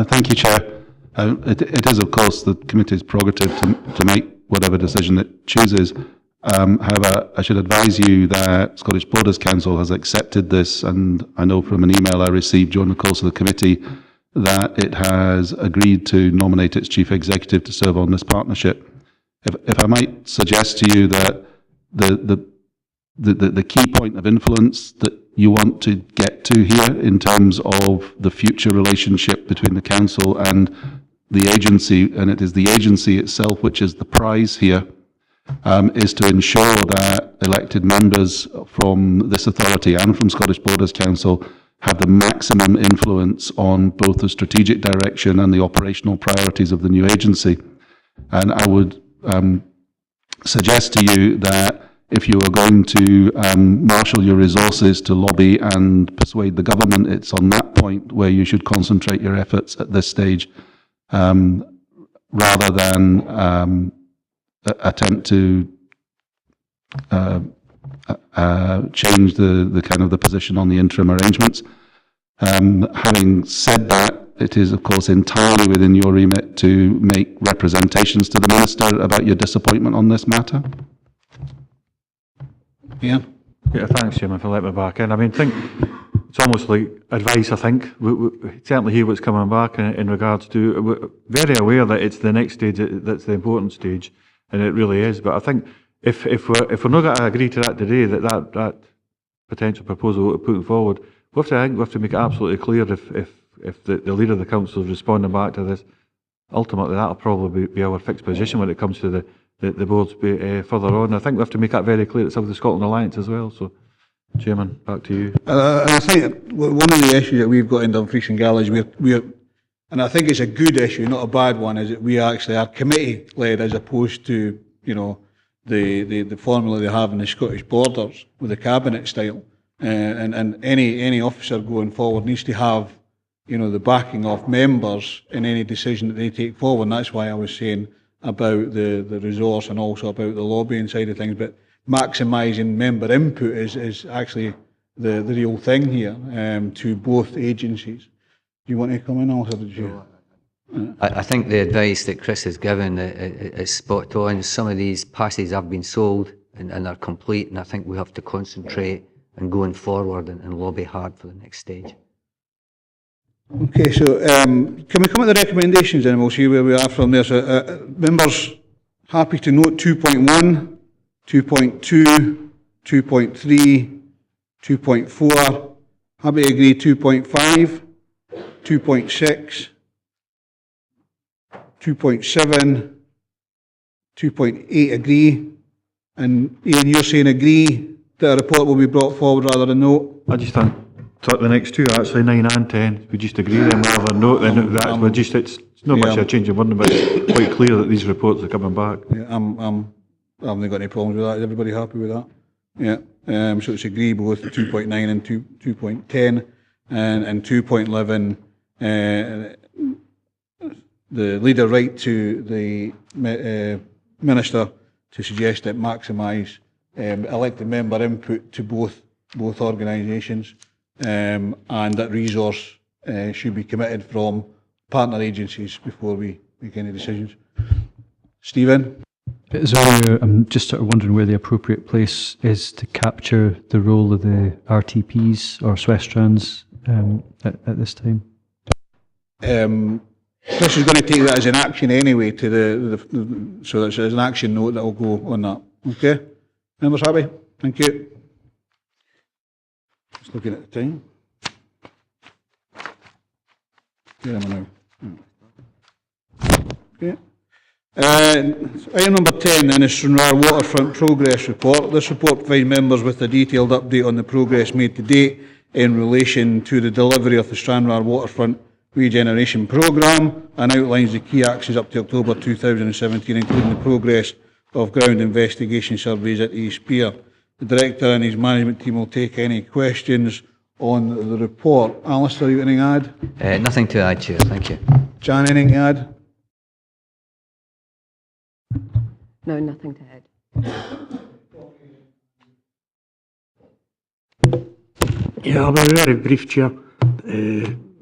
Thank you, Chair. It is, of course, the committee's prerogative to make whatever decision it chooses. However, I should advise you that Scottish Borders Council has accepted this, and I know from an email I received during the course of the committee that it has agreed to nominate its chief executive to serve on this partnership. If I might suggest to you that the key point of influence that you want to get to here in terms of the future relationship between the council and the agency, and it is the agency itself which is the prize here, is to ensure that elected members from this authority and from Scottish Borders Council have the maximum influence on both the strategic direction and the operational priorities of the new agency. And I would suggest to you that if you are going to marshal your resources to lobby and persuade the government, it's on that point where you should concentrate your efforts at this stage, rather than attempt to change the kind of the position on the interim arrangements. Having said that, it is of course entirely within your remit to make representations to the Minister about your disappointment on this matter. Yeah. Yeah, thanks, Chairman, for letting me back in. I mean, it's almost like advice, I think. We certainly hear what's coming back in regards to, we're very aware that it's the next stage that's the important stage, and it really is. But I think if we're not going to agree to that today, that potential proposal we're putting forward, we have to make it absolutely clear if the Leader of the Council is responding back to this. Ultimately, that'll probably be our fixed position when it comes to the boards further on. I think we have to make that very clear at South of Scotland Alliance as well. So, Chairman, back to you. I think one of the issues that we've got in Dumfries and Galloway, and I think it's a good issue, not a bad one, is that we actually are committee-led as opposed to, the formula they have in the Scottish Borders with the cabinet style. And any officer going forward needs to have, the backing of members in any decision that they take forward. And that's why I was saying about the resource and also about the lobbying side of things. But maximising member input is actually the real thing here to both agencies. Do you want to come in also, did you? I think the advice that Chris has given is spot on. Some of these passes have been sold and are complete, and I think we have to concentrate on going forward and lobby hard for the next stage. Okay, so can we come at the recommendations then? We'll see where we are from there. So members happy to note 2.1, 2.2, 2.3, 2.4, happy to agree 2.5, 2.6, 2.7, 2.8 agree, and Ian, you're saying agree that a report will be brought forward rather than note? I just thought the next two, actually 9 and 10, we just agree them rather than note. Then it's not much of a change of wording, but it's quite clear that these reports are coming back. Yeah, I haven't got any problems with that. Is everybody happy with that? Yeah. So it's agree both 2.9 and 2.10 and 2.11. leader right to the Minister to suggest that maximise elected member input to both organisations, and that resource should be committed from partner agencies before we make any decisions. Stephen? Is there, I'm just sort of wondering where the appropriate place is to capture the role of the RTPs or Swestrans at this time. Chris is going to take that as an action anyway to so that's an action note that will go on that. Okay? Members happy? Thank you. Just looking at the time. Where am I now? Okay. Item number 10 then is Stranraer Waterfront Progress Report. This report provides members with a detailed update on the progress made to date in relation to the delivery of the Stranraer Waterfront Regeneration Programme and outlines the key actions up to October 2017, including the progress of ground investigation surveys at East Pier. The Director and his management team will take any questions on the report. Alistair, you got anything to add? Nothing to add, Chair. Thank you. Jan, anything to add? No, nothing to add. Yeah, I'll be very brief, Chair,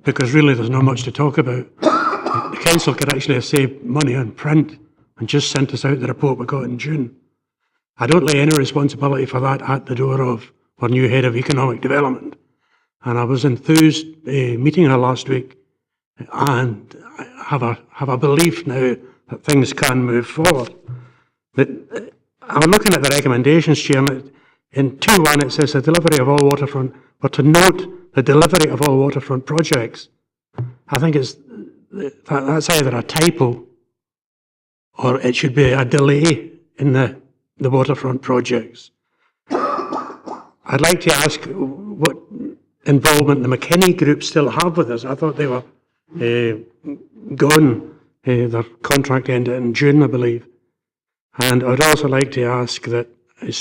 because really there's not much to talk about. The Council could actually have saved money on print and just sent us out the report we got in June. I don't lay any responsibility for that at the door of our new Head of Economic Development. And I was enthused meeting her last week, and I have a belief now that things can move forward. I'm looking at the recommendations, Chairman. In 2.1 it says the delivery of all waterfront, or to note the delivery of all waterfront projects. I think that's either a typo or it should be a delay in the waterfront projects. I'd like to ask what involvement the McKinney Group still have with us. I thought they were gone. Their contract ended in June, I believe. And I'd also like to ask that,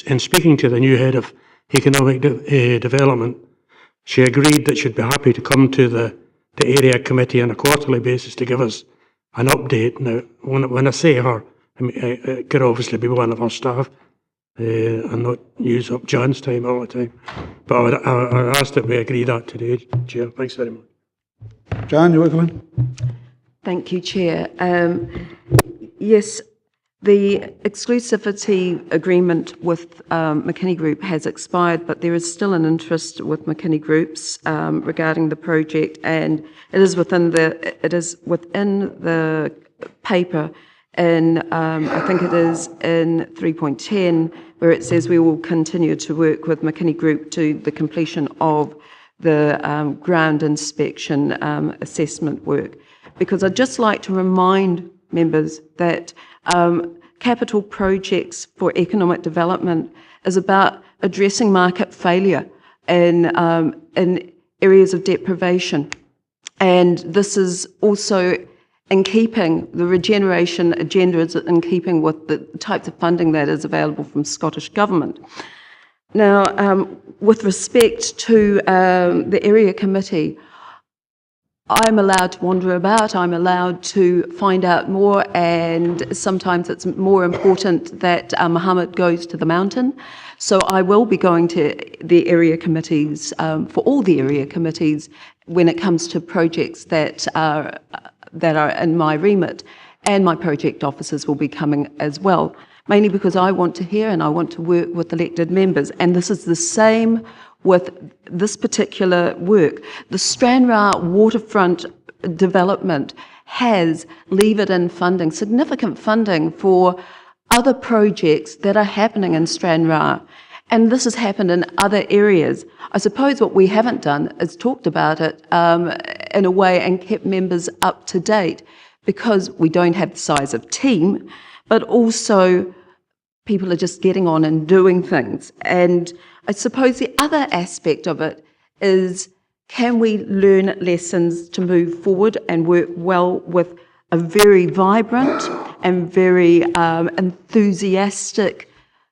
in speaking to the new Head of Economic Development, she agreed that she'd be happy to come to the area committee on a quarterly basis to give us an update. Now, when I say her, I mean, it could obviously be one of our staff, and not use up John's time all the time. But I asked that we agree that today, Chair. Thanks very much. John, you welcome. Thank you, Chair. Yes, the exclusivity agreement with McKinney Group has expired, but there is still an interest with McKinney Groups regarding the project, and it is within the paper. And I think it is in 3.10 where it says we will continue to work with McKinney Group to the completion of the ground inspection assessment work. Because I'd just like to remind members that capital projects for economic development is about addressing market failure in areas of deprivation. And this is also in keeping, the regeneration agenda is in keeping with the types of funding that is available from Scottish Government. Now, with respect to the area committee, I'm allowed to wander about, I'm allowed to find out more, and sometimes it's more important that Mohammed goes to the mountain. So I will be going to the area committees, for all the area committees, when it comes to projects that are in my remit, and my project officers will be coming as well, mainly because I want to hear and I want to work with elected members. And this is the same with this particular work. The Stranraer Waterfront development has levered-in funding, significant funding for other projects that are happening in Stranraer. And this has happened in other areas. I suppose what we haven't done is talked about it in a way and kept members up to date, because we don't have the size of team, but also people are just getting on and doing things. And I suppose the other aspect of it is, can we learn lessons to move forward and work well with a very vibrant and very enthusiastic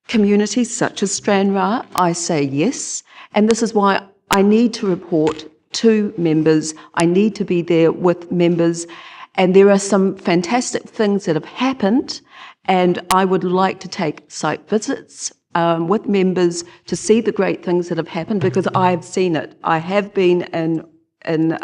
communities such as Stranraer? I say yes, and this is why I need to report to members. I need to be there with members, And there are some fantastic things that have happened, and I would like to take site visits with members to see the great things that have happened, because I've seen it. I have been in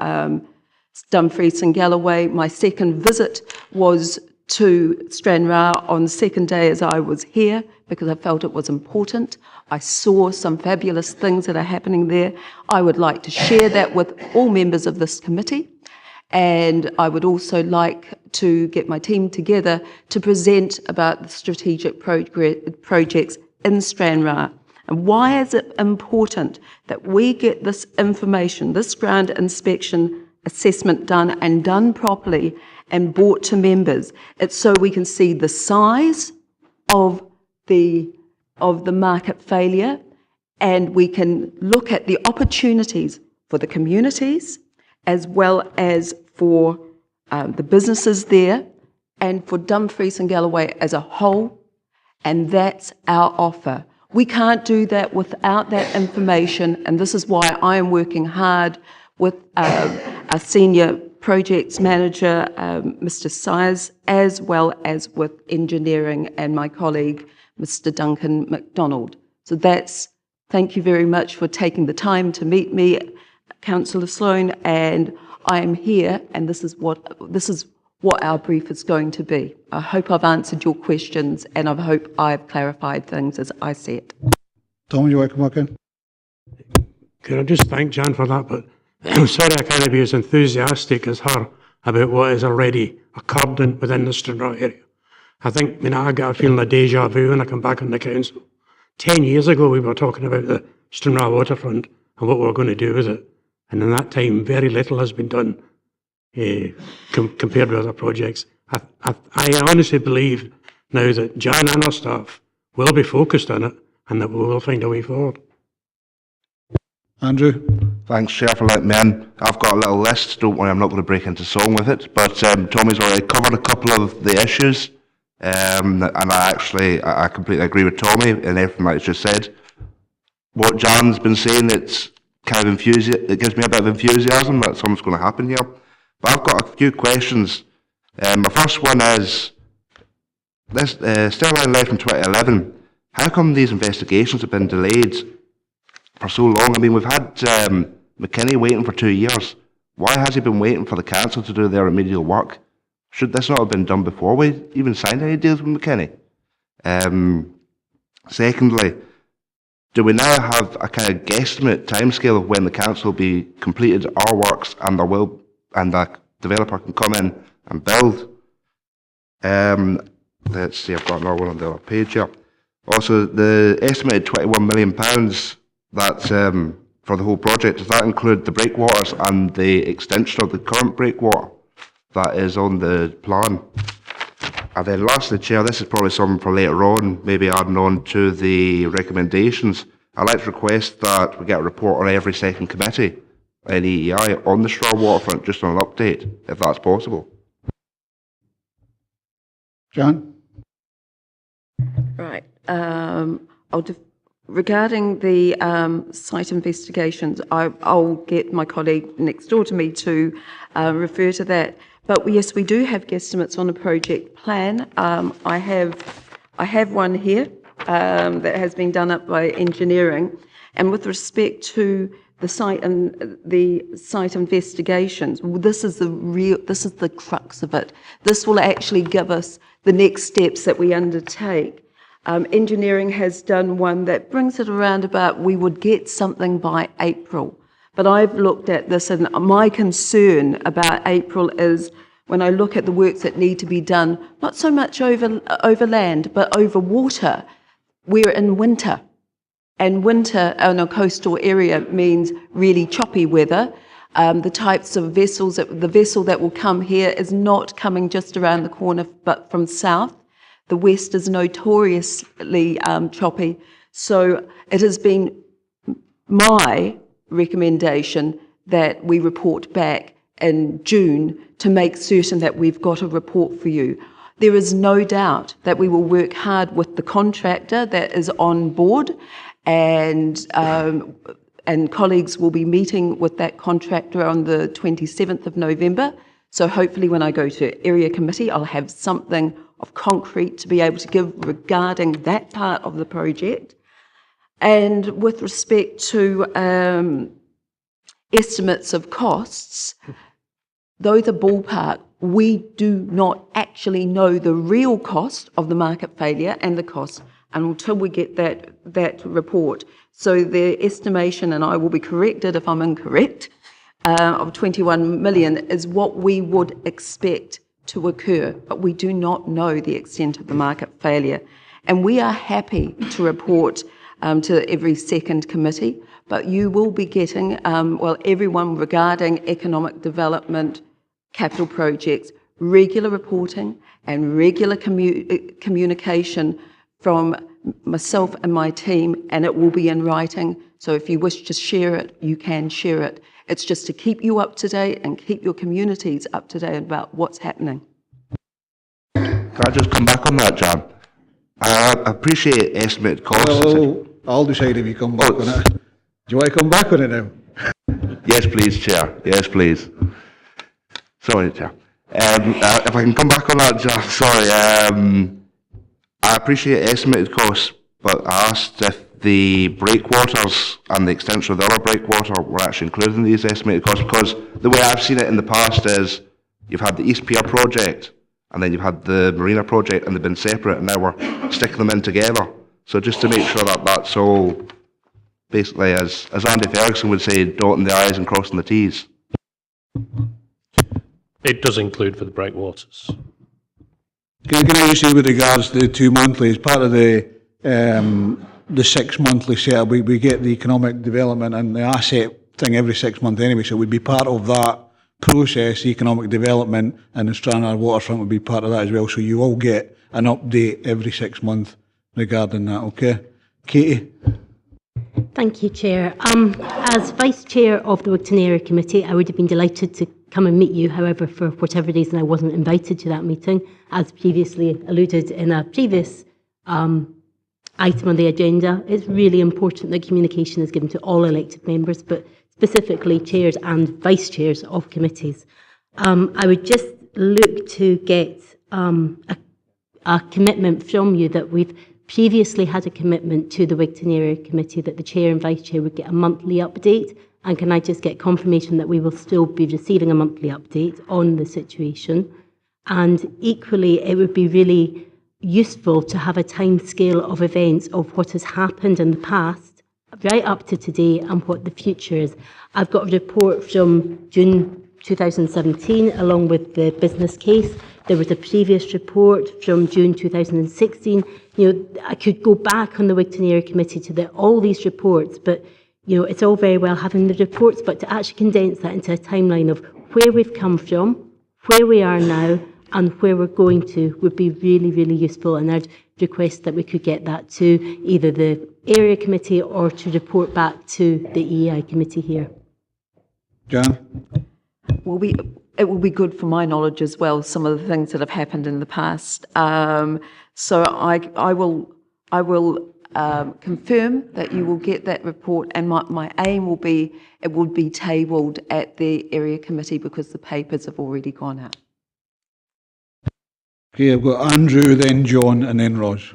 Dumfries and Galloway. My second visit was to Stranraer on the second day as I was here, because I felt it was important. I saw some fabulous things that are happening there. I would like to share that with all members of this committee. And I would also like to get my team together to present about the strategic projects in Stranraer. And why is it important that we get this information, this ground inspection assessment done and done properly and brought to members? It's so we can see the size of the market failure, and we can look at the opportunities for the communities as well as for the businesses there and for Dumfries and Galloway as a whole, and that's our offer. We can't do that without that information, and this is why I am working hard with our senior projects manager, Mr. Sires, as well as with engineering and my colleague, Mr. Duncan MacDonald. So thank you very much for taking the time to meet me, Councillor Sloan, and I am here, and this is what our brief is going to be. I hope I've answered your questions, and I hope I've clarified things as I see it. Tom, you want to come back in? Can I just thank Jan for that, but I'm sorry I can't be as enthusiastic as her about what is already occurred within the Stranraer area. I think, I get a feeling of deja vu when I come back on the council. 10 years ago, we were talking about the Stranraer Waterfront and what we were going to do with it. And in that time, very little has been done compared with other projects. I honestly believe now that Jan and her staff will be focused on it and that we will find a way forward. Andrew? Thanks, Chair, for letting me in. I've got a little list. Don't worry, I'm not going to break into song with it. But Tommy's already covered a couple of the issues. And I completely agree with Tommy in everything that he's just said. What Jan's been saying, it's kind of it gives me a bit of enthusiasm that something's going to happen here. But I've got a few questions. My first one is, this Sterling left in 2011. How come these investigations have been delayed for so long? I mean, we've had McKinney waiting for 2 years. Why has he been waiting for the council to do their remedial work? Should this not have been done before we even signed any deals with McKinney? Secondly, do we now have a kind of guesstimate timescale of when the council will be completed our works and the developer can come in and build? Let's see, I've got another one on the other page here. Also, the estimated £21 million that for the whole project, does that include the breakwaters and the extension of the current breakwater that is on the plan? And then lastly, Chair, this is probably something for later on, maybe adding on to the recommendations. I'd like to request that we get a report on every second committee in EEI on the Stranraer Waterfront, just on an update, if that's possible. Jan? Right. Regarding the site investigations, I'll get my colleague next door to me to refer to that. But yes, we do have guesstimates on a project plan. I have one here that has been done up by engineering, and with respect to the site and the site investigations, this is the crux of it. This will actually give us the next steps that we undertake. Engineering has done one that brings it around about we would get something by April. But I've looked at this, and my concern about April is when I look at the works that need to be done, not so much over land, but over water. We're in winter, and winter in a coastal area means really choppy weather. The types of vessels, the vessel that will come here is not coming just around the corner, but from south. The west is notoriously choppy. So it has been my recommendation that we report back in June to make certain that we've got a report for you. There is no doubt that we will work hard with the contractor that is on board, and colleagues will be meeting with that contractor on the 27th of November So hopefully when I go to area committee, I'll have something of concrete to be able to give regarding that part of the project. And with respect to estimates of costs, though the ballpark, we do not actually know the real cost of the market failure and the cost until we get that report. So the estimation, and I will be corrected if I'm incorrect, of 21 million is what we would expect to occur, but we do not know the extent of the market failure. And we are happy to report to every second committee, but you will be getting, everyone regarding economic development, capital projects, regular reporting and regular communication from myself and my team, and it will be in writing. So if you wish to share it, you can share it. It's just to keep you up to date and keep your communities up to date about what's happening. Can I just come back on that, Jan? I appreciate estimated costs. Well, I'll decide if you come back on it. Do you want to come back on it now? Yes, please, Chair. Yes, please. Sorry, Chair. If I can come back on that, Jan, sorry. I appreciate estimated costs, but I asked if the breakwaters and the extension of the other breakwater were actually included in these estimated costs, because the way I've seen it in the past is you've had the East Pier project and then you've had the Marina project and they've been separate, and now we're sticking them in together. So just to make sure that that's all basically, as Andy Ferguson would say, dotting the I's and crossing the T's. It does include for the breakwaters. Can I just say with regards to the 2 monthly, as part of the 6 monthly setup, we get the economic development and the asset thing every 6 months anyway, so we'd be part of that process, economic development, and the Stranraer Waterfront would be part of that as well, so you will get an update every 6 months regarding that, okay? Katie? Thank you, Chair. As Vice Chair of the Wigton Area Committee, I would have been delighted to come and meet you. However, for whatever reason, I wasn't invited to that meeting, as previously alluded in a previous item on the agenda. It's really important that communication is given to all elected members, but specifically chairs and vice chairs of committees. I would just look to get a commitment from you that we've previously had a commitment to the Wigton Area Committee that the chair and vice chair would get a monthly update. And can I just get confirmation that we will still be receiving a monthly update on the situation? And equally, it would be really useful to have a time scale of events of what has happened in the past, right up to today, and what the future is. I've got a report from June 2017, along with the business case. There was a previous report from June 2016. I could go back on the Wigton Area Committee to all these reports, but it's all very well having the reports, but to actually condense that into a timeline of where we've come from, where we are now, and where we're going to would be really, really useful. And I'd request that we could get that to either the area committee or to report back to the EEI committee here. Jan? Well, it will be good for my knowledge as well, some of the things that have happened in the past. So I will confirm that you will get that report, and my aim will be it would be tabled at the area committee because the papers have already gone out. Okay, I've got Andrew, then John, and then Ros.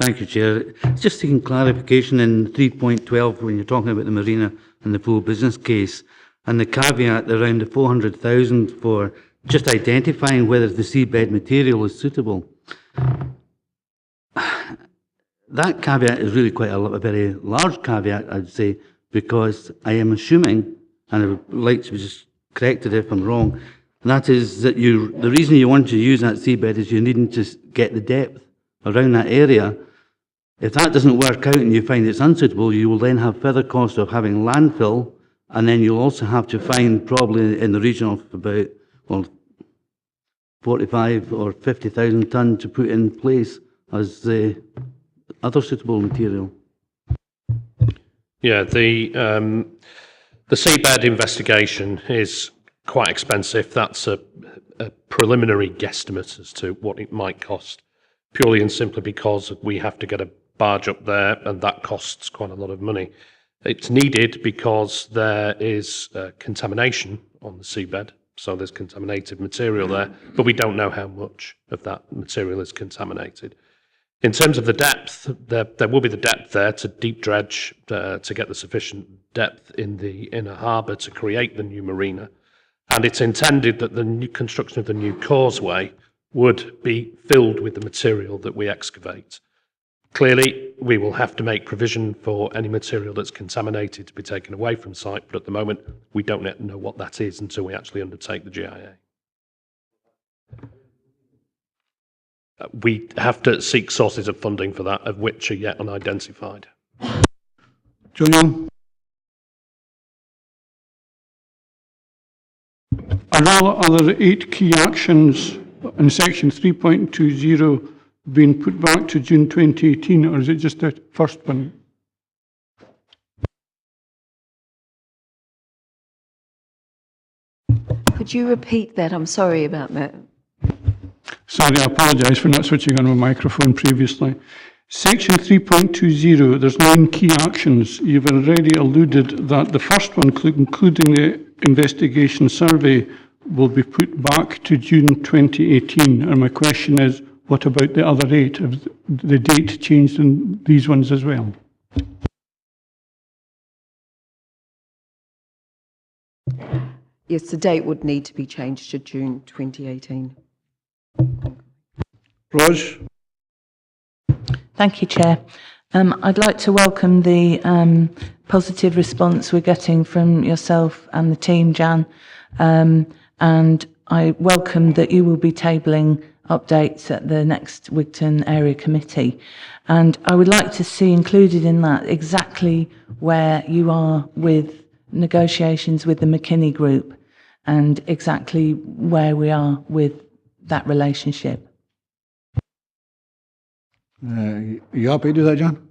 Thank you, Chair. Just seeking clarification in 3.12 when you're talking about the marina and the full business case, and the caveat around the 400,000 for just identifying whether the seabed material is suitable. That caveat is really quite a very large caveat, I'd say, because I am assuming, and I would like to be just corrected if I'm wrong, and that is that the reason you want to use that seabed is you're needing to get the depth around that area. If that doesn't work out and you find it's unsuitable, you will then have further costs of having landfill, and then you'll also have to find probably in the region of about 45 or 50,000 tonne to put in place as the other suitable material. Yeah, the seabed investigation is quite expensive. That's a preliminary guesstimate as to what it might cost, purely and simply because we have to get a barge up there, and that costs quite a lot of money. It's needed because there is contamination on the seabed, So there's contaminated material there, but we don't know how much of that material is contaminated. In terms of the depth, there will be the depth there to deep dredge to get the sufficient depth in the inner harbour to create the new marina. And it's intended that the new construction of the new causeway would be filled with the material that we excavate. Clearly, we will have to make provision for any material that's contaminated to be taken away from site, but at the moment, we don't know what that is until we actually undertake the GIA. We have to seek sources of funding for that, of which are yet unidentified. John Young. Are there 8 key actions in section 3.20 being put back to June 2018, or is it just the first one? Could you repeat that? I'm sorry about that. Sorry, I apologise for not switching on my microphone previously. Section 3.20, there's 9 key actions. You've already alluded that the first one, including the investigation survey, will be put back to June 2018. And my question is, what about the other 8? Have the date changed in these ones as well? Yes, the date would need to be changed to June 2018. Rose. Thank you, Chair. I'd like to welcome the positive response we're getting from yourself and the team, Jan, and I welcome that you will be tabling updates at the next Wigton Area Committee. And I would like to see included in that exactly where you are with negotiations with the McKinney Group and exactly where we are with that relationship. You happy to do that, John?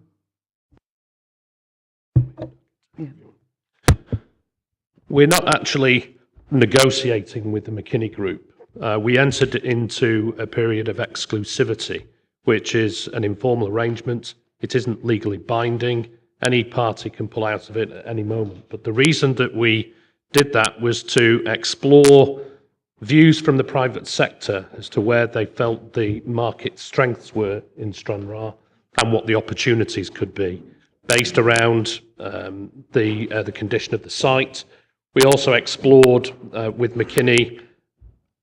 Yeah. We're not actually negotiating with the McKinney Group. We entered into a period of exclusivity, which is an informal arrangement. It isn't legally binding. Any party can pull out of it at any moment. But the reason that we did that was to explore views from the private sector as to where they felt the market strengths were in Stranraer and what the opportunities could be, based around the condition of the site. We also explored with McKinney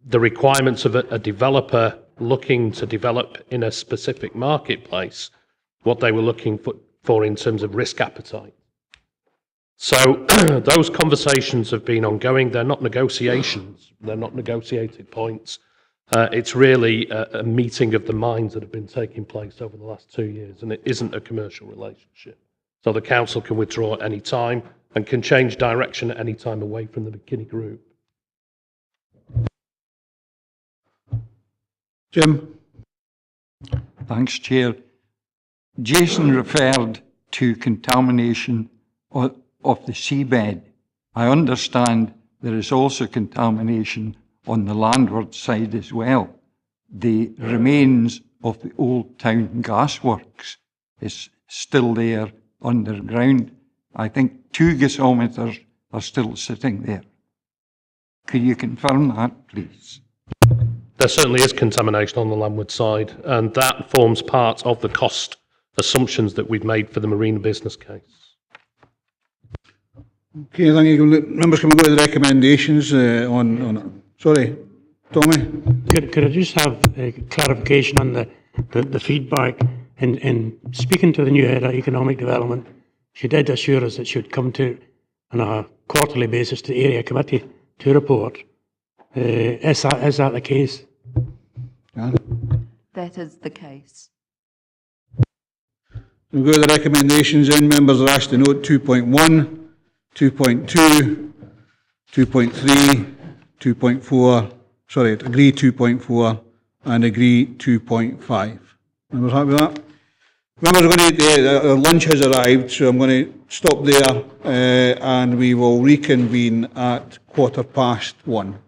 the requirements of a developer looking to develop in a specific marketplace, what they were looking for in terms of risk appetite. So those conversations have been ongoing. They're not negotiations. They're not negotiated points. It's really a meeting of the minds that have been taking place over the last 2 years, and it isn't a commercial relationship. So the council can withdraw at any time and can change direction at any time away from the McKinney Group. Jim. Thanks, Chair. Jason referred to contamination of the seabed. I understand there is also contamination on the landward side as well. The remains of the old town gasworks is still there underground. I think 2 gasometers are still sitting there. Could you confirm that, please? There certainly is contamination on the landward side, and that forms part of the cost assumptions that we've made for the marine business case. Okay, thank you. Members, can we go to the recommendations on sorry, Tommy? Could I just have a clarification on the feedback? In speaking to the new head of economic development, she did assure us that she would come to, on a quarterly basis, to the area committee to report. Is that the case? Yeah. That is the case. We'll go to the recommendations in. Members are asked to note 2.1, 2.2, 2.3, 2.4, sorry, agree 2.4 and agree 2.5. Members happy with that? Members are going to, lunch has arrived, so I'm going to stop there and we will reconvene at 1:15.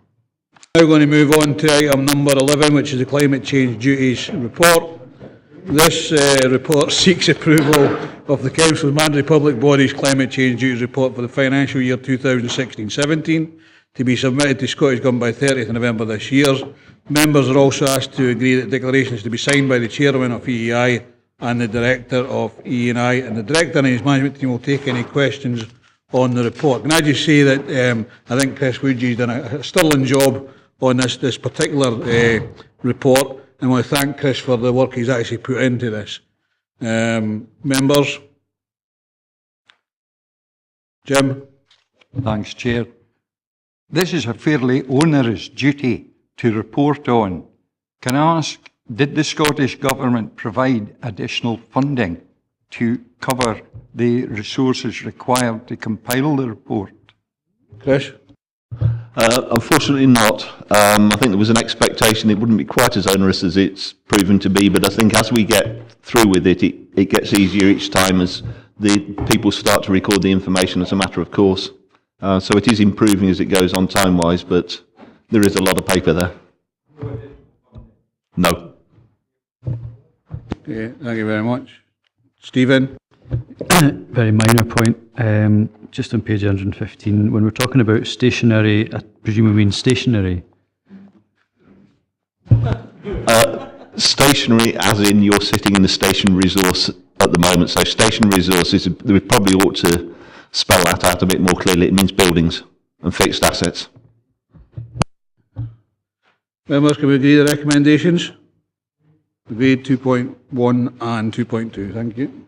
Now going to move on to item number 11, which is the Climate Change Duties Report. This report seeks approval of the Council of Mandatory Public Bodies Climate Change Duties Report for the financial year 2016-17, to be submitted to Scottish Government by 30th November this year. Members are also asked to agree that declarations to be signed by the Chairman of EEI and the Director of EE&I, and the Director and his management team will take any questions on the report. Can I just say that I think Chris Woodgie's done a sterling job on this particular report, and I want to thank Chris for the work he's actually put into this. Members? Jim? Thanks, Chair. This is a fairly onerous duty to report on. Can I ask, did the Scottish Government provide additional funding to cover the resources required to compile the report? Chris? Unfortunately not. I think there was an expectation it wouldn't be quite as onerous as it's proven to be, but I think as we get through with it, it gets easier each time as the people start to record the information as a matter of course. So it is improving as it goes on time-wise, but there is a lot of paper there. No. Okay, thank you very much. Stephen? Very minor point, just on page 115, when we're talking about stationery, I presume we mean stationery? Stationery as in you're sitting in the station resource at the moment, so station resources, we probably ought to spell that out a bit more clearly. It means buildings and fixed assets. Members, can we agree the recommendations? Agreed 2.1 and 2.2. Thank you.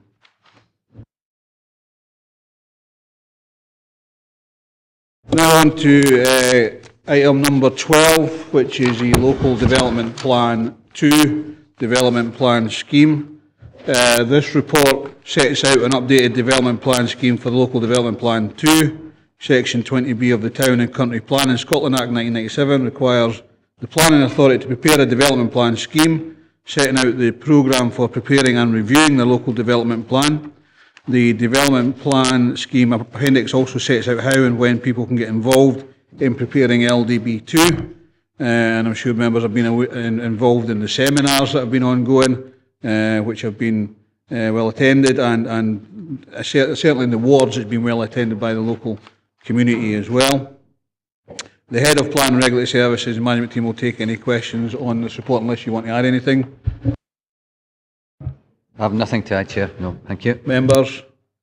Now on to item number 12, which is the Local Development Plan 2 Development Plan Scheme. This report sets out an updated development plan scheme for the Local Development Plan 2. Section 20B of the Town and Country Planning Scotland Act 1997 requires the Planning Authority to prepare a development plan scheme, setting out the programme for preparing and reviewing the local development plan. The development plan scheme appendix also sets out how and when people can get involved in preparing LDB2. And I'm sure members have been involved in the seminars that have been ongoing, which have been well attended, and certainly in the wards it's been well attended by the local community as well. The Head of Plan and Regulatory Services and Management Team will take any questions on this report unless you want to add anything. I have nothing to add, Chair. No, thank you. Members?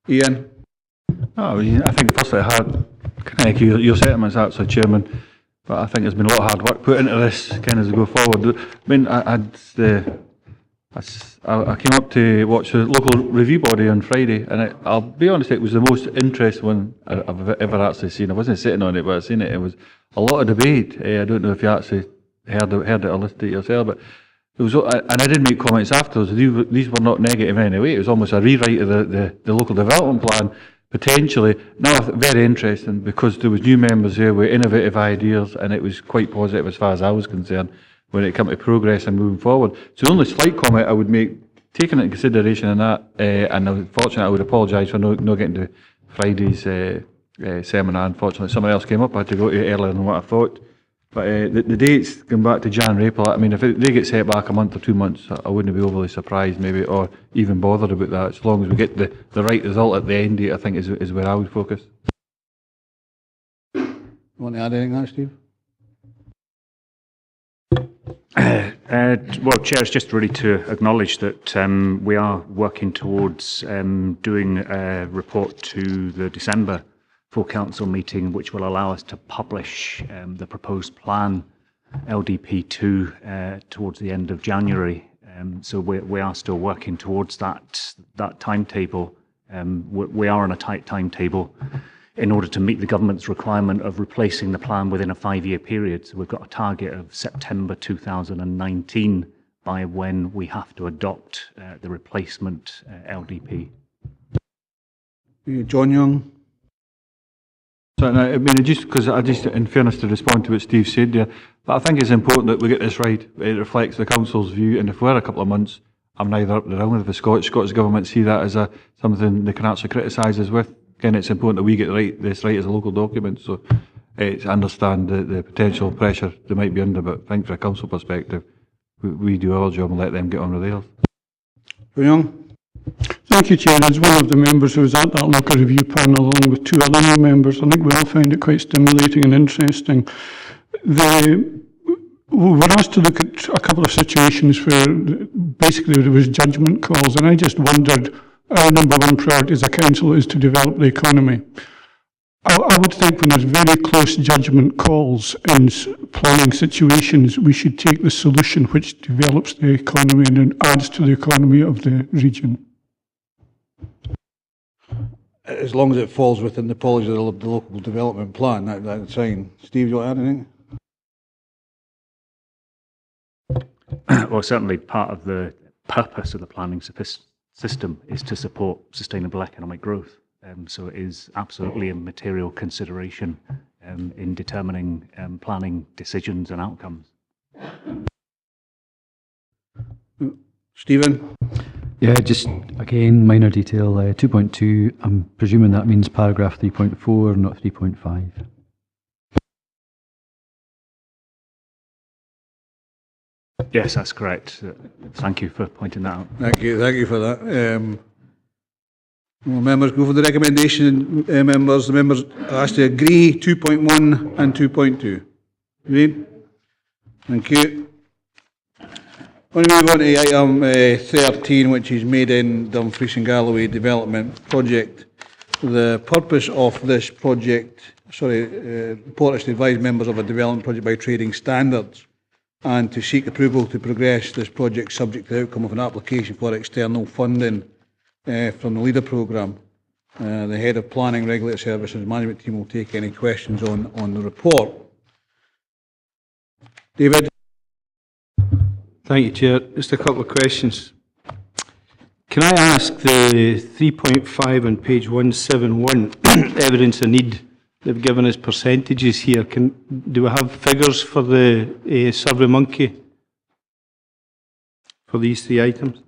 Ian? Oh, I think firstly I can echo your sentiments actually, Chairman, but I think there's been a lot of hard work put into this kind of as we go forward. I mean, I came up to watch the local review body on Friday, and I'll be honest, it was the most interesting one I've ever actually seen. I wasn't sitting on it, but I've seen it. It was a lot of debate. I don't know if you actually heard it or listened to it yourself, but it was, and I did make comments afterwards. These were not negative in any way. It was almost a rewrite of the local development plan, potentially. Now, very interesting, because there was new members there with innovative ideas, and it was quite positive as far as I was concerned when it came to progress and moving forward. So the only slight comment I would make, taking into consideration in that, and unfortunately I would apologise for not getting to Friday's seminar. Unfortunately, someone else came up. I had to go to it earlier than what I thought. But the dates going back to January, April, I mean, if they get set back a month or 2 months, I wouldn't be overly surprised maybe, or even bothered about that. As long as we get the right result at the end date, I think is where I would focus. Want to add anything on, Steve? Well, Chair, it's just really to acknowledge that we are working towards doing a report to the December full council meeting, which will allow us to publish the proposed plan, LDP2, towards the end of January. So we are still working towards that timetable. We are on a tight timetable in order to meet the government's requirement of replacing the plan within a 5-year period. So we've got a target of September 2019 by when we have to adopt the replacement LDP. John Young? So, I mean, just in fairness to respond to what Steve said there, but I think it's important that we get this right. It reflects the council's view, and if we're a couple of months, I'm neither up nor down with the Scottish Government see that as something they can actually criticise us with. Again, it's important that we get this right as a local document, so I understand the potential pressure they might be under, but I think from a council perspective, we do our job and let them get on with theirs. Young? Thank you, Chair. As one of the members who was at that local review panel, along with two other new members, I think we all found it quite stimulating and interesting. We were asked to look at a couple of situations where basically there was judgment calls, and I just wondered, our number one priority as a council is to develop the economy. I would think when there's very close judgment calls in planning situations, we should take the solution which develops the economy and adds to the economy of the region. As long as it falls within the policy of the local development plan, that's fine. Steve, do you want to add anything? Well, certainly part of the purpose of the planning system is to support sustainable economic growth. So it is absolutely a material consideration in determining planning decisions and outcomes. Stephen? Yeah, just again, minor detail, 2.2, I'm presuming that means paragraph 3.4, not 3.5. Yes, that's correct. Thank you for pointing that out. Thank you for that. Members go for the recommendation. The members are asked to agree 2.1 and 2.2. Agreed? Thank you. I'm going to move on to item 13, which is made in Dumfries and Galloway Development Project. The purpose of this project, report is to advise members of a development project by trading standards and to seek approval to progress this project subject to the outcome of an application for external funding from the LEADER programme. The Head of Planning, Regulatory Services Management Team will take any questions on the report. David? Thank you, Chair. Just a couple of questions. Can I ask the 3.5 on page 171, evidence of need, they've given us percentages here. Do we have figures for the Survey Monkey for these three items?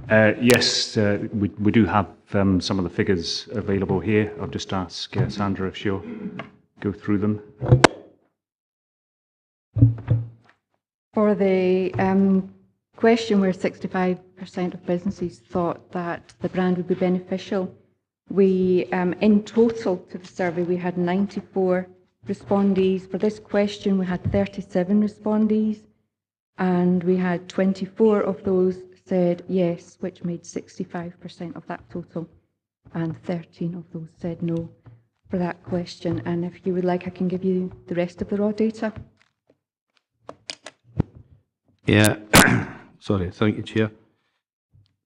Yes, we do have some of the figures available here. I'll just ask Sandra if she'll go through them. For the question where 65% of businesses thought that the brand would be beneficial, we, in total to the survey, we had 94 respondees. For this question, we had 37 respondees, and we had 24 of those said yes, which made 65% of that total, and 13 of those said no for that question. And if you would like, I can give you the rest of the raw data. Yeah, sorry, thank you, Chair.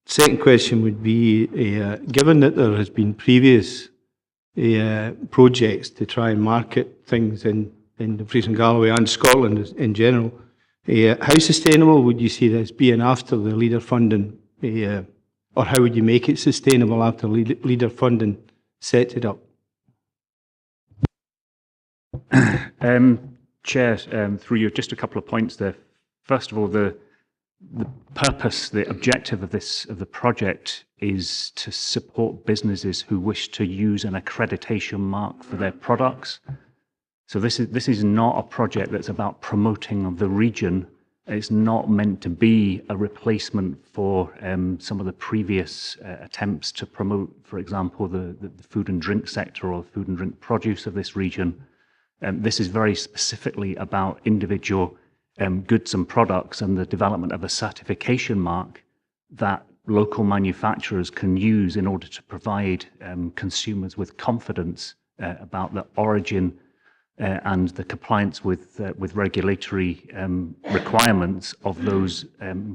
Second question would be, given that there has been previous projects to try and market things in Dumfries and Galloway and Scotland in general, how sustainable would you see this being after the LEADER funding, or how would you make it sustainable after LEADER funding sets it up? Chair, through you, just a couple of points there. First of all, the purpose, the objective of the project is to support businesses who wish to use an accreditation mark for their products. So this is not a project that's about promoting the region. It's not meant to be a replacement for some of the previous attempts to promote, for example, the food and drink sector or food and drink produce of this region. This is very specifically about individual goods and products and the development of a certification mark that local manufacturers can use in order to provide consumers with confidence about the origin and the compliance with regulatory requirements of those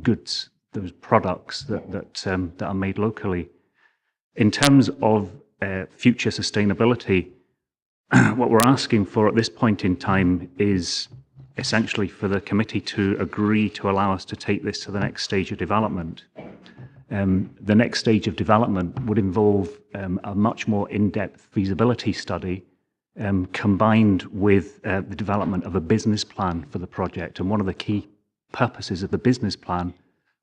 goods, those products that are made locally. In terms of future sustainability, what we're asking for at this point in time is essentially for the committee to agree to allow us to take this to the next stage of development. The next stage of development would involve a much more in-depth feasibility study combined with the development of a business plan for the project. And one of the key purposes of the business plan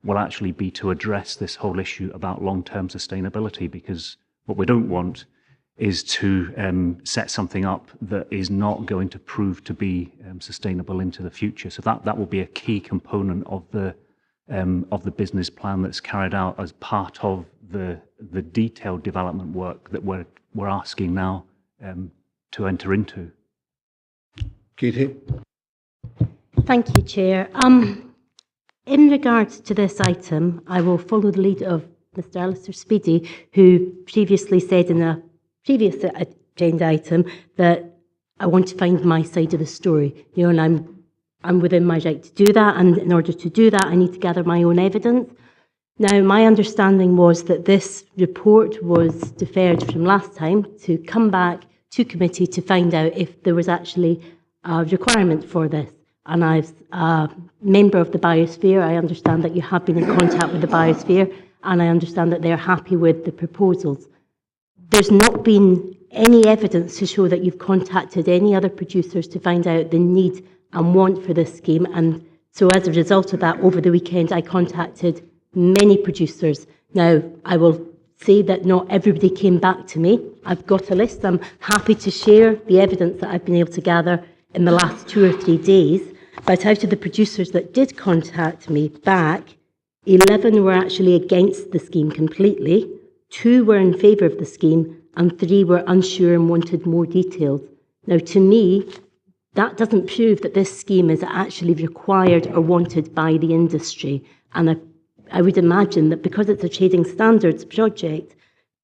will actually be to address this whole issue about long-term sustainability, because what we don't want is to set something up that is not going to prove to be sustainable into the future. So that will be a key component of the of the business plan that's carried out as part of the detailed development work that we're asking now to enter into. Katie? Thank you, Chair. In regards to this item, I will follow the lead of Mr Alistair Speedy, who previously said in a previous agenda item that I want to find my side of the story. You know, and I'm within my right to do that, and in order to do that, I need to gather my own evidence. Now, my understanding was that this report was deferred from last time to come back to committee to find out if there was actually a requirement for this. And as a member of the biosphere, I understand that you have been in contact with the biosphere, and I understand that they're happy with the proposals. There's not been any evidence to show that you've contacted any other producers to find out the need and want for this scheme. And so as a result of that, over the weekend, I contacted many producers. Now, I will say that not everybody came back to me. I've got a list. I'm happy to share the evidence that I've been able to gather in the last 2 or 3 days. But out of the producers that did contact me back, 11 were actually against the scheme completely, 2 were in favour of the scheme, and 3 were unsure and wanted more details. Now, to me, that doesn't prove that this scheme is actually required or wanted by the industry. And I would imagine that because it's a trading standards project,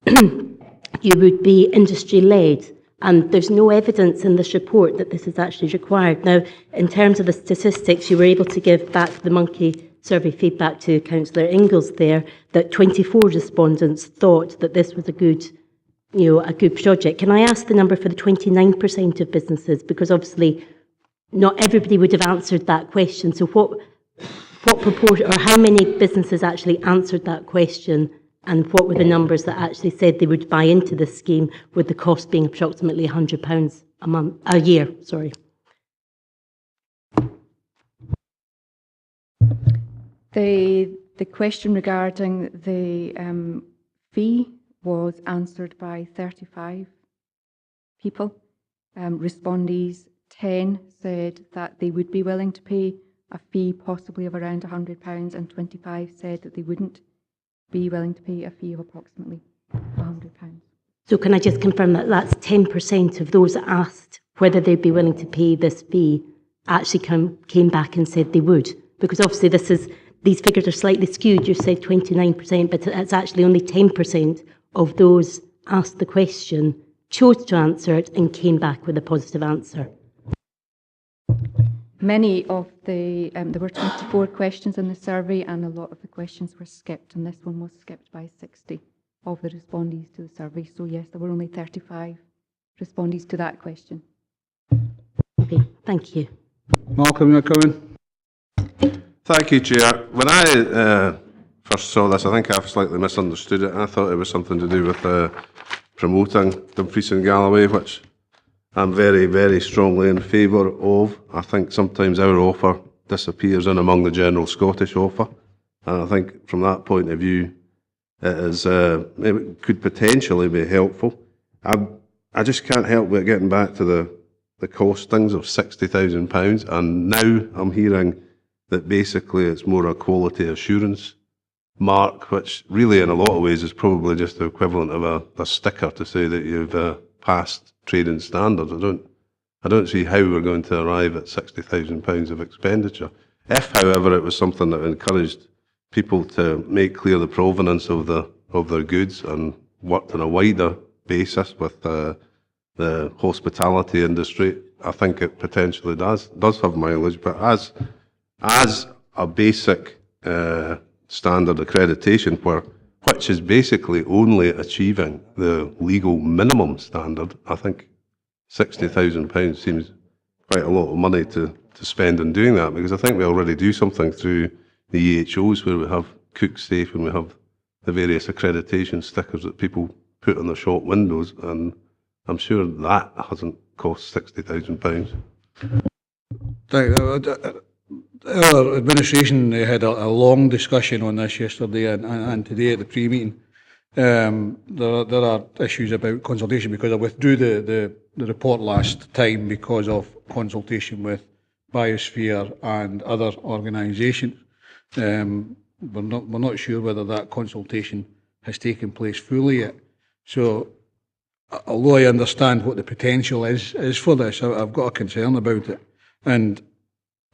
you would be industry-led. And there's no evidence in this report that this is actually required. Now, in terms of the statistics, you were able to give back the monkey survey feedback to Councillor Ingalls there, that 24 respondents thought that this was a good project. Can I ask the number for the 29% of businesses? Because obviously not everybody would have answered that question. So what proportion, or how many businesses actually answered that question, and what were the numbers that actually said they would buy into the scheme, with the cost being approximately £100 a year? Sorry. The question regarding the fee was answered by 35 people. Respondees 10 said that they would be willing to pay a fee possibly of around £100, and 25 said that they wouldn't be willing to pay a fee of approximately £100. So can I just confirm that that's 10% of those that asked whether they'd be willing to pay this fee actually came back and said they would? Because obviously these figures are slightly skewed. You said 29%, but it's actually only 10% of those asked the question chose to answer it and came back with a positive answer. Many of there were 24 questions in the survey, and a lot of the questions were skipped, and this one was skipped by 60 of the respondees to the survey. So yes, there were only 35 respondees to that question. Okay, thank you. Malcolm, you're coming. Thank you, Chair. When I first saw this, I think I've slightly misunderstood it. I thought it was something to do with promoting Dumfries and Galloway, which I'm very, very strongly in favour of. I think sometimes our offer disappears in among the general Scottish offer, and I think from that point of view, it could potentially be helpful. I just can't help but getting back to the costings of £60,000, and now I'm hearing that basically it's more a quality assurance mark, which really in a lot of ways is probably just the equivalent of a sticker to say that you've passed trading standards. I don't see how we're going to arrive at £60,000 of expenditure. If, however, it was something that encouraged people to make clear the provenance of their goods and worked on a wider basis with the hospitality industry, I think it potentially does have mileage. But as a basic standard accreditation, which is basically only achieving the legal minimum standard, I think £60,000 seems quite a lot of money to spend in doing that, because I think we already do something through the EHOs where we have Cook Safe and we have the various accreditation stickers that people put on their shop windows, and I'm sure that hasn't cost £60,000. Our administration had a long discussion on this yesterday and today at the pre-meeting. There are issues about consultation, because I withdrew the report last time because of consultation with Biosphere and other organisations. We're not sure whether that consultation has taken place fully yet. So, although I understand what the potential is for this, I've got a concern about it. And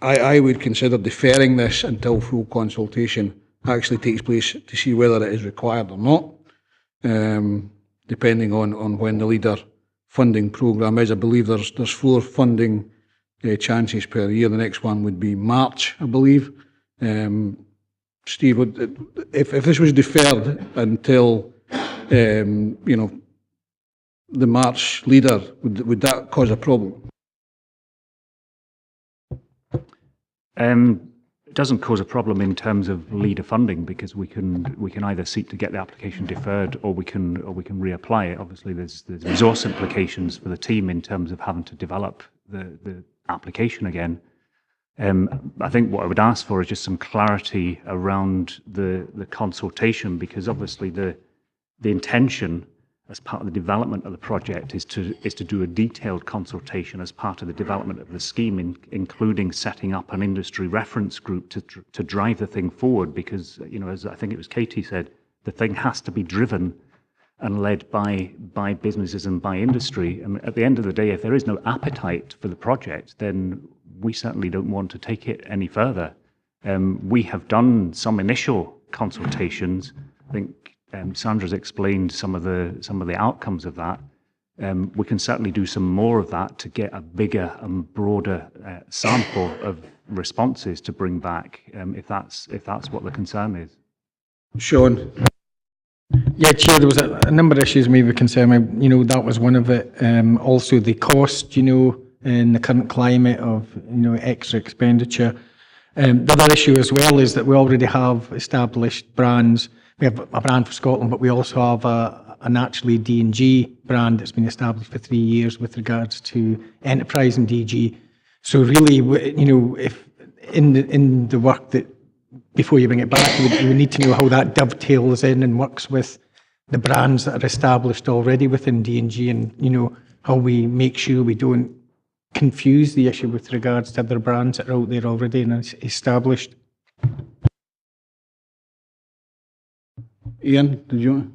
I would consider deferring this until full consultation actually takes place to see whether it is required or not, depending on when the leader funding programme is. I believe there's 4 funding chances per year. The next one would be March, I believe. Steve, if this was deferred until the March leader, would that cause a problem? It doesn't cause a problem in terms of leader funding, because we can either seek to get the application deferred, or we can reapply it. Obviously, there's resource implications for the team in terms of having to develop the application again. I think what I would ask for is just some clarity around the consultation, because obviously the intention as part of the development of the project is to do a detailed consultation as part of the development of the scheme, including setting up an industry reference group to drive the thing forward, because, as I think it was Katie said, the thing has to be driven and led by businesses and by industry. And at the end of the day, if there is no appetite for the project, then we certainly don't want to take it any further. We have done some initial consultations. I think Sandra's explained some of the outcomes of that. We can certainly do some more of that to get a bigger and broader sample of responses to bring back, if that's what the concern is. Sean. Yeah, Chair, there was a number of issues maybe concern me. That was one of it. Also the cost, in the current climate of, extra expenditure. The other issue as well is that we already have established brands. We have a brand for Scotland, but we also have a naturally D&G brand that's been established for 3 years with regards to enterprise and DG. So really, if in the work that, before you bring it back, we need to know how that dovetails in and works with the brands that are established already within D&G, and how we make sure we don't confuse the issue with regards to other brands that are out there already and established. Ian, did you?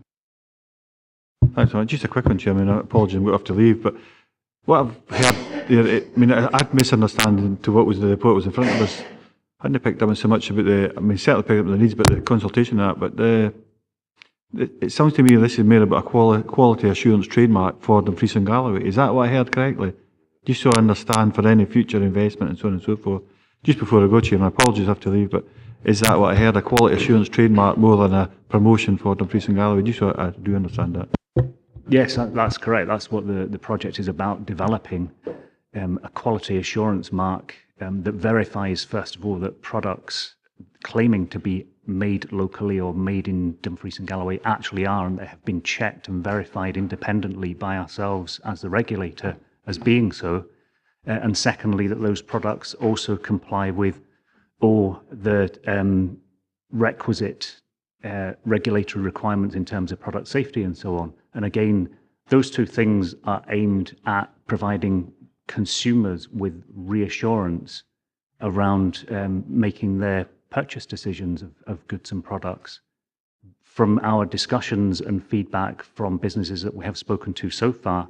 Thanks, man. Just a quick one, Chairman. I apologise, we have to leave. But what I've heard, I'd misunderstanding to what was the report was in front of us. I hadn't picked up on so much about certainly picked up on the needs, but the consultation and that. But it sounds to me this is more about a quality assurance trademark for Dumfries and Galloway. Is that what I heard correctly? Just so I understand for any future investment and so on and so forth. Just before I go, Chairman, apologies, I have to leave, but is that what I heard, a quality assurance trademark more than a promotion for Dumfries and Galloway? Just so I do understand that. Yes, that's correct. That's what the project is about, developing a quality assurance mark that verifies, first of all, that products claiming to be made locally or made in Dumfries and Galloway actually are, and they have been checked and verified independently by ourselves as the regulator as being so. And secondly, that those products also comply with all the requisite regulatory requirements in terms of product safety and so on. And again, those two things are aimed at providing consumers with reassurance around making their purchase decisions of goods and products. From our discussions and feedback from businesses that we have spoken to so far,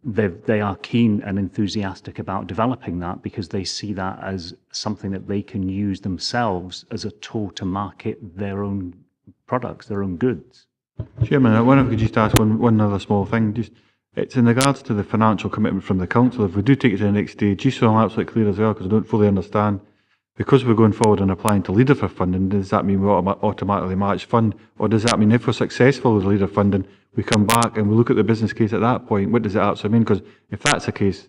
they are keen and enthusiastic about developing that, because they see that as something that they can use themselves as a tool to market their own products, their own goods. Chairman, I wonder if I could just ask one other small thing. It's in regards to the financial commitment from the council. If we do take it to the next stage, just so I'm absolutely clear as well, because I don't fully understand, because we're going forward and applying to leader for funding, does that mean we automatically match fund, or does that mean if we're successful with leader funding, we come back and we look at the business case at that point? What does it actually mean? Because if that's the case,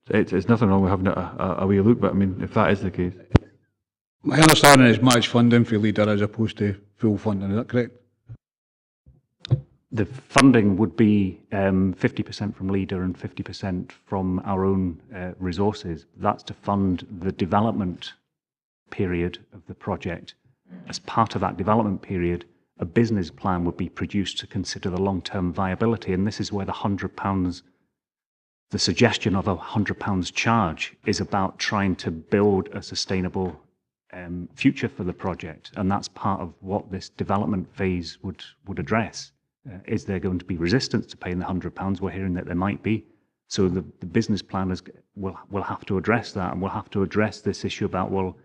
it's nothing wrong with having a wee look, but if that is the case. My understanding is match funding for leader as opposed to full funding, is that correct? The funding would be 50% from leader and 50% from our own resources. That's to fund the development period of the project. As part of that development period, a business plan would be produced to consider the long-term viability, and this is where the suggestion of £100 charge is about trying to build a sustainable future for the project, and that's part of what this development phase would address. Is there going to be resistance to paying the £100? We're hearing that there might be. So the business planners will have to address that, and we'll have to address this issue about, well,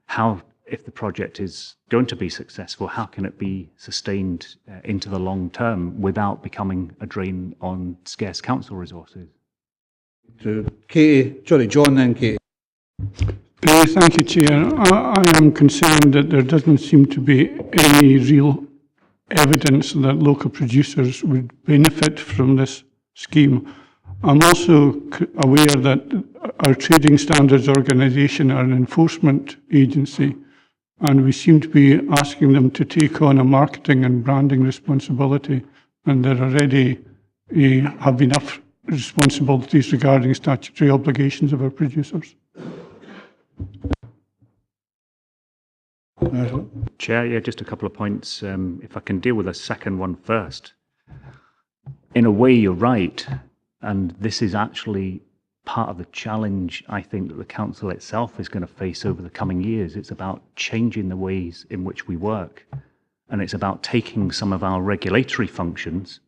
how, if the project is going to be successful, how can it be sustained into the long term without becoming a drain on scarce council resources? To Katie, sorry, John, then Katie. Thank you, Chair. I am concerned that there doesn't seem to be any real evidence that local producers would benefit from this scheme. I'm also aware that our Trading Standards Organisation are an enforcement agency, and we seem to be asking them to take on a marketing and branding responsibility, and there already have enough responsibilities regarding statutory obligations of our producers. Chair, yeah, just a couple of points. If I can deal with the second one first. In a way, you're right, and this is actually part of the challenge, I think, that the council itself is going to face over the coming years. It's about changing the ways in which we work, and it's about taking some of our regulatory functions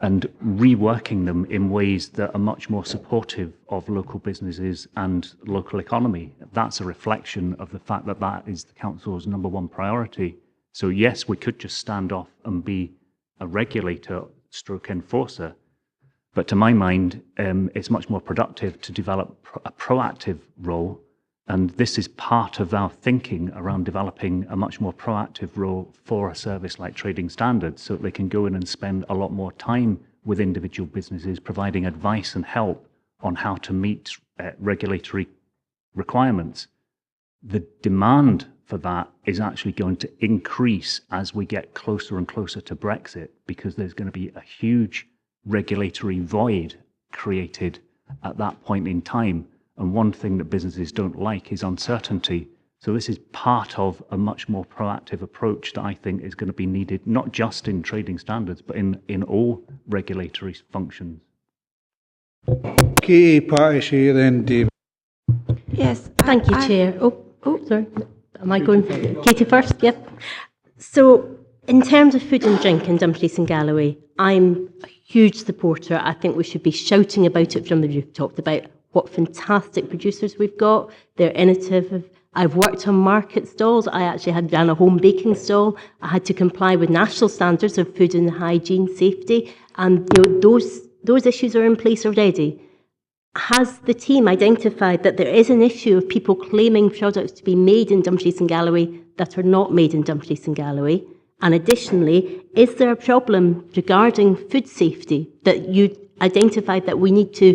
and reworking them in ways that are much more supportive of local businesses and local economy. That's a reflection of the fact that that is the council's #1 priority. So yes, we could just stand off and be a regulator stroke enforcer, but to my mind, it's much more productive to develop a proactive role, and this is part of our thinking around developing a much more proactive role for a service like Trading Standards, so that they can go in and spend a lot more time with individual businesses, providing advice and help on how to meet regulatory requirements. The demand for that is actually going to increase as we get closer and closer to Brexit, because there's going to be a huge regulatory void created at that point in time. And one thing that businesses don't like is uncertainty. So this is part of a much more proactive approach that I think is going to be needed, not just in Trading Standards, but in all regulatory functions. Katie, Patty, then David. Yes, thank you, Chair. Oh, sorry. Am I going? Katie first? Yep. So, in terms of food and drink in Dumfries and Galloway, I'm a huge supporter. I think we should be shouting about it from the rooftop about what fantastic producers we've got. They're innovative. I've worked on market stalls. I actually ran a home baking stall. I had to comply with national standards of food and hygiene safety, and those issues are in place already. Has the team identified that there is an issue of people claiming products to be made in Dumfries and Galloway that are not made in Dumfries and Galloway? And additionally, is there a problem regarding food safety that you identified that we need to,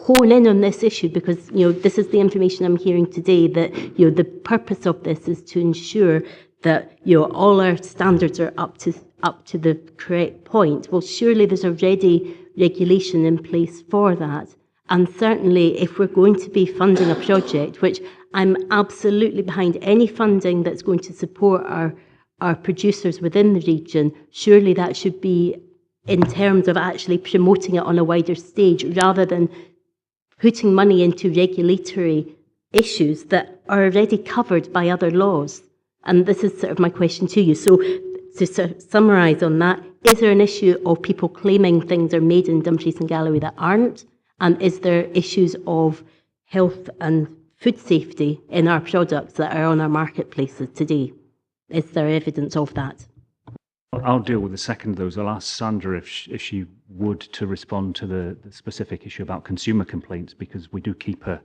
hone in on this issue? Because, this is the information I'm hearing today, that, the purpose of this is to ensure that, all our standards are up to the correct point. Well, surely there's already regulation in place for that. And certainly, if we're going to be funding a project, which I'm absolutely behind any funding that's going to support our producers within the region, surely that should be in terms of actually promoting it on a wider stage, rather than putting money into regulatory issues that are already covered by other laws. And this is sort of my question to you. So to sort of summarise on that, is there an issue of people claiming things are made in Dumfries and Galloway that aren't? And is there issues of health and food safety in our products that are on our marketplaces today? Is there evidence of that? I'll deal with the second of those. I'll ask Sandra if she would to respond to the specific issue about consumer complaints, because we do keep a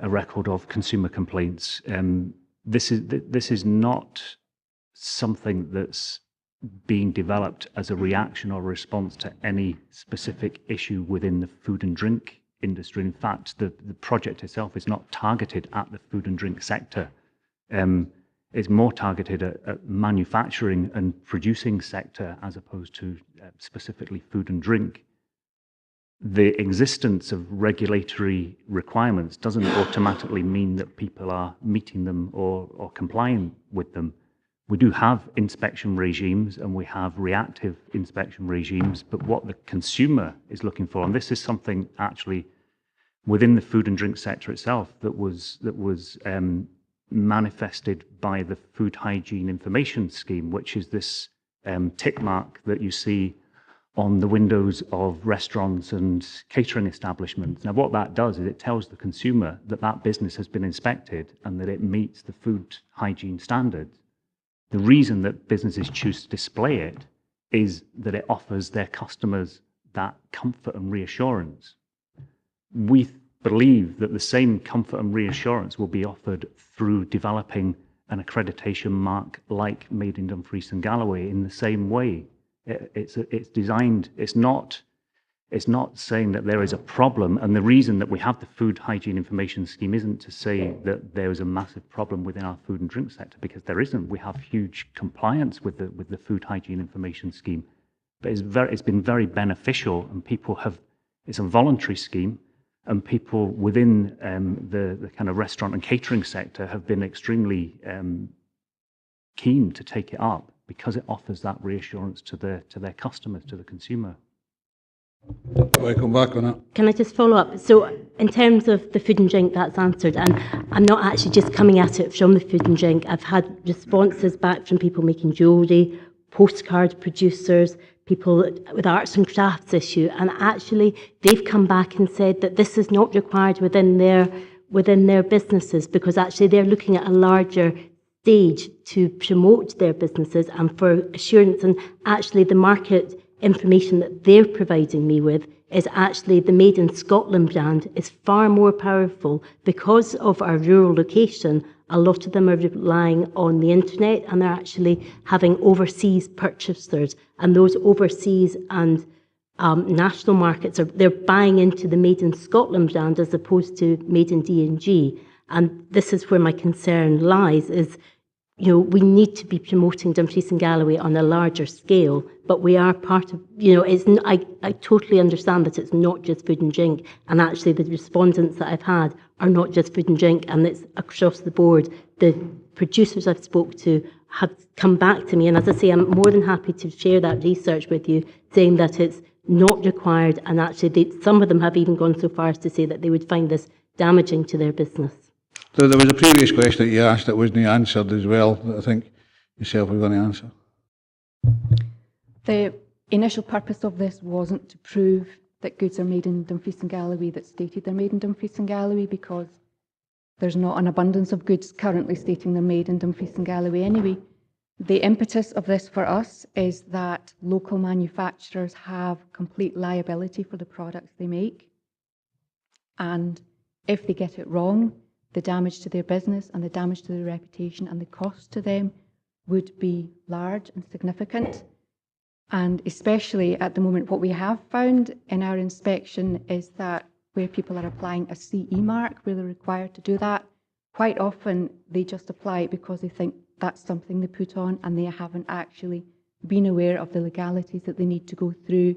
record of consumer complaints. This is not something that's being developed as a reaction or response to any specific issue within the food and drink industry. In fact, the project itself is not targeted at the food and drink sector. It's more targeted at manufacturing and producing sector, as opposed to specifically food and drink. The existence of regulatory requirements doesn't automatically mean that people are meeting them or complying with them. We do have inspection regimes, and we have reactive inspection regimes, but what the consumer is looking for, and this is something actually within the food and drink sector itself that was manifested by the Food Hygiene Information Scheme, which is this tick mark that you see on the windows of restaurants and catering establishments. Now, what that does is it tells the consumer that that business has been inspected and that it meets the food hygiene standards. The reason that businesses choose to display it is that it offers their customers that comfort and reassurance. We believe that the same comfort and reassurance will be offered through developing an accreditation mark like Made in Dumfries and Galloway in the same way. It's designed, it's not saying that there is a problem, and the reason that we have the Food Hygiene Information Scheme isn't to say that there is a massive problem within our food and drink sector, because there isn't. We have huge compliance with the Food Hygiene Information Scheme, but it's been very beneficial, and it's a voluntary scheme, and people within the kind of restaurant and catering sector have been extremely keen to take it up, because it offers that reassurance to their customers, to the consumer. I come back on that. Can I just follow up? So in terms of the food and drink, that's answered, and I'm not actually just coming at it from the food and drink. I've had responses back from people making jewellery, postcard producers, people with arts and crafts issue, and actually they've come back and said that this is not required within their businesses, because actually they're looking at a larger stage to promote their businesses and for assurance. And actually the market information that they're providing me with is actually the Made in Scotland brand is far more powerful because of our rural location. A lot of them are relying on the internet, and they're actually having overseas purchasers, and those overseas and national markets they're buying into the Made in Scotland brand as opposed to Made in D&G. And this is where my concern lies, is we need to be promoting Dumfries and Galloway on a larger scale, but we are part of, I totally understand that it's not just food and drink, and actually the respondents that I've had are not just food and drink, and it's across the board. The producers I've spoke to have come back to me, and as I say, I'm more than happy to share that research with you, saying that it's not required, and actually some of them have even gone so far as to say that they would find this damaging to their business. So there was a previous question that you asked that wasn't answered as well, that I think yourself were going to answer. The initial purpose of this wasn't to prove that goods are made in Dumfries and Galloway that stated they're made in Dumfries and Galloway, because there's not an abundance of goods currently stating they're made in Dumfries and Galloway anyway. The impetus of this for us is that local manufacturers have complete liability for the products they make, and if they get it wrong, the damage to their business and the damage to their reputation and the cost to them would be large and significant. And especially at the moment, what we have found in our inspection is that where people are applying a CE mark, where they're required to do that, quite often they just apply it because they think that's something they put on, and they haven't actually been aware of the legalities that they need to go through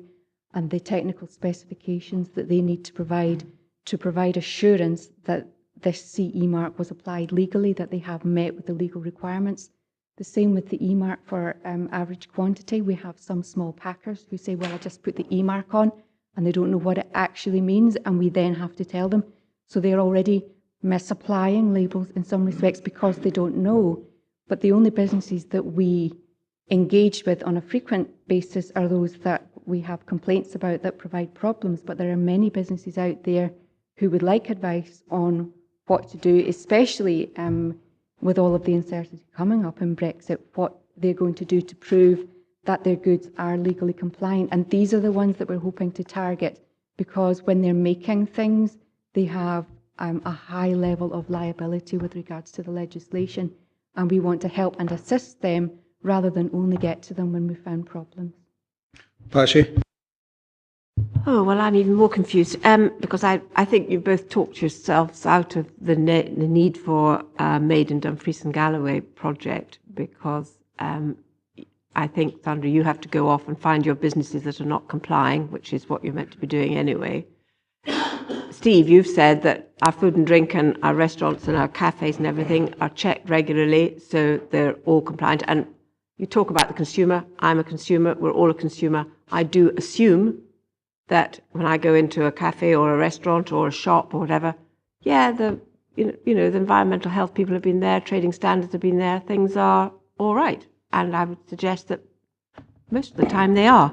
and the technical specifications that they need to provide assurance that this CE mark was applied legally, that they have met with the legal requirements. The same with the E mark for average quantity. We have some small packers who say, well, I just put the E mark on, and they don't know what it actually means, and we then have to tell them. So they're already misapplying labels in some respects because they don't know. But the only businesses that we engage with on a frequent basis are those that we have complaints about that provide problems. But there are many businesses out there who would like advice on what to do, especially with all of the uncertainty coming up in Brexit, what they're going to do to prove that their goods are legally compliant. And these are the ones that we're hoping to target, because when they're making things, they have a high level of liability with regards to the legislation. And we want to help and assist them rather than only get to them when we found problems. Patsy? Oh, well, I'm even more confused because I think you both talked yourselves out of the need for a Made in Dumfries and Galloway project, because I think, Sandra, you have to go off and find your businesses that are not complying, which is what you're meant to be doing anyway. Steve, you've said that our food and drink and our restaurants and our cafes and everything are checked regularly, so they're all compliant. And you talk about the consumer. I'm a consumer. We're all a consumer. I do assume that when I go into a cafe or a restaurant or a shop or whatever, yeah, you know, the environmental health people have been there, trading standards have been there, things are all right. And I would suggest that most of the time they are.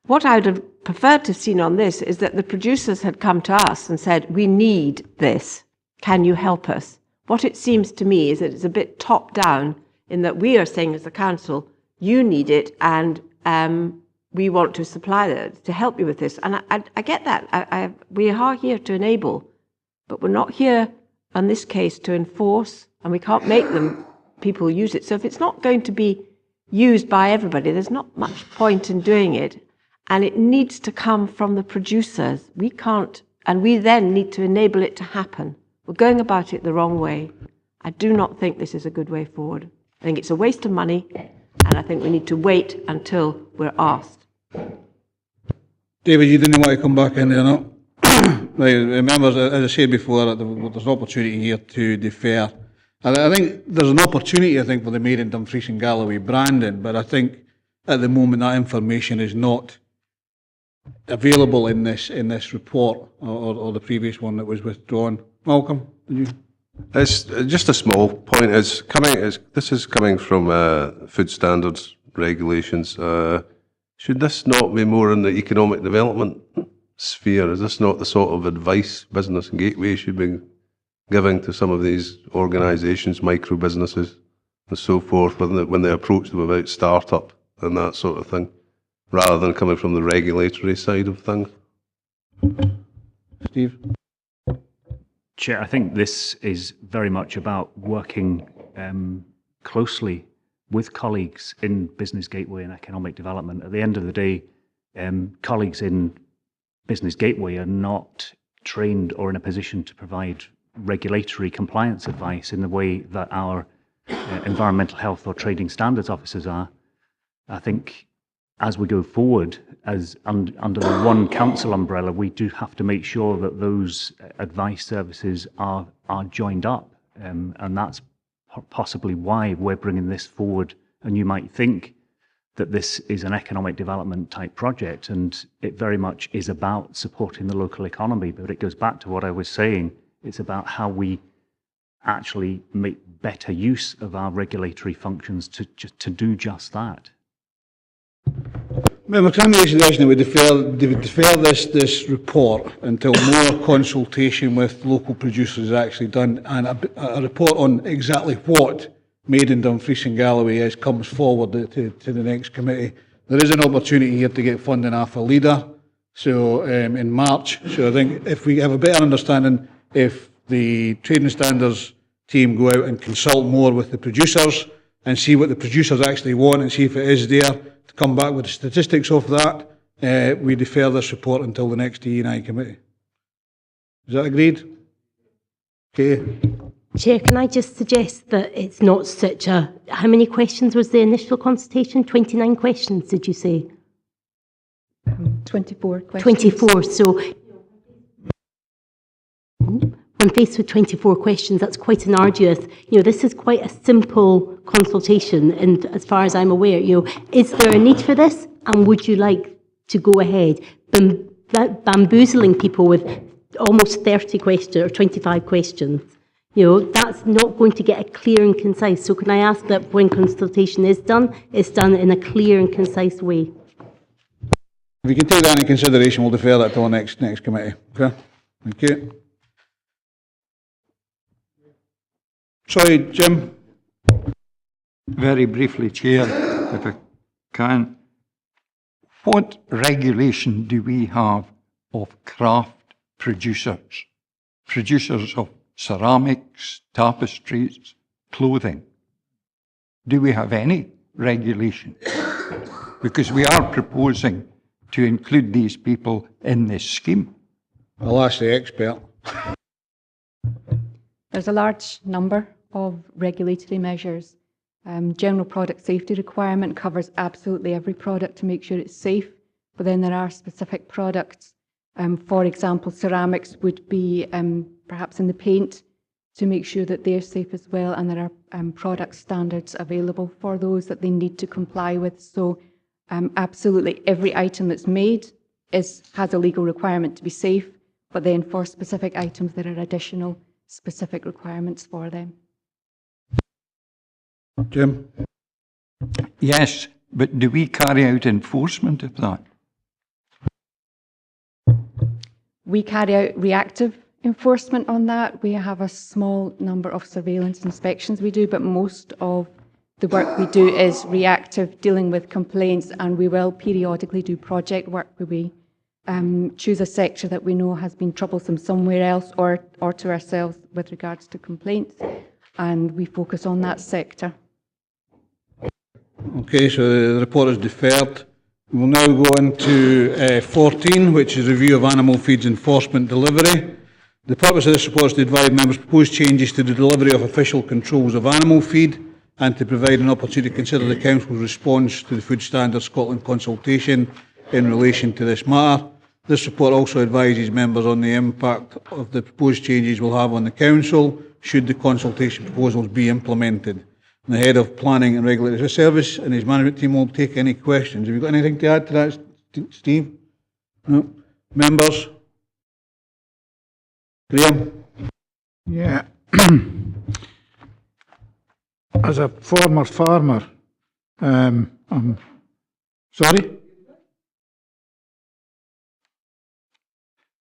What I would have preferred to have seen on this is that the producers had come to us and said, we need this. Can you help us? What it seems to me is that it's a bit top down in that we are saying as a council, you need it and we want to supply it to help you with this. And I get that. We are here to enable, but we're not here in this case to enforce, and we can't make them people use it. So if it's not going to be used by everybody, there's not much point in doing it. And it needs to come from the producers. We can't, and we then need to enable it to happen. We're going about it the wrong way. I do not think this is a good way forward. I think it's a waste of money, and I think we need to wait until we're asked. David, you didn't want to come back in there, no? Right, remember, as I said before, that there's an opportunity here to defer. And I think there's an opportunity, for the Made in Dumfries and Galloway branding, but I think at the moment that information is not available in this report or the previous one that was withdrawn. Malcolm, did you? It's just a small point. This is coming from food standards regulations. Should this not be more in the economic development sphere? Is this not the sort of advice Business and Gateway should be giving to some of these organisations, micro businesses and so forth, when they approach them about startup and that sort of thing, rather than coming from the regulatory side of things? Steve? Chair, I think this is very much about working closely with colleagues in Business Gateway and economic development. At the end of the day, colleagues in Business Gateway are not trained or in a position to provide regulatory compliance advice in the way that our environmental health or trading standards officers are. I think as we go forward, as under the one council umbrella, we do have to make sure that those advice services are joined up, and that's possibly why we're bringing this forward. And you might think that this is an economic development type project, and it very much is about supporting the local economy, but it goes back to what I was saying. It's about how we actually make better use of our regulatory functions to do just that. Member, can I make a suggestion that we defer this report until more consultation with local producers is actually done, and a report on exactly what Made in Dumfries and Galloway is comes forward to the next committee. There is an opportunity here to get funding off a leader, so in March. So I think if we have a better understanding, if the trading standards team go out and consult more with the producers and see what the producers actually want and see if it is there, to come back with the statistics of that, we defer this report until the next E&I committee. Is that agreed? Okay. Chair, can I just suggest that it's not such a... How many questions was the initial consultation? 29 questions, did you say? 24 questions. 24, so... When faced with 24 questions, that's quite an arduous... this is quite a simple consultation, and as far as I'm aware, is there a need for this? And would you like to go ahead? Bamboozling people with almost 30 questions or 25 questions, that's not going to get a clear and concise. So can I ask that when consultation is done, it's done in a clear and concise way? If you can take that into consideration, we'll defer that to the next committee. Okay? Thank you. Sorry, Jim. Very briefly, Chair, if I can. What regulation do we have of craft producers? Producers of ceramics, tapestries, clothing. Do we have any regulation? Because we are proposing to include these people in this scheme. I'll ask the expert. There's a large number of regulatory measures. General product safety requirement covers absolutely every product to make sure it's safe, but then there are specific products. For example, ceramics would be perhaps in the paint to make sure that they're safe as well, and there are product standards available for those that they need to comply with. So absolutely every item that's made has a legal requirement to be safe, but then for specific items there are additional specific requirements for them. Jim? Yes, but do we carry out enforcement of that? We carry out reactive enforcement on that. We have a small number of surveillance inspections we do, but most of the work we do is reactive, dealing with complaints, and we will periodically do project work where we choose a sector that we know has been troublesome somewhere else or to ourselves with regards to complaints, and we focus on that sector. Okay, so the report is deferred. We'll now go into 14, which is review of animal feeds enforcement delivery. The purpose of this report is to advise members proposed changes to the delivery of official controls of animal feed and to provide an opportunity to consider the Council's response to the Food Standards Scotland consultation in relation to this matter. This report also advises members on the impact of the proposed changes will have on the Council should the consultation proposals be implemented. And the Head of Planning and Regulatory Service and his management team will take any questions. Have you got anything to add to that, Steve? No? Members? Graham? Yeah. As a former farmer, I'm sorry?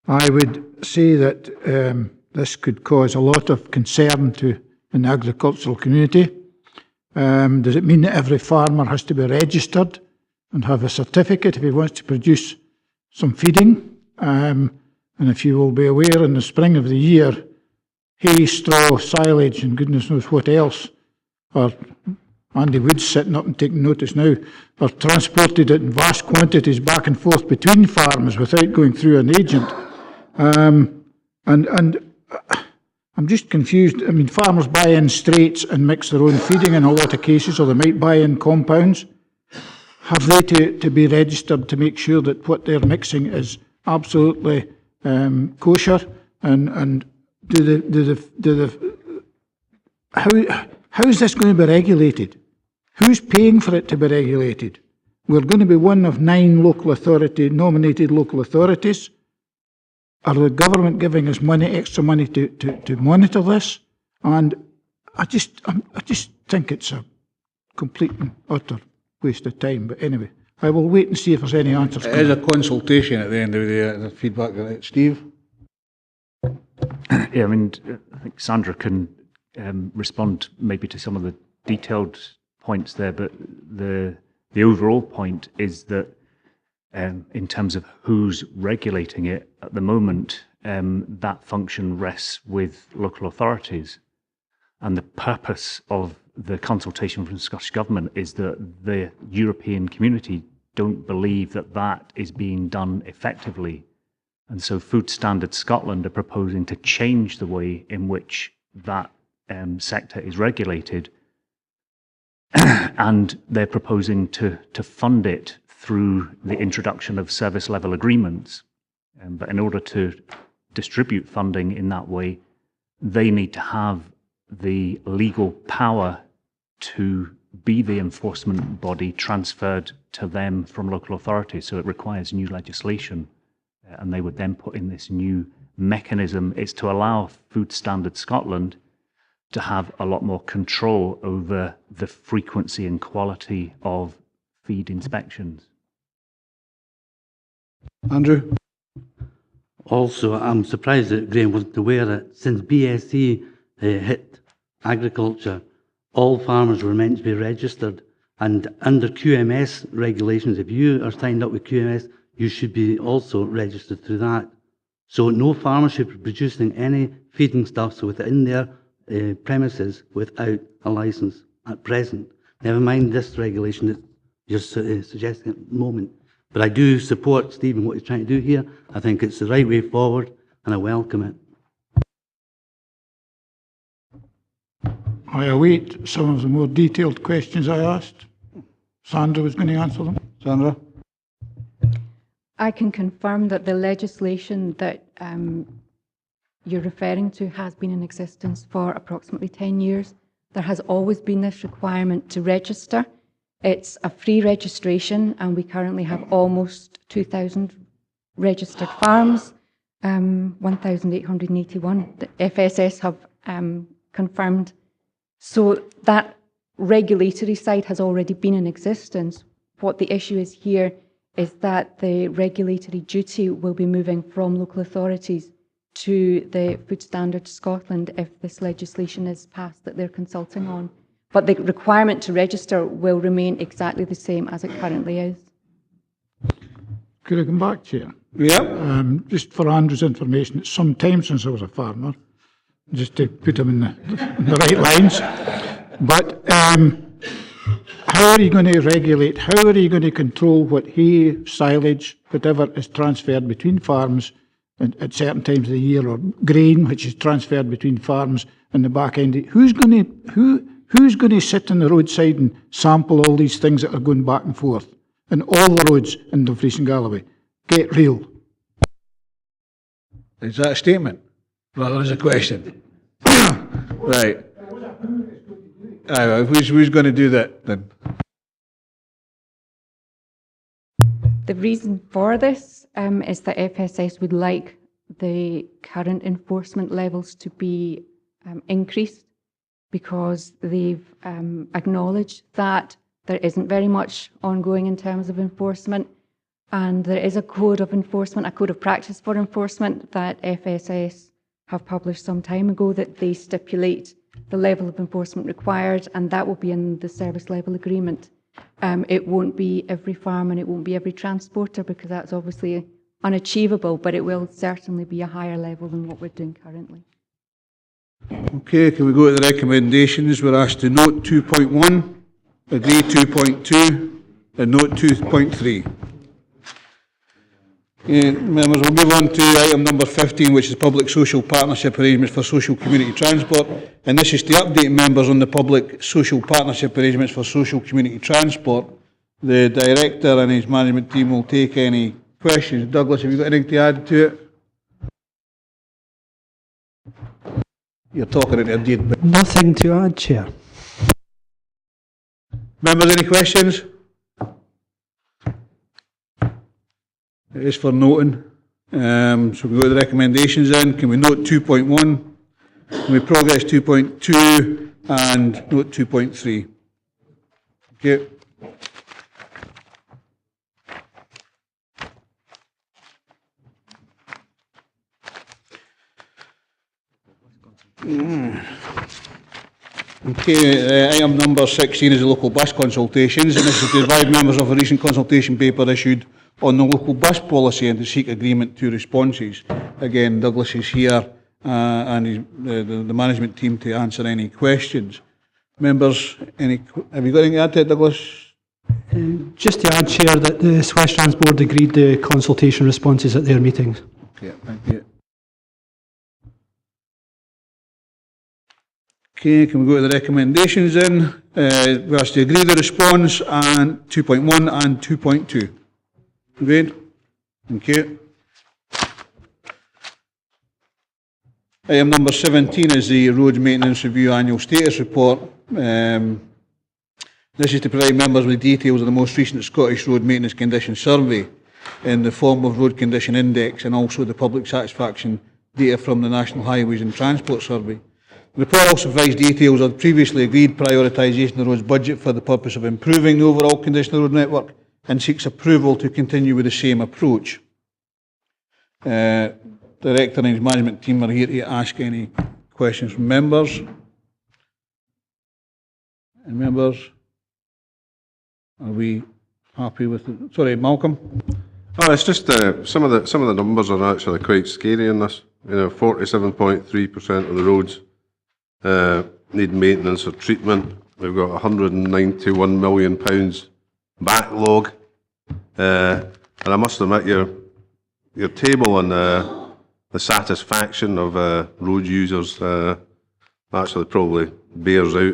I would say that this could cause a lot of concern to an agricultural community. Does it mean that every farmer has to be registered and have a certificate if he wants to produce some feeding? And if you will be aware, in the spring of the year, hay, straw, silage and goodness knows what else, or Andy Wood's sitting up and taking notice now, are transported in vast quantities back and forth between farmers without going through an agent. And I'm just confused. I mean, farmers buy in straights and mix their own feeding in a lot of cases, or they might buy in compounds. Have they to be registered to make sure that what they're mixing is absolutely kosher? And how is this going to be regulated? Who's paying for it to be regulated? We're going to be one of 9 nominated local authorities. Are the government giving us extra money to monitor this? And I just think it's a complete and utter waste of time. But anyway, I will wait and see if there's any answers. It is a consultation at the end of the feedback. Steve? Yeah, I mean, I think Sandra can respond maybe to some of the detailed points there, but the overall point is that in terms of who's regulating it at the moment, that function rests with local authorities. And the purpose of the consultation from the Scottish Government is that the European community don't believe that that is being done effectively. And so Food Standards Scotland are proposing to change the way in which that sector is regulated. And they're proposing to fund it through the introduction of service level agreements. But in order to distribute funding in that way, they need to have the legal power to be the enforcement body transferred to them from local authorities. So it requires new legislation. And they would then put in this new mechanism. It's to allow Food Standards Scotland to have a lot more control over the frequency and quality of feed inspections. Andrew? Also, I'm surprised that Graham wasn't aware that since BSE hit agriculture, all farmers were meant to be registered. And under QMS regulations, if you are signed up with QMS, you should be also registered through that. So no farmer should be producing any feeding stuff within their premises without a licence at present. Never mind this regulation that you're suggesting at the moment. But I do support Stephen what he's trying to do here. I think it's the right way forward and I welcome it. I await some of the more detailed questions I asked. Sandra was going to answer them. Sandra? I can confirm that the legislation that you're referring to has been in existence for approximately 10 years. There has always been this requirement to register. It's a free registration, and we currently have almost 2,000 registered farms. 1,881. The FSS have confirmed. So that regulatory side has already been in existence. What the issue is here is that the regulatory duty will be moving from local authorities to the Food Standards Scotland if this legislation is passed that they're consulting on. But the requirement to register will remain exactly the same as it currently is. Could I come back, Chair? Yeah. Just for Andrew's information, it's some time since I was a farmer, just to put him in the right lines. But how are you going to regulate, how are you going to control what hay, silage, whatever is transferred between farms at certain times of the year, or grain, which is transferred between farms in the back end? Who's going to sit on the roadside and sample all these things that are going back and forth in all the roads in Dumfries and Galloway? Get real. Is that a statement rather than a question? Right. Who's going to do that then? The reason for this is that FSS would like the current enforcement levels to be increased, because they've acknowledged that there isn't very much ongoing in terms of enforcement, and there is a code of enforcement, a code of practice for enforcement that FSS have published some time ago, that they stipulate the level of enforcement required, and that will be in the service level agreement. It won't be every farm and it won't be every transporter, because that's obviously unachievable, but it will certainly be a higher level than what we're doing currently. Okay, can we go to the recommendations? We're asked to note 2.1, agree 2.2, and note 2.3. Members, we'll move on to item number 15, which is public social partnership arrangements for social community transport. And this is to update members on the public social partnership arrangements for social community transport. The director and his management team will take any questions. Douglas, have you got anything to add to it? You're talking into a deed. But nothing to add, Chair. Members, any questions? It is for noting. So we go to the recommendations then. Can we note 2.1? Can we progress 2.2 and note 2.3? Okay. Okay, item number 16 is the local bus consultations, and this is to advise members of a recent consultation paper issued on the local bus policy and to seek agreement to responses. Again, Douglas is here and the management team to answer any questions. Members, have you got anything to add to it, Douglas? Just to add, Chair, that the West Strands Board agreed the consultation responses at their meetings. Okay, thank you. Okay, can we go to the recommendations then? We asked to agree the response and 2.1 and 2.2. Agreed? Thank you. Item number 17 is the Roads Maintenance Review Annual Status Report. This is to provide members with details of the most recent Scottish Road Maintenance Condition Survey in the form of Road Condition Index and also the public satisfaction data from the National Highways and Transport Survey. The report also provides details of the previously agreed prioritisation of the roads budget for the purpose of improving the overall condition of the road network and seeks approval to continue with the same approach. Director and his management team are here to ask any questions from members. And members, are we happy with it? Sorry, Malcolm? Oh, it's just some of the numbers are actually quite scary in this. 47.3% of the roads need maintenance or treatment. We've got £191 million backlog, and I must admit your table on the satisfaction of road users actually probably bears out.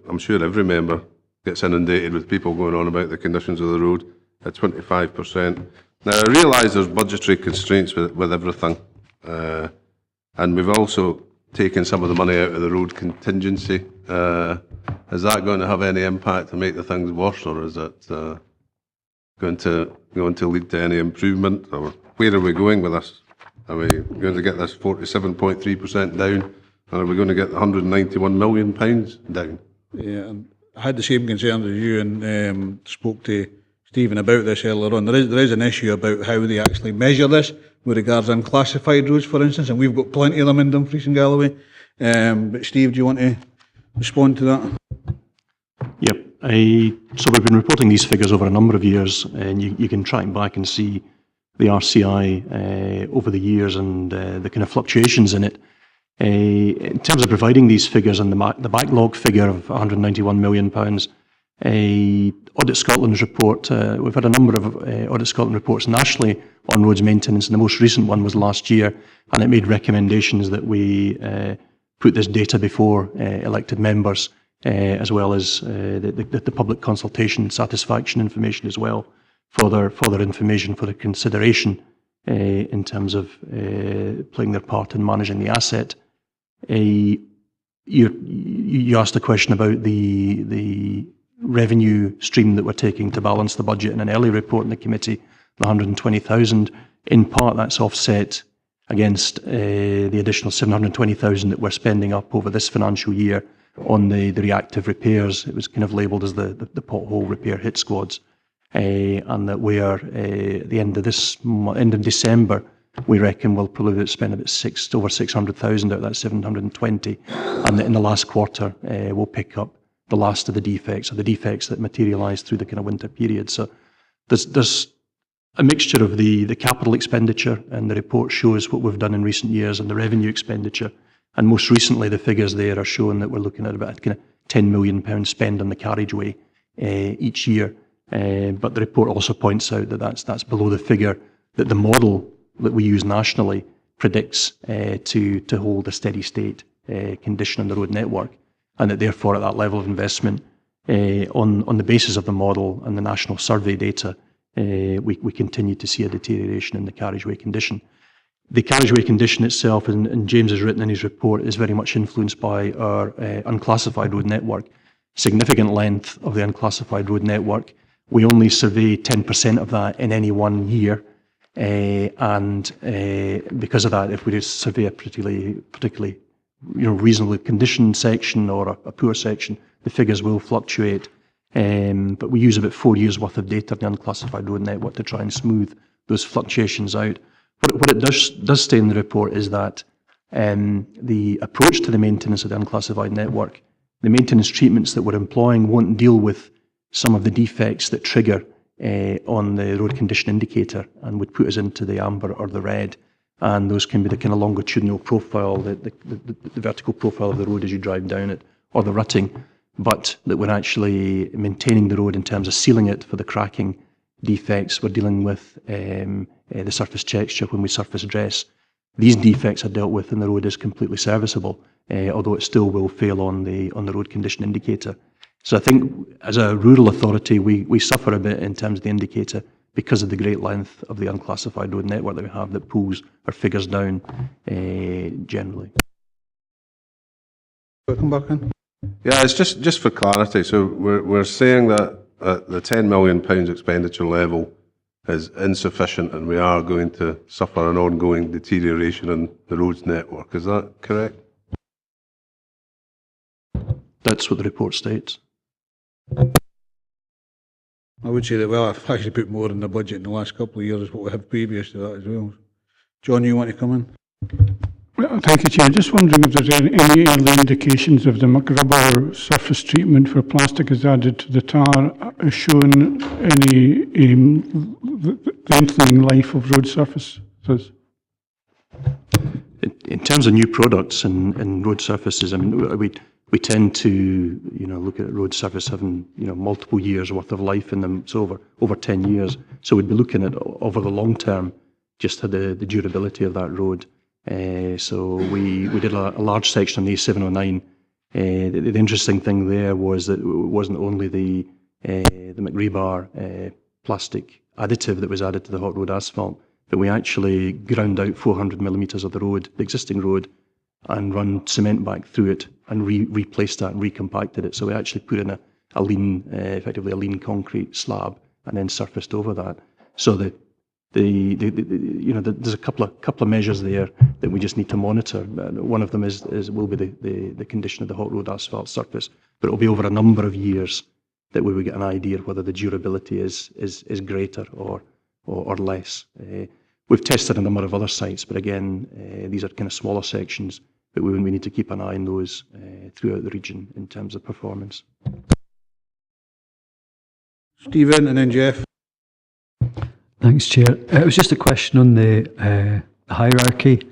I'm sure every member gets inundated with people going on about the conditions of the road at 25%. Now I realise there's budgetary constraints with everything, and we've also taken some of the money out of the road contingency. Is that going to have any impact to make the things worse, or is it going to lead to any improvement, or where are we going with this? Are we going to get this 47.3% down? And are we going to get the £191 million down? Yeah, and I had the same concerns as you, and spoke to Stephen about this earlier on. There is an issue about how they actually measure this with regards to unclassified roads, for instance, and we've got plenty of them in Dumfries and Galloway. But Steve, do you want to respond to that? Yep. So we've been reporting these figures over a number of years, and you can track back and see the RCI over the years and the kind of fluctuations in it. In terms of providing these figures and the backlog figure of £191 million, Audit Scotland's report, we've had a number of Audit Scotland reports nationally on roads maintenance, and the most recent one was last year, and it made recommendations that we put this data before elected members, as well as the public consultation satisfaction information as well, further information for the consideration in terms of playing their part in managing the asset. You asked a question about the revenue stream that we're taking to balance the budget in an early report in the committee, the 120,000. In part, that's offset against the additional 720,000 that we're spending up over this financial year on the reactive repairs. It was kind of labelled as the pothole repair hit squads, and that we are at the end of December, we reckon we'll probably spend about over 600,000 out of that 720, and that in the last quarter we'll pick up the last of the defects, or the defects that materialise through the kind of winter period. So there's a mixture of the capital expenditure, and the report shows what we've done in recent years, and the revenue expenditure. And most recently, the figures there are showing that we're looking at about kind of £10 million spend on the carriageway each year. But the report also points out that that's below the figure that the model that we use nationally predicts to hold a steady state condition on the road network, and that therefore at that level of investment, on the basis of the model and the national survey data, we continue to see a deterioration in the carriageway condition. The carriageway condition itself, and James has written in his report, is very much influenced by our unclassified road network. Significant length of the unclassified road network. We only survey 10% of that in any one year, and because of that, if we just survey a particularly reasonably conditioned section or a poor section, the figures will fluctuate. But we use about 4 years' worth of data of the unclassified road network to try and smooth those fluctuations out. What it does say in the report is that the approach to the maintenance of the unclassified network, the maintenance treatments that we're employing won't deal with some of the defects that trigger on the road condition indicator and would put us into the amber or the red. And those can be the kind of longitudinal profile, the vertical profile of the road as you drive down it, or the rutting, but that we're actually maintaining the road in terms of sealing it for the cracking defects. We're dealing with the surface texture when we surface dress. These defects are dealt with and the road is completely serviceable, although it still will fail on the road condition indicator. So I think as a rural authority, we suffer a bit in terms of the indicator because of the great length of the unclassified road network that we have that pulls our figures down generally. Come back in. Yeah, it's just for clarity. So we're saying that the £10 million expenditure level is insufficient, and we are going to suffer an ongoing deterioration in the roads network. Is that correct? That's what the report states. I would say that, well, I've actually put more in the budget in the last couple of years than what we had previous to that as well. John, you want to come in? Well, thank you, Chair. Just wondering if there's any early indications of the McRubber surface treatment for plastic is added to the tar showing any lengthening life of road surfaces? In terms of new products and road surfaces, I mean, we tend to look at road surface having multiple years worth of life in them, so over 10 years. So we'd be looking at over the long term just the durability of that road. So we did a large section on the A709. The interesting thing there was that it wasn't only the McRebar plastic additive that was added to the hot road asphalt, but we actually ground out 400 millimetres of the road, the existing road, and run cement back through it and replaced that and recompacted it. So we actually put in effectively a lean concrete slab and then surfaced over that. So the there's a couple of measures there that we just need to monitor. One of them will be the condition of the hot road asphalt surface, but it will be over a number of years that we will get an idea of whether the durability is greater or less. We've tested a number of other sites, but again, these are kind of smaller sections, but we need to keep an eye on those throughout the region in terms of performance. Stephen and then Jeff. Thanks, Chair. It was just a question on the hierarchy,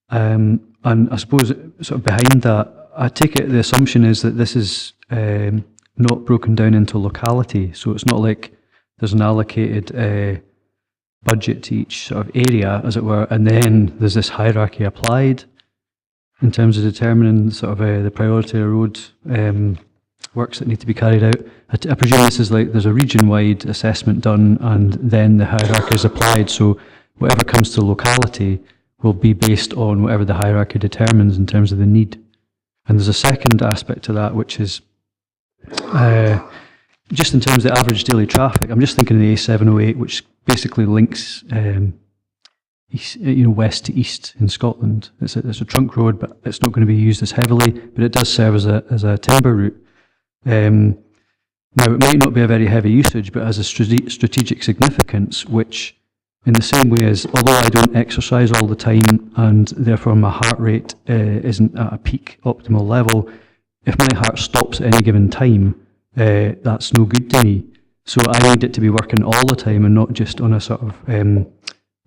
and I suppose sort of behind that, I take it the assumption is that this is not broken down into locality, so it's not like there's an allocated budget to each sort of area, as it were, and then there's this hierarchy applied in terms of determining sort of the priority of road works that need to be carried out. I presume this is like there's a region-wide assessment done and then the hierarchy is applied, so whatever comes to locality will be based on whatever the hierarchy determines in terms of the need. And there's a second aspect to that, which is just in terms of the average daily traffic. I'm just thinking of the A708, which basically links west to east in Scotland. It's a trunk road, but it's not going to be used as heavily, but it does serve as a timber route. Now, it might not be a very heavy usage, but has a strategic significance, which, in the same way as, although I don't exercise all the time and therefore my heart rate isn't at a peak optimal level, if my heart stops at any given time, that's no good to me. So I need it to be working all the time and not just on a sort of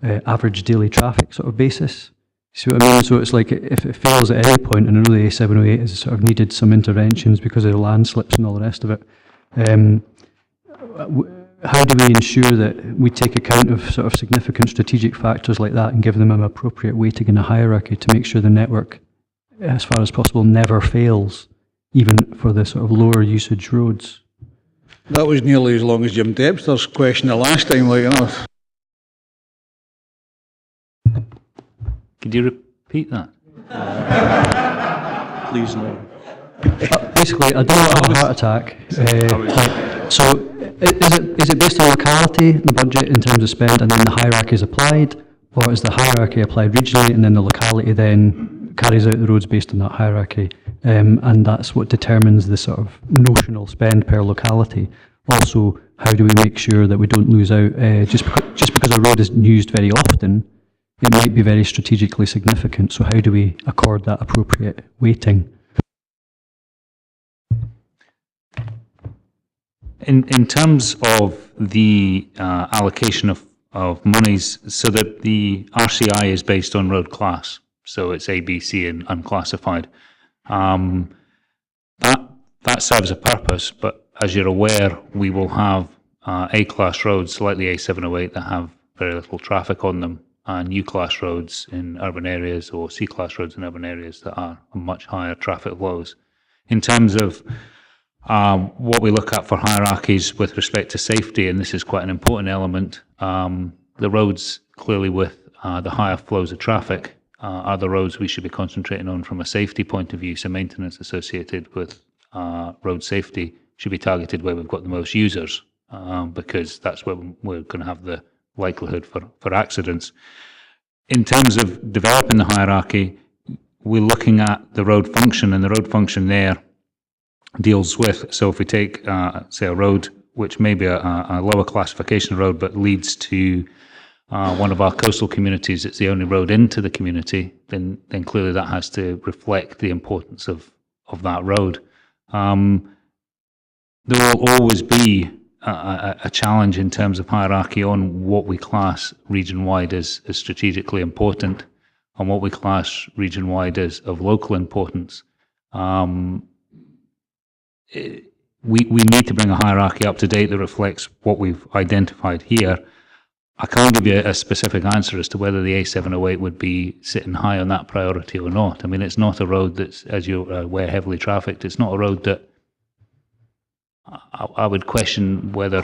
average daily traffic sort of basis. See what I mean? So it's like if it fails at any point, and I know the A708 has sort of needed some interventions because of the landslips and all the rest of it, how do we ensure that we take account of sort of significant strategic factors like that and give them an appropriate weighting in a hierarchy to make sure the network, as far as possible, never fails, even for the sort of lower usage roads? That was nearly as long as Jim Debster's question the last time, like, you know. Could you repeat that? Please no. Basically, I don't have a heart attack. So, is it based on locality, the budget in terms of spend, and then the hierarchy is applied, or is the hierarchy applied regionally, and then the locality then carries out the roads based on that hierarchy, and that's what determines the sort of notional spend per locality? Also, how do we make sure that we don't lose out just because a road isn't used very often? It might be very strategically significant. So, how do we accord that appropriate weighting? In terms of the allocation of monies, so that the RCI is based on road class, so it's A, B, C and unclassified. That serves a purpose, but as you're aware, we will have A-class roads like the A708 that have very little traffic on them, and U-class roads in urban areas or C-class roads in urban areas that are much higher traffic flows. In terms of what we look at for hierarchies with respect to safety, and this is quite an important element, the roads clearly with the higher flows of traffic are the roads we should be concentrating on from a safety point of view. So maintenance associated with road safety should be targeted where we've got the most users, because that's where we're going to have the likelihood for accidents. In terms of developing the hierarchy, we're looking at the road function, and the road function there deals with, so if we take, say, a road which may be a lower classification road but leads to one of our coastal communities, it's the only road into the community, then clearly that has to reflect the importance of that road. There will always be a challenge in terms of hierarchy on what we class region-wide as strategically important and what we class region-wide as of local importance. We need to bring a hierarchy up to date that reflects what we've identified here. I can't give you a specific answer as to whether the A708 would be sitting high on that priority or not. I mean, it's not a road that's, as you're aware, heavily trafficked. It's not a road that I would question whether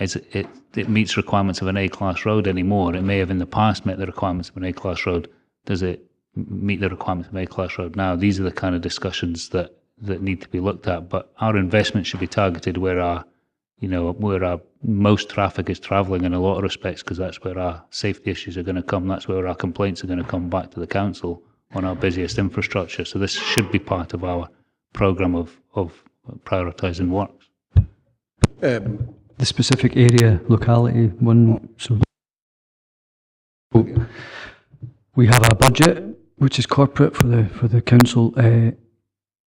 it meets requirements of an A-class road anymore. It may have in the past met the requirements of an A-class road. Does it meet the requirements of an A-class road now? These are the kind of discussions that need to be looked at. But our investment should be targeted where our you know, where our most traffic is travelling in a lot of respects, because that's where our safety issues are going to come. That's where our complaints are going to come back to the council on our busiest infrastructure. So this should be part of our programme of prioritising works. The specific area, locality one. So we have our budget, which is corporate for the council, and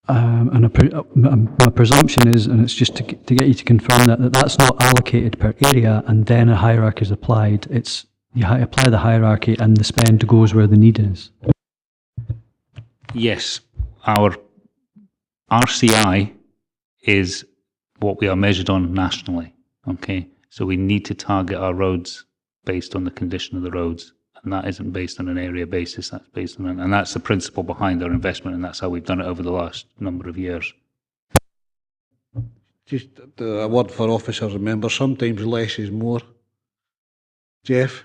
my presumption is, and it's just to get you to confirm that's not allocated per area and then a hierarchy is applied. It's you apply the hierarchy and the spend goes where the need is. Yes, our RCI is what we are measured on nationally. Okay, so we need to target our roads based on the condition of the roads, and that isn't based on an area basis. That's based on, and that's the principle behind our investment, and that's how we've done it over the last number of years. Just a word for officers, remember, sometimes less is more. Jeff?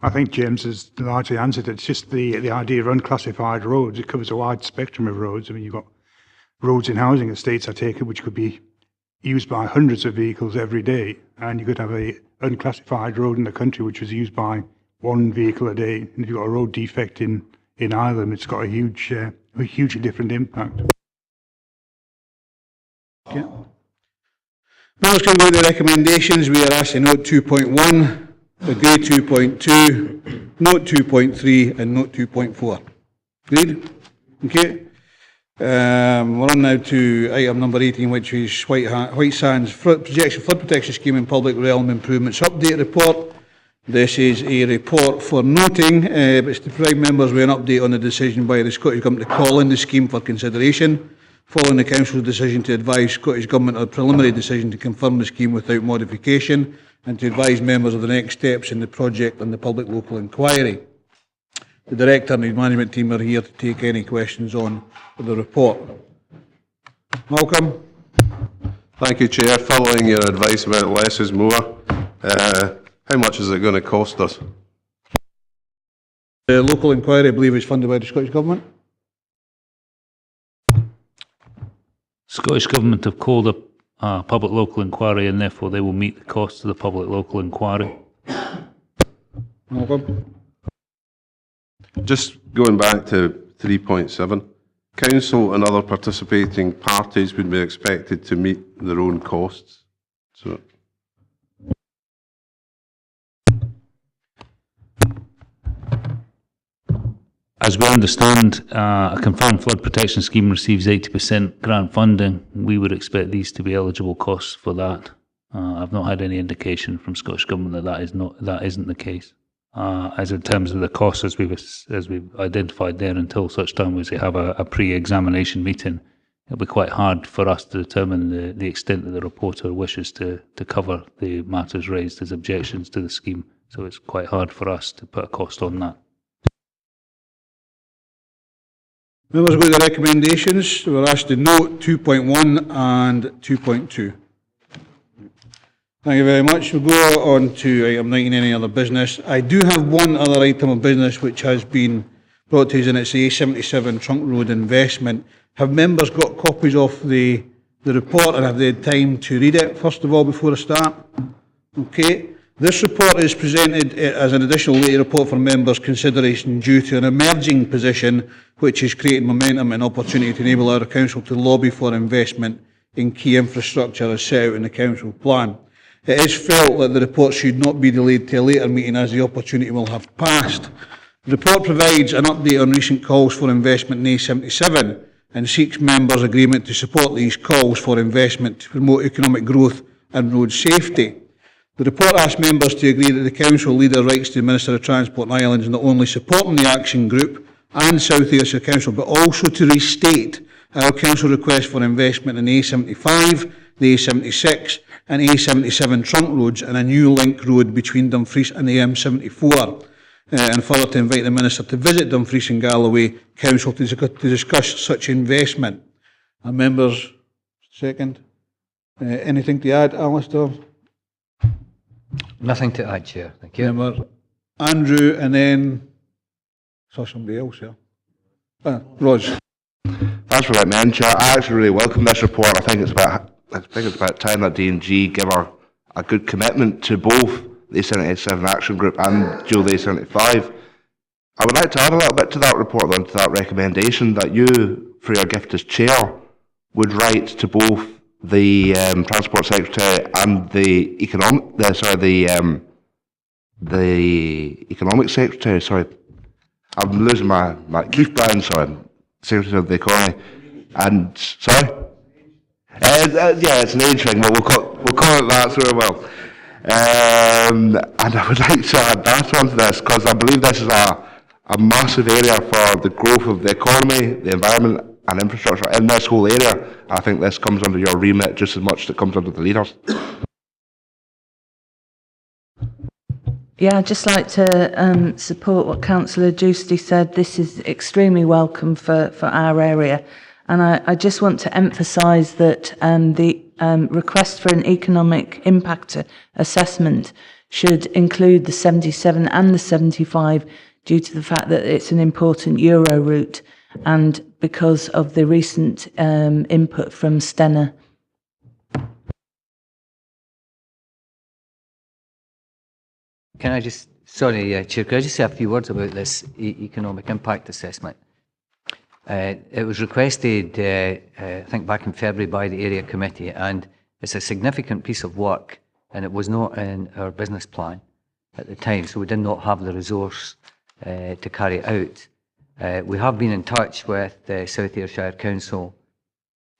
I think James has largely answered it. It's just the idea of unclassified roads. It covers a wide spectrum of roads. I mean, you've got roads in housing estates, I take it, which could be used by hundreds of vehicles every day, and you could have a unclassified road in the country which was used by one vehicle a day. And if you've got a road defect in Ireland, it's got a hugely different impact. Okay. Members can go to the recommendations. We are asked to note 2.1, agree 2.2, note 2.3 and note 2.4. Agreed? Okay. We're on now to item number 18, which is Whitesands flood protection scheme and public realm improvements update report. This is a report for noting, but it's to provide members with an update on the decision by the Scottish Government to call in the scheme for consideration, following the Council's decision to advise Scottish Government of a preliminary decision to confirm the scheme without modification, and to advise members of the next steps in the project and the public local inquiry. The Director and his management team are here to take any questions on the report. Malcolm? Thank you, Chair. Following your advice about less is more, how much is it going to cost us? The local inquiry, I believe, is funded by the Scottish Government. Scottish Government have called a public local inquiry, and therefore they will meet the costs of the public local inquiry. Malcolm? Just going back to 3.7, Council and other participating parties would be expected to meet their own costs. So, as we understand, a confirmed flood protection scheme receives 80% grant funding. We would expect these to be eligible costs for that. I've not had any indication from Scottish Government that isn't the case. As in terms of the costs, as we've identified there, until such time as we have a pre-examination meeting, it'll be quite hard for us to determine the extent that the reporter wishes to cover the matters raised as objections to the scheme. So it's quite hard for us to put a cost on that. Members go to the recommendations. We're asked to note 2.1 and 2.2. Thank you very much. We'll go on to item 19, any other business. I do have one other item of business which has been brought to us, and it's the A77 Trunk Road investment. Have members got copies of the report, and have they had time to read it, first of all, before I start? Okay. This report is presented as an additional later report for members' consideration due to an emerging position which is creating momentum and opportunity to enable our council to lobby for investment in key infrastructure as set out in the council plan. It is felt that the report should not be delayed to a later meeting as the opportunity will have passed. The report provides an update on recent calls for investment in A77 and seeks members' agreement to support these calls for investment to promote economic growth and road safety. The report asks members to agree that the Council leader writes to the Minister of Transport and Islands not only supporting the Action Group and South Ayrshire Council, but also to restate our Council request for investment in the A75, the A76 and A77 trunk roads and a new link road between Dumfries and the M74. And further to invite the Minister to visit Dumfries and Galloway Council to discuss such investment. Are members, second? Anything to add, Alistair? Nothing to add, Chair. Thank you. Member Andrew, and then saw somebody else here. Ros. Thanks for letting me in, Chair. I actually really welcome this report. I think it's about I think it's about time that D&G give a good commitment to both the A77 Action Group and Dual A75. I would like to add a little bit to that report, then, to that recommendation that you, for your gift as chair, would write to both the Transport Secretary and the Economic Secretary. Sorry, I'm losing my Keith Brown. Sorry, Secretary of the Economy. And sorry, yeah, it's an age thing, but we'll call it that through a well. And I would like to add that onto this, because I believe this is a massive area for the growth of the economy, the environment and infrastructure in this whole area. I think this comes under your remit just as much as it comes under the leaders. Yeah, I'd just like to support what Councillor Giusti said. This is extremely welcome for our area. And I just want to emphasise that the request for an economic impact assessment should include the 77 and the 75 due to the fact that it's an important Euro route and because of the recent input from Stena. Can I just, sorry, Chair, could I just say a few words about this economic impact assessment? It was requested, I think, back in February by the Area Committee, and it's a significant piece of work, and it was not in our business plan at the time, so we did not have the resource to carry it out. We have been in touch with the South Ayrshire Council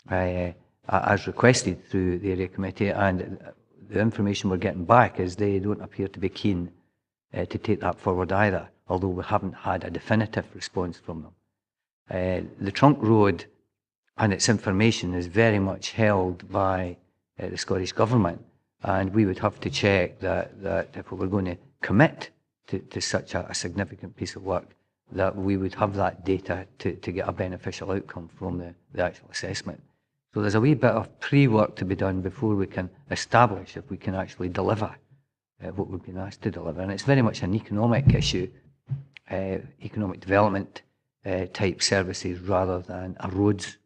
as requested through the Area Committee, and the information we're getting back is they don't appear to be keen to take that forward either, although we haven't had a definitive response from them. The trunk road and its information is very much held by the Scottish Government, and we would have to check that if we were going to commit to such a significant piece of work, that we would have that data to get a beneficial outcome from the actual assessment. So there's a wee bit of pre-work to be done before we can establish if we can actually deliver what we've been asked to deliver. And it's very much an economic issue, economic development type services rather than a roads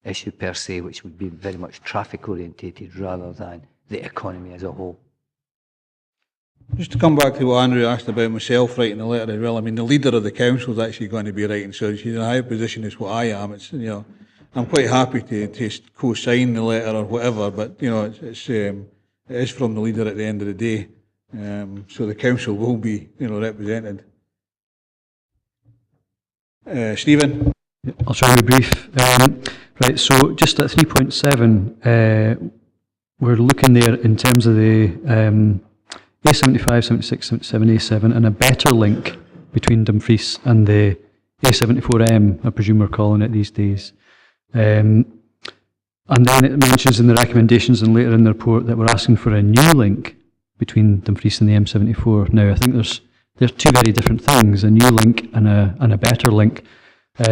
issue per se, which would be very much traffic orientated rather than the economy as a whole. Just to come back to what Andrew asked about myself writing the letter as well, I mean, the leader of the council is actually going to be writing, so she's in a higher position as what I am. It's, you know, I'm quite happy to co-sign the letter or whatever, but, you know, it is from the leader at the end of the day, so the council will be, you know, represented. Stephen? I'll try and be brief. Right, so just at 3.7, we're looking there in terms of the A75, 76, 77, A7, and a better link between Dumfries and the A74M, I presume we're calling it these days. And then it mentions in the recommendations and later in the report that we're asking for a new link between Dumfries and the M74. Now, I think they're two very different things, a new link and a better link.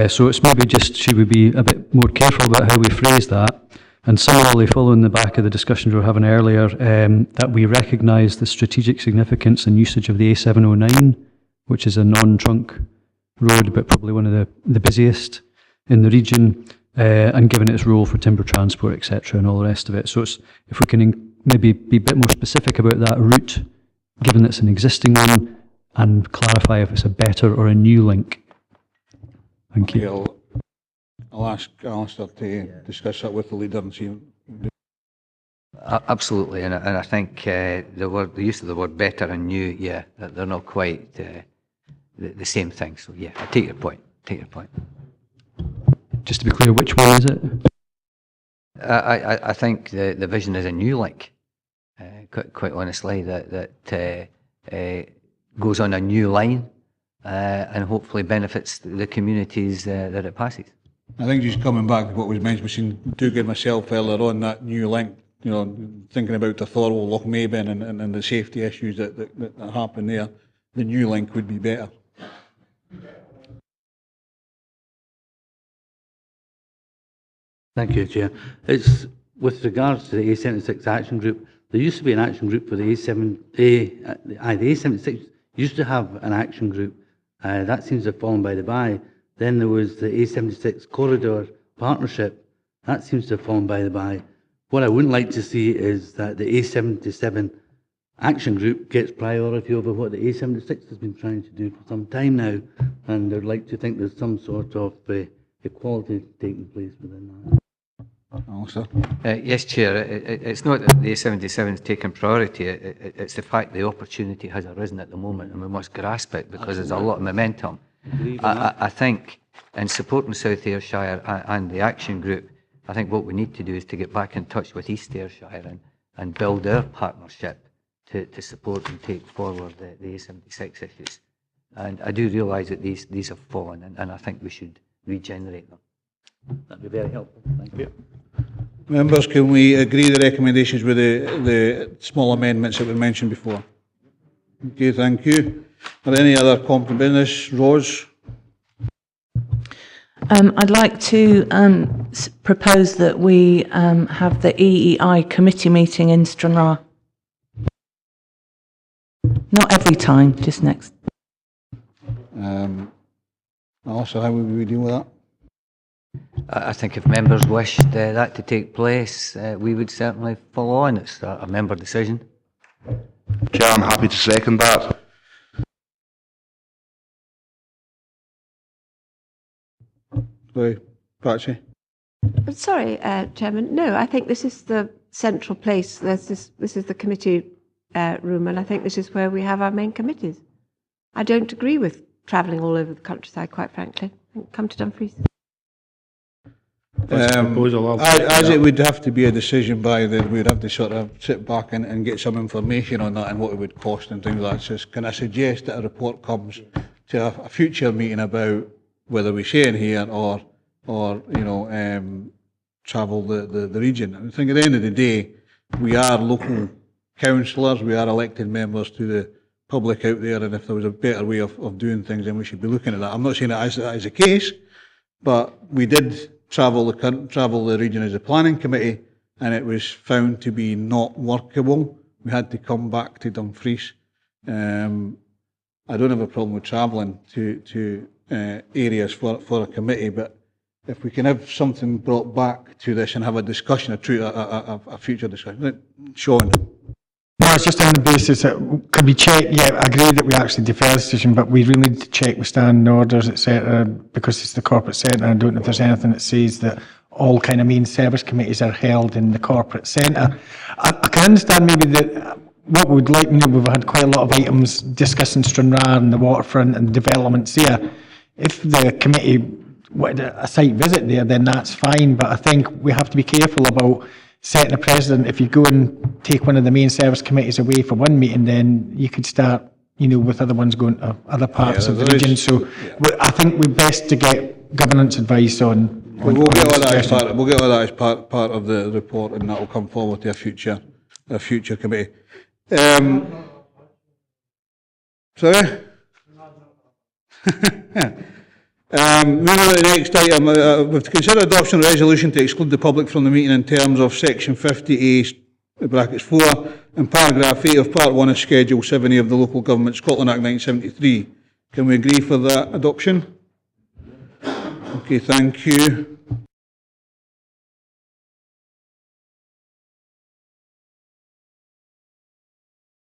So it's maybe just, should we be a bit more careful about how we phrase that? And similarly, following the back of the discussions we were having earlier, that we recognise the strategic significance and usage of the A709, which is a non-trunk road, but probably one of the busiest in the region, and given its role for timber transport, etc., and all the rest of it. So it's, if we can maybe be a bit more specific about that route, given it's an existing one, and clarify if it's a better or a new link. Thank you. Okay, I'll ask Alistair to discuss that with the leader and see. Absolutely, and I think the use of the word better and new, yeah, they're not quite the same thing. So yeah, I take your point. Just to be clear, which one is it? I think the vision is a new link. Quite honestly, that goes on a new line and hopefully benefits the communities that it passes. I think just coming back to what was mentioned between Doug and myself earlier on, that new link, you know, thinking about the Thorwell, Loch Maben and the safety issues that happen there, the new link would be better. Thank you, Chair. It's with regards to the A76 action group. There used to be an action group for the the A76 used to have an action group. That seems to have fallen by the by. Then there was the A76 corridor partnership. That seems to have fallen by the by. What I wouldn't like to see is that the A77 action group gets priority over what the A76 has been trying to do for some time now, and I'd like to think there's some sort of equality taking place within that. Yes, Chair. It's not that the A77 is taking priority. It's the fact the opportunity has arisen at the moment, and we must grasp it because there's a lot of momentum. I think in supporting South Ayrshire and the Action Group, I think what we need to do is to get back in touch with East Ayrshire and build our partnership to support and take forward the A76 issues. And I do realise that these have fallen, and I think we should regenerate them. That'd be very helpful. Thank you. Members, can we agree the recommendations with the small amendments that we mentioned before? Okay, thank you. Are there any other company business? Rose? I'd like to propose that we have the EEI committee meeting in Stranraer. Not every time, just next. Also, how would we deal with that? I think if members wished that to take place, we would certainly follow on. It's a member decision. Chair, I'm happy to second that. Sorry, Patsy. Sorry, Chairman. No, I think this is the central place. This is the committee room, and I think this is where we have our main committees. I don't agree with travelling all over the countryside, quite frankly. Come to Dumfries. As it would have to be a decision by we'd have to sort of sit back and get some information on that and what it would cost and things like that. So can I suggest that a report comes to a future meeting about whether we stay in here or you know, travel the region? And I think at the end of the day, we are local councillors, we are elected members to the public out there, and if there was a better way of doing things, then we should be looking at that. I'm not saying that is the case, but we did travel the region as a planning committee, and it was found to be not workable. We had to come back to Dumfries. I don't have a problem with travelling to areas for a committee, but if we can have something brought back to this and have a discussion, a future discussion. Sean. No, it's just on the basis that could we check, yeah, I agree that we actually defer the decision, but we really need to check with standing orders, etc., because it's the corporate centre. I don't know if there's anything that says that all kind of main service committees are held in the corporate centre. I can understand maybe that what we'd like, you know, we've had quite a lot of items discussing Stranraer and the waterfront and developments there. If the committee wanted a site visit there, then that's fine, but I think we have to be careful about setting a precedent. If you go and take one of the main service committees away for one meeting, then you could start, you know, with other ones going to other parts of the region. So I think we're best to get governance advice on. We'll get all that as part of the report, and that will come forward to a future committee. Sorry. Moving on to the next item, we've to consider adoption of a resolution to exclude the public from the meeting in terms of section 50A brackets 4 and paragraph 8 of part 1 of schedule 7A of the Local Government Scotland Act 1973. Can we agree for that adoption? Okay, thank you.